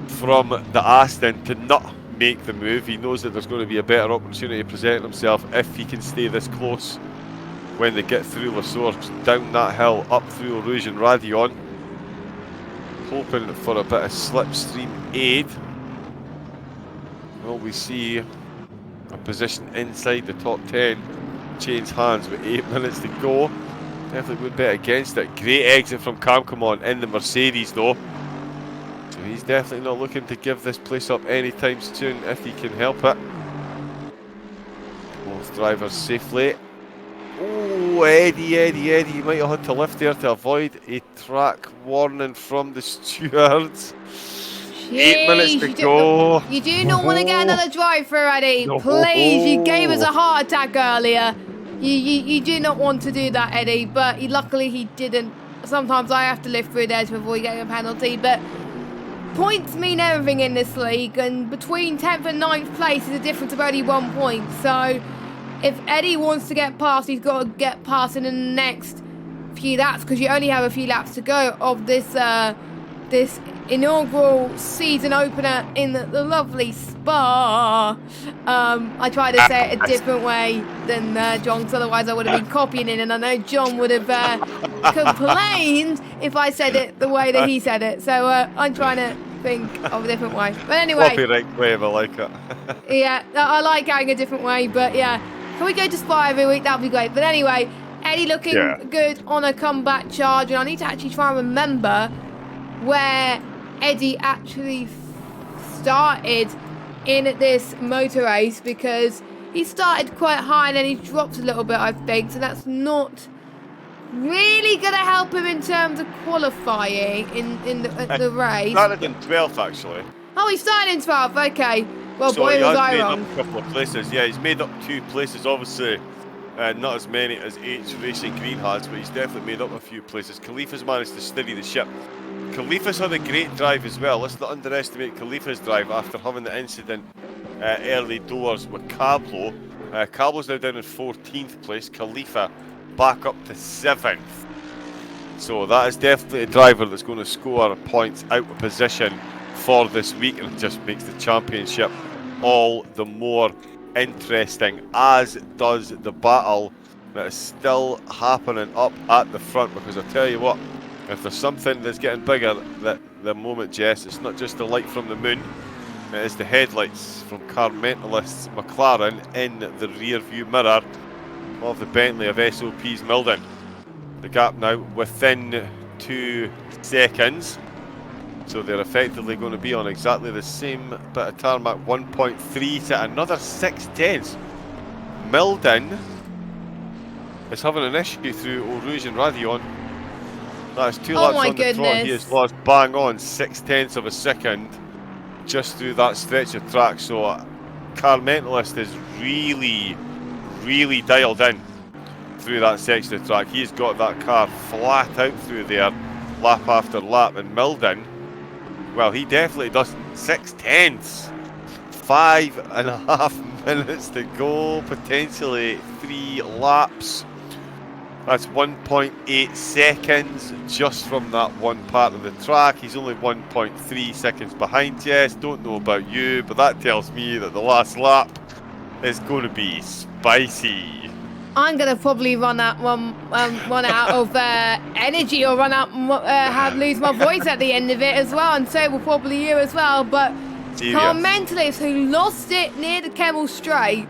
from the Aston to not make the move. He knows that there's going to be a better opportunity to present himself if he can stay this close when they get through La Source, down that hill, up through Eau Rouge and Radion. Hoping for a bit of slipstream aid. Will we see a position inside the top 10 change hands with 8 minutes to go? Definitely would bet against it. Great exit from Camcomon in the Mercedes though. So he's definitely not looking to give this place up anytime soon if he can help it. Both drivers safely. Oh, Eddie, you might have had to lift there to avoid a track warning from the stewards. Jeez, 8 minutes to go. You do not want to get another drive through, Eddie. No. Please, you gave us a heart attack earlier. You do not want to do that, Eddie, but luckily he didn't. Sometimes I have to lift through there to avoid getting a penalty, but points mean everything in this league, and between 10th and 9th place is a difference of only 1 point. So if Eddie wants to get past, he's got to get past in the next few laps, because you only have a few laps to go of this this inaugural season opener in the lovely Spa. I tried to say it a different way than John, because otherwise I would have been copying it, and I know John would have complained if I said it the way that he said it. So I'm trying to think of a different way. But anyway. Copyright wave, I like it. Yeah, I like going a different way, but yeah. Can we go to Spa every week? That'd be great. But anyway, Eddie looking good on a comeback charge, and I need to actually try and remember where Eddie actually started in this motor race, because he started quite high and then he dropped a little bit, I think, so that's not really going to help him in terms of qualifying in the race. Started in 12th actually. Oh, he started in 12th, okay. Well, So boy, he was has I made wrong. up a couple of places. Yeah, he's made up 2 places, obviously. Not as many as H Racing Green has, but he's definitely made up a few places. Khalifa's managed to steady the ship. Khalifa's had a great drive as well. Let's not underestimate Khalifa's drive after having the incident early doors with Cablo. Cablo's now down in 14th place. Khalifa back up to 7th. So that is definitely a driver that's going to score points out of position for this week, and it just makes the championship all the more interesting, as does the battle that is still happening up at the front. Because I tell you what, if there's something that's getting bigger at the moment, Jess, it's not just the light from the moon, it is the headlights from Carmentalist's McLaren in the rear view mirror of the Bentley of SOP's Milden. The gap now within 2 seconds. So they're effectively going to be on exactly the same bit of tarmac, 1.3 to another 6/10. Milden is having an issue through Eau Rouge and Radion. That is 2 laps on the trot. He has lost bang on 6/10 of a second just through that stretch of track. So Carmentalist is really, really dialed in through that section of track. He's got that car flat out through there, lap after lap. And Milden, well, he definitely doesn't. 6/10. 5.5 minutes to go, potentially 3 laps. That's 1.8 seconds just from that one part of the track. He's only 1.3 seconds behind Jess. Don't know about you, but that tells me that the last lap is going to be spicy. I'm gonna probably run out of energy, or lose my voice at the end of it as well, and so will probably you as well. But Carmentalist, who lost it near the Kemmel Straight,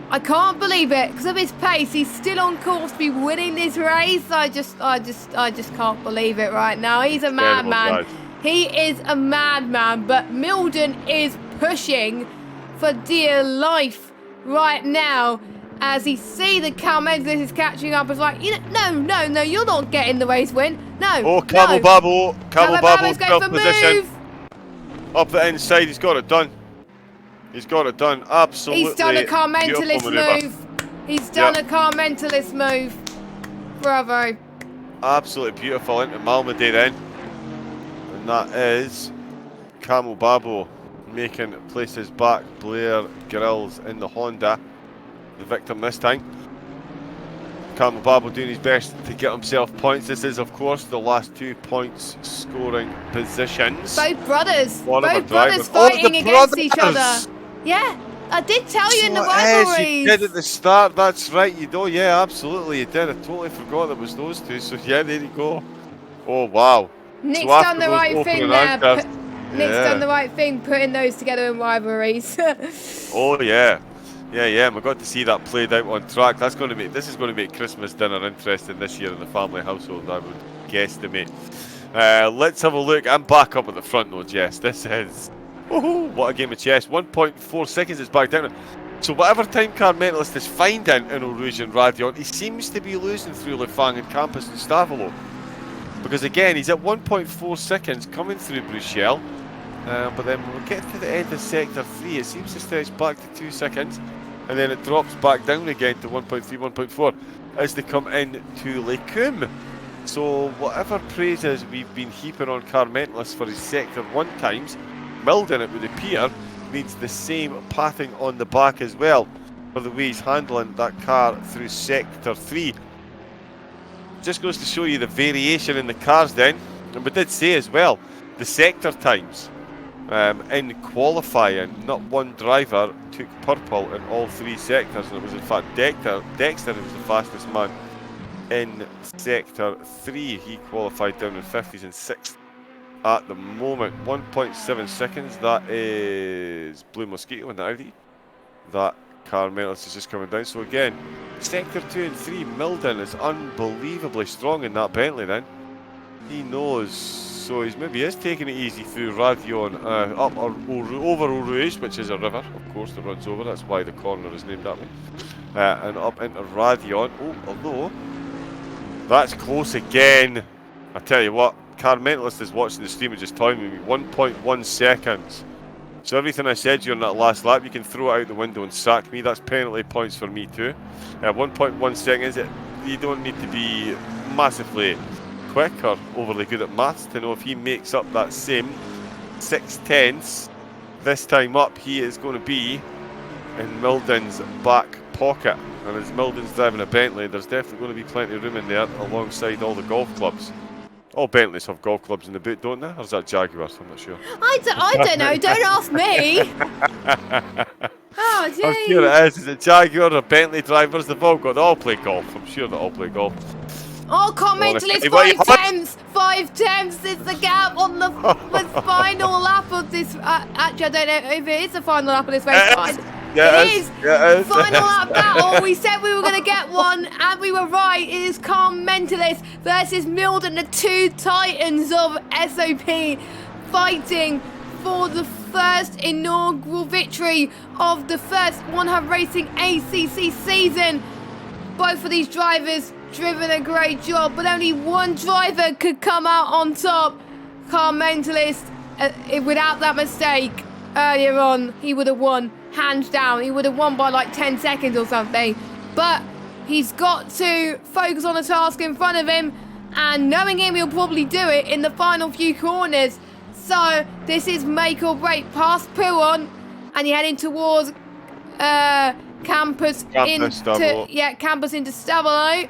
I can't believe it because of his pace. He's still on course to be winning this race. I just can't believe it right now. He's a madman. He is a madman. But Milden is pushing for dear life right now. As he see that Carmentalist is catching up, is like, no, you're not getting the race win. No. Oh, Camel Babo's going for position. Up the inside, he's got it done. He's got it done. Absolutely. He's done a Carmentalist move. He's done a Carmentalist move. Bravo. Absolutely beautiful into Malmedy then. And that is Camel Babo making places back. Blair Grills in the Honda, the victim this time. Camel Babo doing his best to get himself points. This is, of course, the last 2 points scoring positions. Both brothers fighting against each other. Yeah, I did tell you in the rivalries. You did at the start, that's right. You know, yeah, absolutely, you did. I totally forgot it was those two. So yeah, there you go. Oh wow. Nick's done the right thing there. Nick's done the right thing, putting those together in rivalries. Oh yeah. Yeah, and we got to see that played out on track. This is going to make Christmas dinner interesting this year in the family household, I would guesstimate. Let's have a look. I'm back up at the front though, Jess. This is what a game of chess. 1.4 seconds is back down. So whatever time Carmentalist is finding in Eau Rouge and Radion, he seems to be losing through Lefang and Campus and Stavolo. Because again, he's at 1.4 seconds coming through Bruxelles. But then when we get to the end of Sector 3, it seems to stretch back to 2 seconds. And then it drops back down again to 1.3, 1.4 as they come into Les Combes. So whatever praises we've been heaping on Carmentalist for his Sector 1 times, Milden, it would appear, needs the same patting on the back as well for the way he's handling that car through Sector 3. Just goes to show you the variation in the cars then. And we did say as well, the sector times. In qualifying, not one driver took purple in all 3 sectors, and it was in fact Dexter who was the fastest man in Sector 3. He qualified down in 50s and 6th at the moment. 1.7 seconds, that is Blue Mosquito in the Audi. That Carmentalist is just coming down. So again, Sector 2 and 3, Milden is unbelievably strong in that Bentley then. He knows. So he's maybe taking it easy through Radion, up or over Eau Rouge, which is a river, of course, that runs over. That's why the corner is named that way. And up into Radion. Oh, although that's close again. I tell you what, Carmentalist is watching the stream and just telling me 1.1 seconds. So everything I said during that last lap, you can throw it out the window and sack me. That's penalty points for me too. 1.1 seconds. You don't need to be massively quick or overly good at maths to know if he makes up that same 6/10 this time up, he is going to be in Milden's back pocket. And as Milden's driving a Bentley, there's definitely going to be plenty of room in there alongside all the golf clubs. All Bentleys have golf clubs in the boot, don't they? Or is that Jaguars? I'm not sure. I don't know. Don't ask me. Oh, I'm sure jeez. it is. Is it Jaguar or Bentley drivers? They all play golf. I'm sure they all play golf. Oh, comment list five attempts is the gap on the final lap of this. Actually, I don't know if it is the final lap of this race. Yeah, it is. Yeah, it is. Final lap battle. We said we were going to get one, and we were right. It is Car Mentalist versus Milden, the two titans of SOP, fighting for the first inaugural victory of the first OneHubRacing ACC season. Both of these drivers driven a great job, but only one driver could come out on top. Car Mentalist, without that mistake earlier on, he would have won, hands down. He would have won by like 10 seconds or something. But he's got to focus on the task in front of him, and knowing him, he'll probably do it in the final few corners. So this is make or break past Pouon, and you're heading towards campus into Stabilo.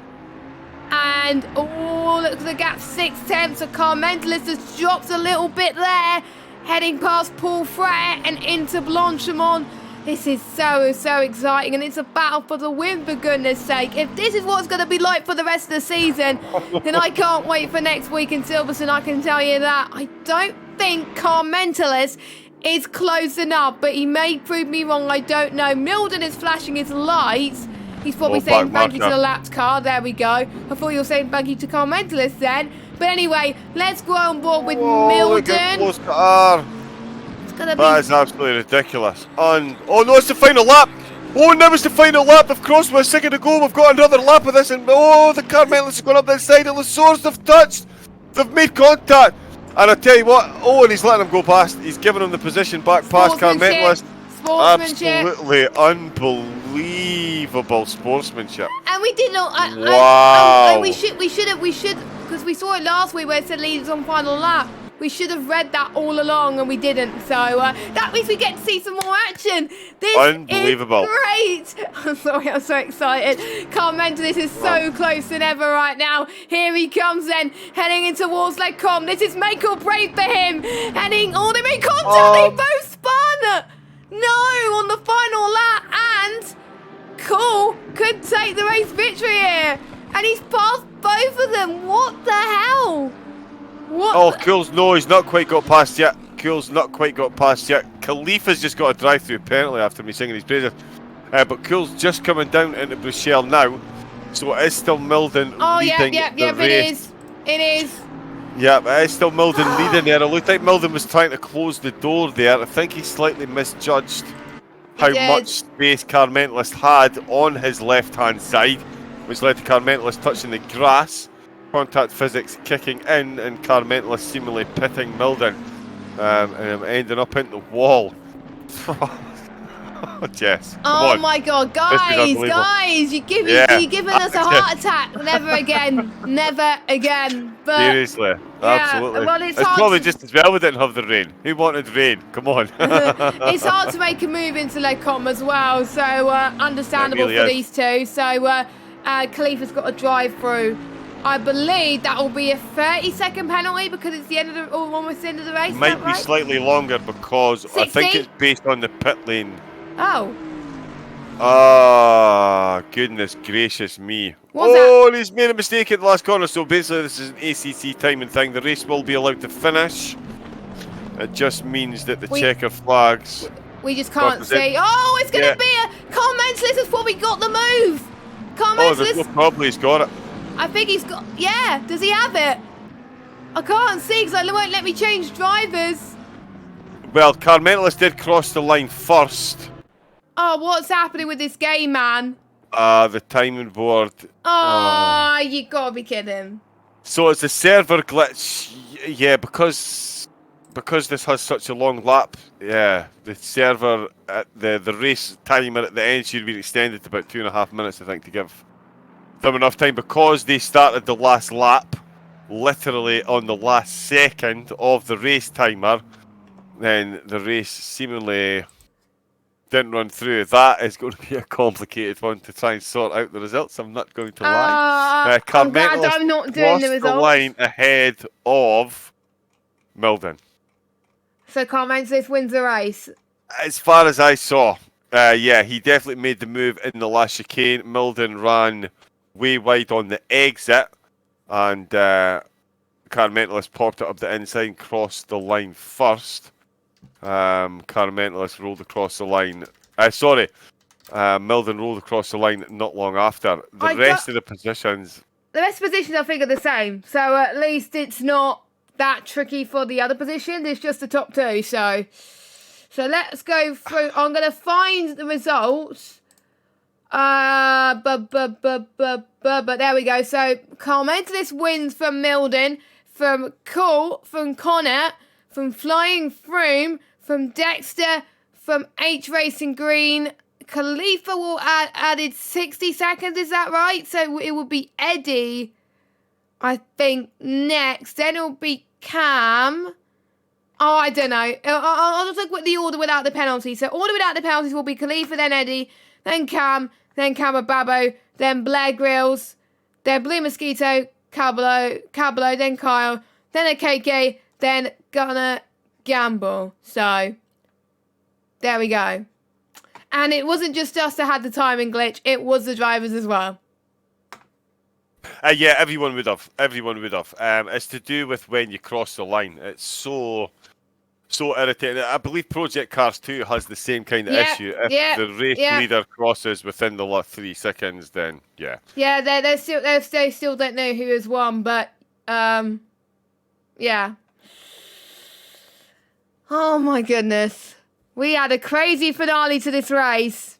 And oh, look at the gap, 6 tenths. So Car Mentalist has dropped a little bit there, heading past Paul Frere and into Blanchimont. This is so exciting, and it's a battle for the win, for goodness sake. If this is what it's going to be like for the rest of the season, then I can't wait for next week in Silverstone, I can tell you that. I don't think Car Mentalist is close enough, but he may prove me wrong, I don't know. Milden is flashing his lights. He's probably saying thank you to the lapped car. There we go. I thought you were saying thank you to Car Mentalist then. But anyway, let's go on board with Milden. Close car. That is absolutely ridiculous. Oh no, it's the final lap. Oh, now it's the final lap. They've crossed with a second to go. We've got another lap of this, and oh, the Car Mentalist has gone up the side of the source. They've touched. They've made contact. And I tell you what, oh, and he's letting him go past. He's giving him the position back past Car Mentalist. Absolutely unbelievable sportsmanship. And we didn't know. Wow. We should, because we saw it last week where it said leaders on final lap. We should have read that all along, and we didn't. So that means we get to see some more action. This Unbelievable. is great. I'm sorry, I'm so excited. Can't mention this is so close than ever right now. Here he comes then, heading into towards Lecom. This is make or break for him. Heading, they made contact. They both spun. No, on the final lap, and Cool could take the race victory here. And he's passed both of them. What the hell? Cool's he's not quite got past yet. Khalifa's just got a drive-through apparently after me singing his praises. But Cool's just coming down into Bruchelle now. So it is still Milden leading the race. It is. Yeah, it is still Milden leading there. It looked like Milden was trying to close the door there. I think he slightly misjudged how much space Car Mentalist had on his left-hand side, which led to Car Mentalist touching the grass. Contact physics kicking in, and Car Mentalist seemingly pitting Milden, and ending up into the wall. Jess, come on. My God, guys, you're giving us a heart attack. Never again. But seriously, absolutely. Well, it's probably just as well we didn't have the rain. Who wanted rain? Come on. It's hard to make a move into Lecom as well, so understandable for these two. So Khalifa's got a drive through. I believe that will be a 30-second penalty because it's the end of almost the end of the race. Might be slightly longer because 60? I think it's based on the pit lane. Oh. Ah, goodness gracious me. And he's made a mistake at the last corner. So basically this is an ACC timing thing. The race will be allowed to finish. It just means that the checker flags... We just can't see. Oh, it's going to be a... Car Mentalist has probably got the move. Car Mentalist... there's no problem. He's got it. I think he's got... Yeah, does he have it? I can't see because it won't let me change drivers. Well, Car Mentalist did cross the line first. Oh, what's happening with this game, man? The timing board. Oh, you gotta be kidding. So it's a server glitch. Yeah, because this has such a long lap. Yeah, the server at the race timer at the end should be extended to about 2.5 minutes, I think, to give them enough time, because they started the last lap literally on the last second of the race timer. Then the race seemingly didn't run through. That is going to be a complicated one to try and sort out the results. I'm not going to lie. I'm glad I'm not doing the crossed results. line ahead of Milden. So Carl Mentelis wins the race. As far as I saw, yeah, he definitely made the move in the last chicane. Milden ran way wide on the exit, and Carmentelis popped it up the inside and crossed the line first. Carmentelis rolled across the line. Milden rolled across the line not long after. The rest of the positions, I think are the same. So at least it's not that tricky for the other positions. It's just the top two. So let's go through. I'm gonna find the results. But there we go. So Carmentelis wins from Milden, from Cool, from Connor, from Flying Froome, from Dexter, from H Racing Green. Khalifa will added 60 seconds, is that right? So it will be Eddie, I think, next. Then it'll be Cam. Oh, I don't know. I'll just look at the order without the penalty. So order without the penalties will be Khalifa, then Eddie, then Cam, then Camababo, then Blair Grills, then Blue Mosquito, Cablo, then Kyle, then a KK, then Gunnar Gamble. So there we go. And it wasn't just us that had the timing glitch, it was the drivers as well. Yeah, everyone would have. It's to do with when you cross the line. It's so irritating. I believe Project Cars 2 has the same kind of issue. If the race leader crosses within the last 3 seconds, then yeah. Yeah, they still don't know who has won, but yeah. Oh my goodness. We had a crazy finale to this race,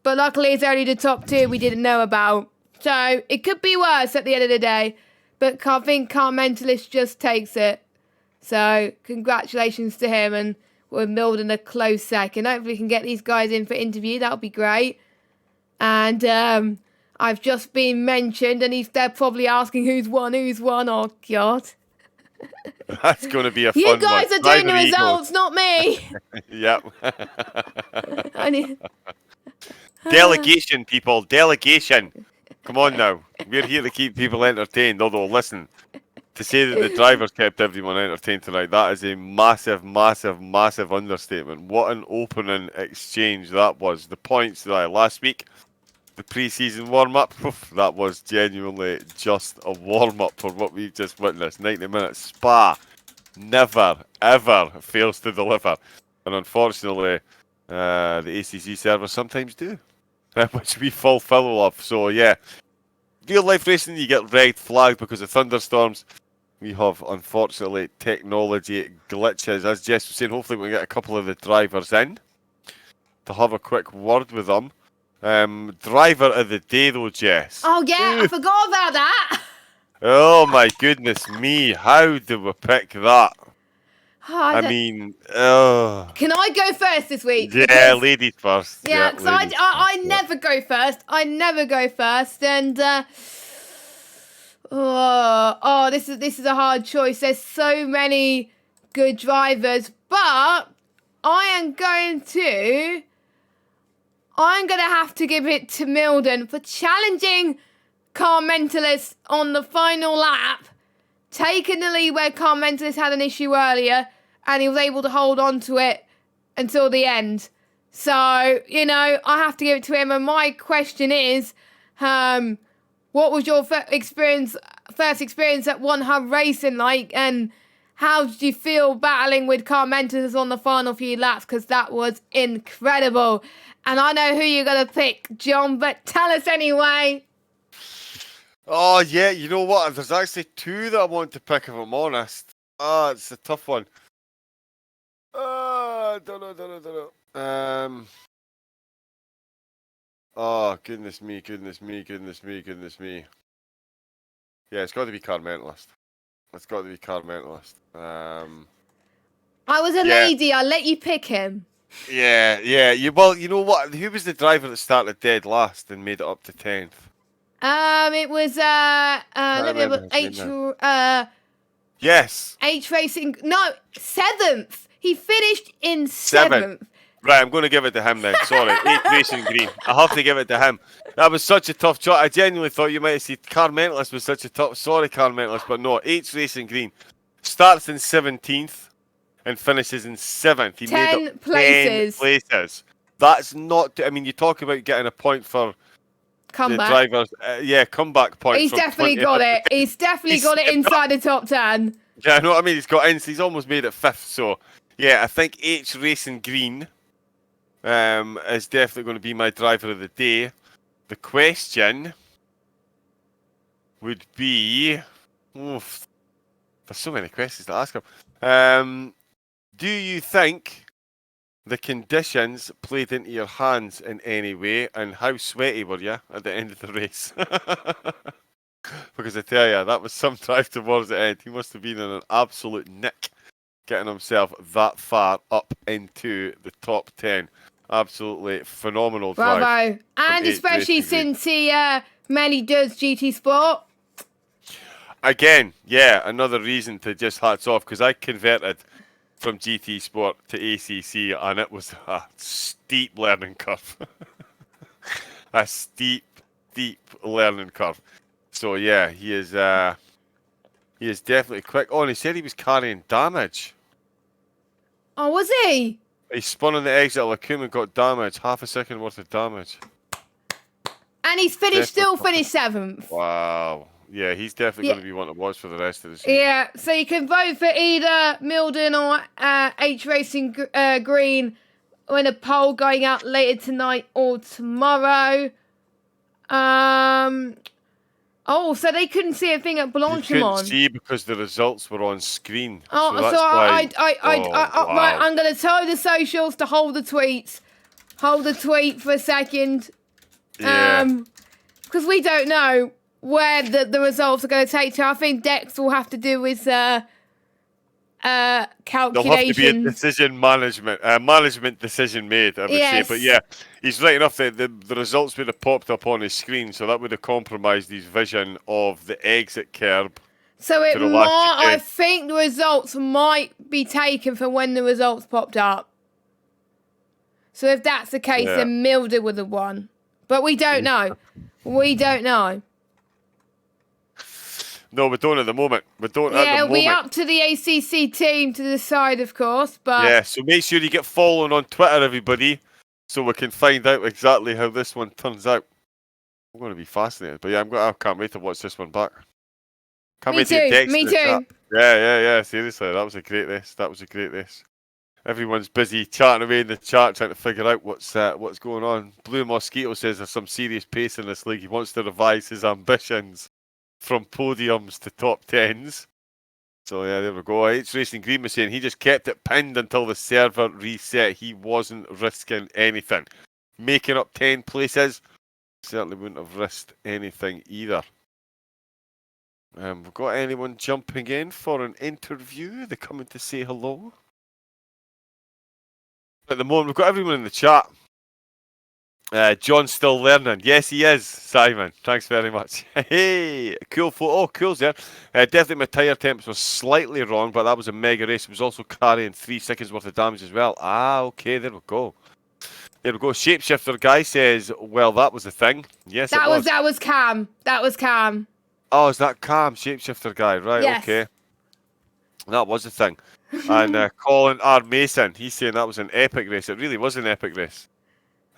but luckily it's only the top two we didn't know about. So it could be worse at the end of the day, but I think Carmentelis just takes it. So congratulations to him, and we're Milden a close second. Hopefully we can get these guys in for interview. That'll be great. And I've just been mentioned, and they're probably asking who's won. Oh God. That's going to be a fun one. You guys are doing the results, not me. Yep. Delegation, people. Delegation. Come on now. We're here to keep people entertained. Although, listen, to say that the drivers kept everyone entertained tonight, that is a massive, massive, massive understatement. What an opening exchange that was. The points that last week, the pre-season warm-up, that was genuinely just a warm-up for what we've just witnessed. 90 minutes. Spa never, ever fails to deliver. And unfortunately, the ACC servers sometimes do, which we fall foul of. So, yeah, real-life racing, you get red flagged because of thunderstorms. We have, unfortunately, technology glitches. As Jess was saying, hopefully we get a couple of the drivers in to have a quick word with them. Driver of the day, though, Jess. Oh, yeah, I forgot about that. Oh, my goodness me. How do we pick that? I mean, Can I go first this week? Yeah, ladies first. Yeah, because I never go first. And, this is a hard choice. There's so many good drivers, but I'm going to have to give it to Milden for challenging Carmentelis on the final lap, taking the lead where Carmentelis had an issue earlier, and he was able to hold on to it until the end. So, I have to give it to him. And my question is, what was your first experience at OneHubRacing like, and how did you feel battling with Carmentelis on the final few laps? Because that was incredible. And I know who you're going to pick, John, but tell us anyway. Oh, yeah, you know what? There's actually two that I want to pick, if I'm honest. It's a tough one. Don't know. Oh, goodness me. Yeah, it's got to be Carmentelis. I was a lady. I'll let you pick him. Yeah. Well, you know what? Who was the driver that started dead last and made it up to 10th? It was Yes. H Racing. No, 7th. He finished in 7th. Right, I'm going to give it to him then. Sorry, 8th Racing Green. I have to give it to him. That was such a tough shot. I genuinely thought you might have said Car Mentalist was such a tough. Sorry, Car Mentalist, but no. 8th Racing Green starts in 17th and finishes in 7th. He made 10 up places. 10 places. That's not. I mean, you talk about getting a point for Comeback. the drivers. Comeback point. He's from definitely 20th got up it. to He's definitely got it inside the top 10. Yeah, I know what I mean. He's almost made it 5th. So yeah, I think H Racing Green is definitely going to be my driver of the day. The question would be, oof, there's so many questions to ask him. Do you think the conditions played into your hands in any way, and how sweaty were you at the end of the race? Because I tell you, that was some drive towards the end. He must have been in an absolute nick getting himself that far up into the top 10. Absolutely phenomenal drive. Bravo. And especially since he mainly does GT Sport. Again, yeah, another reason to just hats off, because I converted from GT Sport to ACC, and it was a steep learning curve. A steep learning curve. So yeah, he is definitely quick. Oh, and he said he was carrying damage. Oh, was he? He spun on the exit of Lacombe and got damage, half a second worth of damage. And he's still finished 7th. Wow. Yeah, he's definitely going to be one to watch for the rest of the season. Yeah, so you can vote for either Milden or H Racing Green in a poll going out later tonight or tomorrow. Oh, so they couldn't see a thing at Blanchimont. You couldn't see because the results were on screen. Oh, so that's why. Wow. Right, I'm going to tell the socials to hold the tweets. Hold the tweet for a second. Yeah. Because we don't know where the results are going to take to. I think Dex will have to do his calculations. There'll have to be a decision management decision made, I would say. But yeah, he's right enough that the results would have popped up on his screen, so that would have compromised his vision of the exit curb. So I think the results might be taken from when the results popped up. So if that's the case, then Milder would have won. But we don't know. We don't know. No, we don't at the moment. We don't at the moment. Yeah, it'll be up to the ACC team to decide, of course. But yeah, so make sure you get following on Twitter, everybody, so we can find out exactly how this one turns out. I'm going to be fascinated. But yeah, I can't wait to watch this one back. Me too. Yeah. Seriously, that was a great race. Everyone's busy chatting away in the chat, trying to figure out what's going on. Blue Mosquito says there's some serious pace in this league. He wants to revise his ambitions from podiums to top 10s. So yeah, there we go. It's Racing Green was saying he just kept it pinned until the server reset. He wasn't risking anything. Making up 10 places, certainly wouldn't have risked anything either. We've got anyone jumping in for an interview? They're coming to say hello. At the moment, we've got everyone in the chat. John's still learning. Yes, he is, Simon. Thanks very much. Hey, cool photo. Oh, cool's there. Definitely my tyre temps were slightly wrong, but that was a mega race. It was also carrying 3 seconds worth of damage as well. Ah, okay, there we go. There we go. Shapeshifter guy says, well, that was the thing. Yes, it was. That was Cam. That was Cam. Oh, is that Cam? Shapeshifter guy. Right, yes. Okay. That was the thing. And Colin R. Mason, he's saying that was an epic race. It really was an epic race.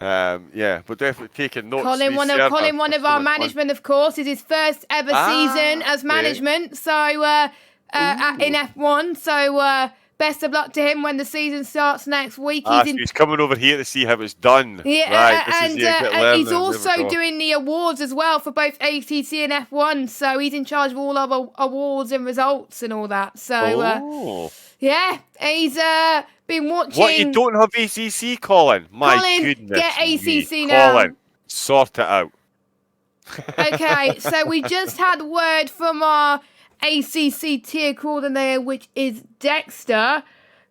Yeah, we're definitely taking notes. Colin, one of our management, of course, is his first ever season as management. So in F1. So best of luck to him when the season starts next week. He's coming over here to see how it's done. Yeah, and he's also doing the awards as well for both ACC and F1. So he's in charge of all our awards and results and all that. So yeah, he's been watching. What, you don't have ACC, Colin? My goodness. Get ACC now. Colin, sort it out. Okay, so we just had word from our ACC tier coordinator, which is Dexter.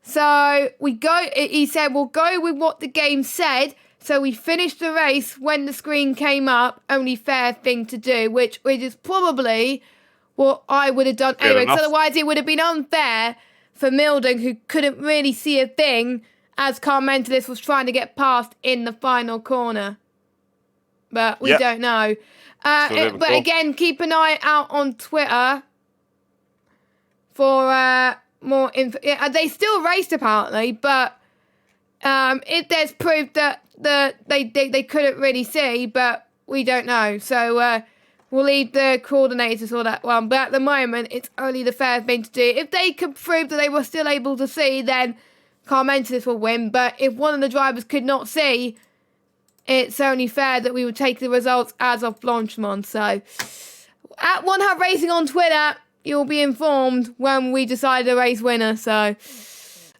So he said, we'll go with what the game said. So we finished the race when the screen came up. Only fair thing to do, which is probably what I would have done anyway. Because otherwise it would have been unfair for Milden, who couldn't really see a thing, as Car Mentalist was trying to get past in the final corner. But we don't know. But again, keep an eye out on Twitter for more info. They still raced apparently, but if there's proof that they couldn't really see, but we don't know. So we'll leave the coordinators for that one. But at the moment, it's only the fair thing to do. If they could prove that they were still able to see, then Car Mentalist will win. But if one of the drivers could not see, it's only fair that we would take the results as of Blanchimont. So at OneHubRacing on Twitter, you'll be informed when we decide the race winner. So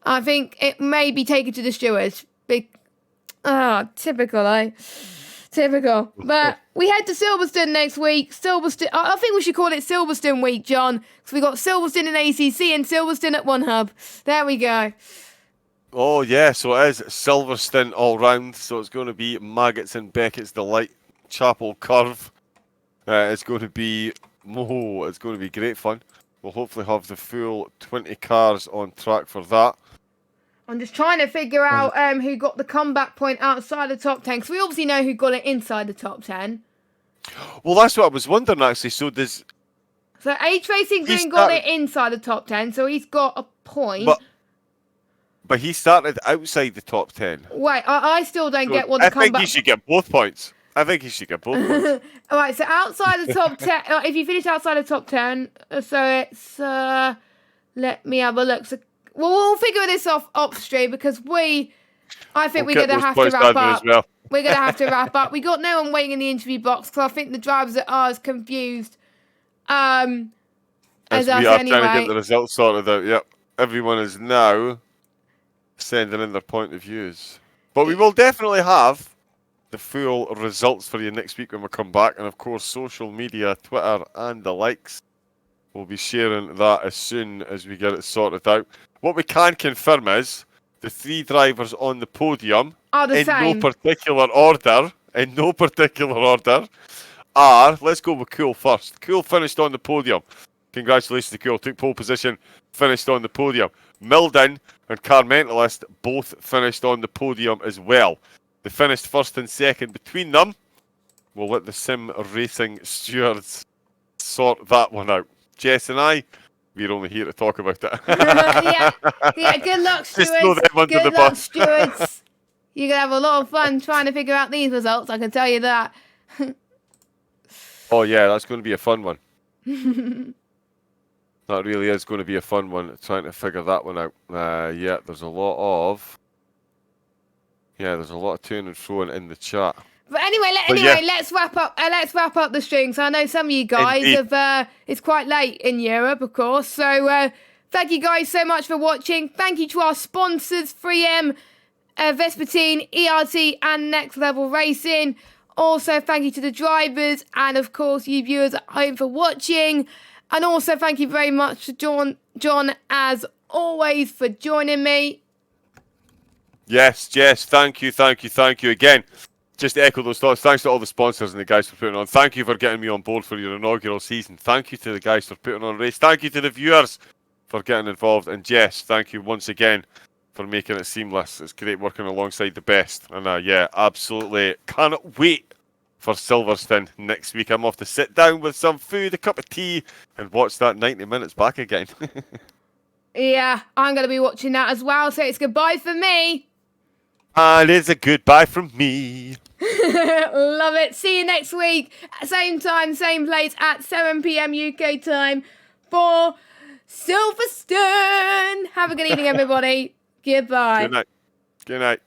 I think it may be taken to the stewards. Typical, eh? Typical. But we head to Silverstone next week. Silverstone. I think we should call it Silverstone week, John, because we got Silverstone in ACC and Silverstone at OneHub. There we go. Oh, yeah, so it is Silverstone all round. So it's going to be Maggots and Beckett's Delight, Chapel Curve. It's going to be great fun. We'll hopefully have the full 20 cars on track for that. I'm just trying to figure out who got the comeback point outside the top 10, because we obviously know who got it inside the top 10. Well, that's what I was wondering, actually. So H Racing Green got it inside the top 10, so he's got a point. But he started outside the top 10. Wait, I still don't get what the comeback... I think he should get both points. All right, so outside the top 10... if you finish outside the top 10, so it's... let me have a look. So, we'll figure this off stream, because I think we're going to have to wrap up. Well. We're going to have to wrap up. We got no one waiting in the interview box, because I think the drivers are as confused as us we are anyway. trying to get the results sorted out. Yep. Everyone is now sending in their point of views. But we will definitely have the full results for you next week when we come back. And of course, social media, Twitter and the likes. We'll be sharing that as soon as we get it sorted out. What we can confirm is the 3 drivers on the podium are the same. No particular order. Are, let's go with Cool first. Cool finished on the podium. Congratulations to Cool. Took pole position, finished on the podium. Milden and Car Mentalist both finished on the podium as well. They finished first and second between them. We'll let the sim racing stewards sort that one out. Jess and I, we're only here to talk about it. yeah, good luck, stewards. Good luck, stewards. You're going to have a lot of fun trying to figure out these results, I can tell you that. Oh, yeah, that's going to be a fun one. That really is going to be a fun one, trying to figure that one out. There's a lot of to and fro in the chat. But anyway, let's wrap up. Let's wrap up the stream. So I know some of you guys have. It's quite late in Europe, of course. So thank you guys so much for watching. Thank you to our sponsors, 3M, Vespertine, ERT, and Next Level Racing. Also, thank you to the drivers, and of course, you viewers at home for watching. And also, thank you very much to John, as always, for joining me. Yes, Jess, thank you again. Just to echo those thoughts, thanks to all the sponsors and the guys for putting on. Thank you for getting me on board for your inaugural season. Thank you to the guys for putting on a race. Thank you to the viewers for getting involved. And Jess, thank you once again for making it seamless. It's great working alongside the best. And absolutely cannot wait for Silverstone next week. I'm off to sit down with some food, a cup of tea, and watch that 90 minutes back again. Yeah, I'm going to be watching that as well. So it's goodbye for me. And it's a goodbye from me. Love it. See you next week. Same time, same place at 7 p.m. UK time for Silverstone. Have a good evening, everybody. Goodbye. Good night.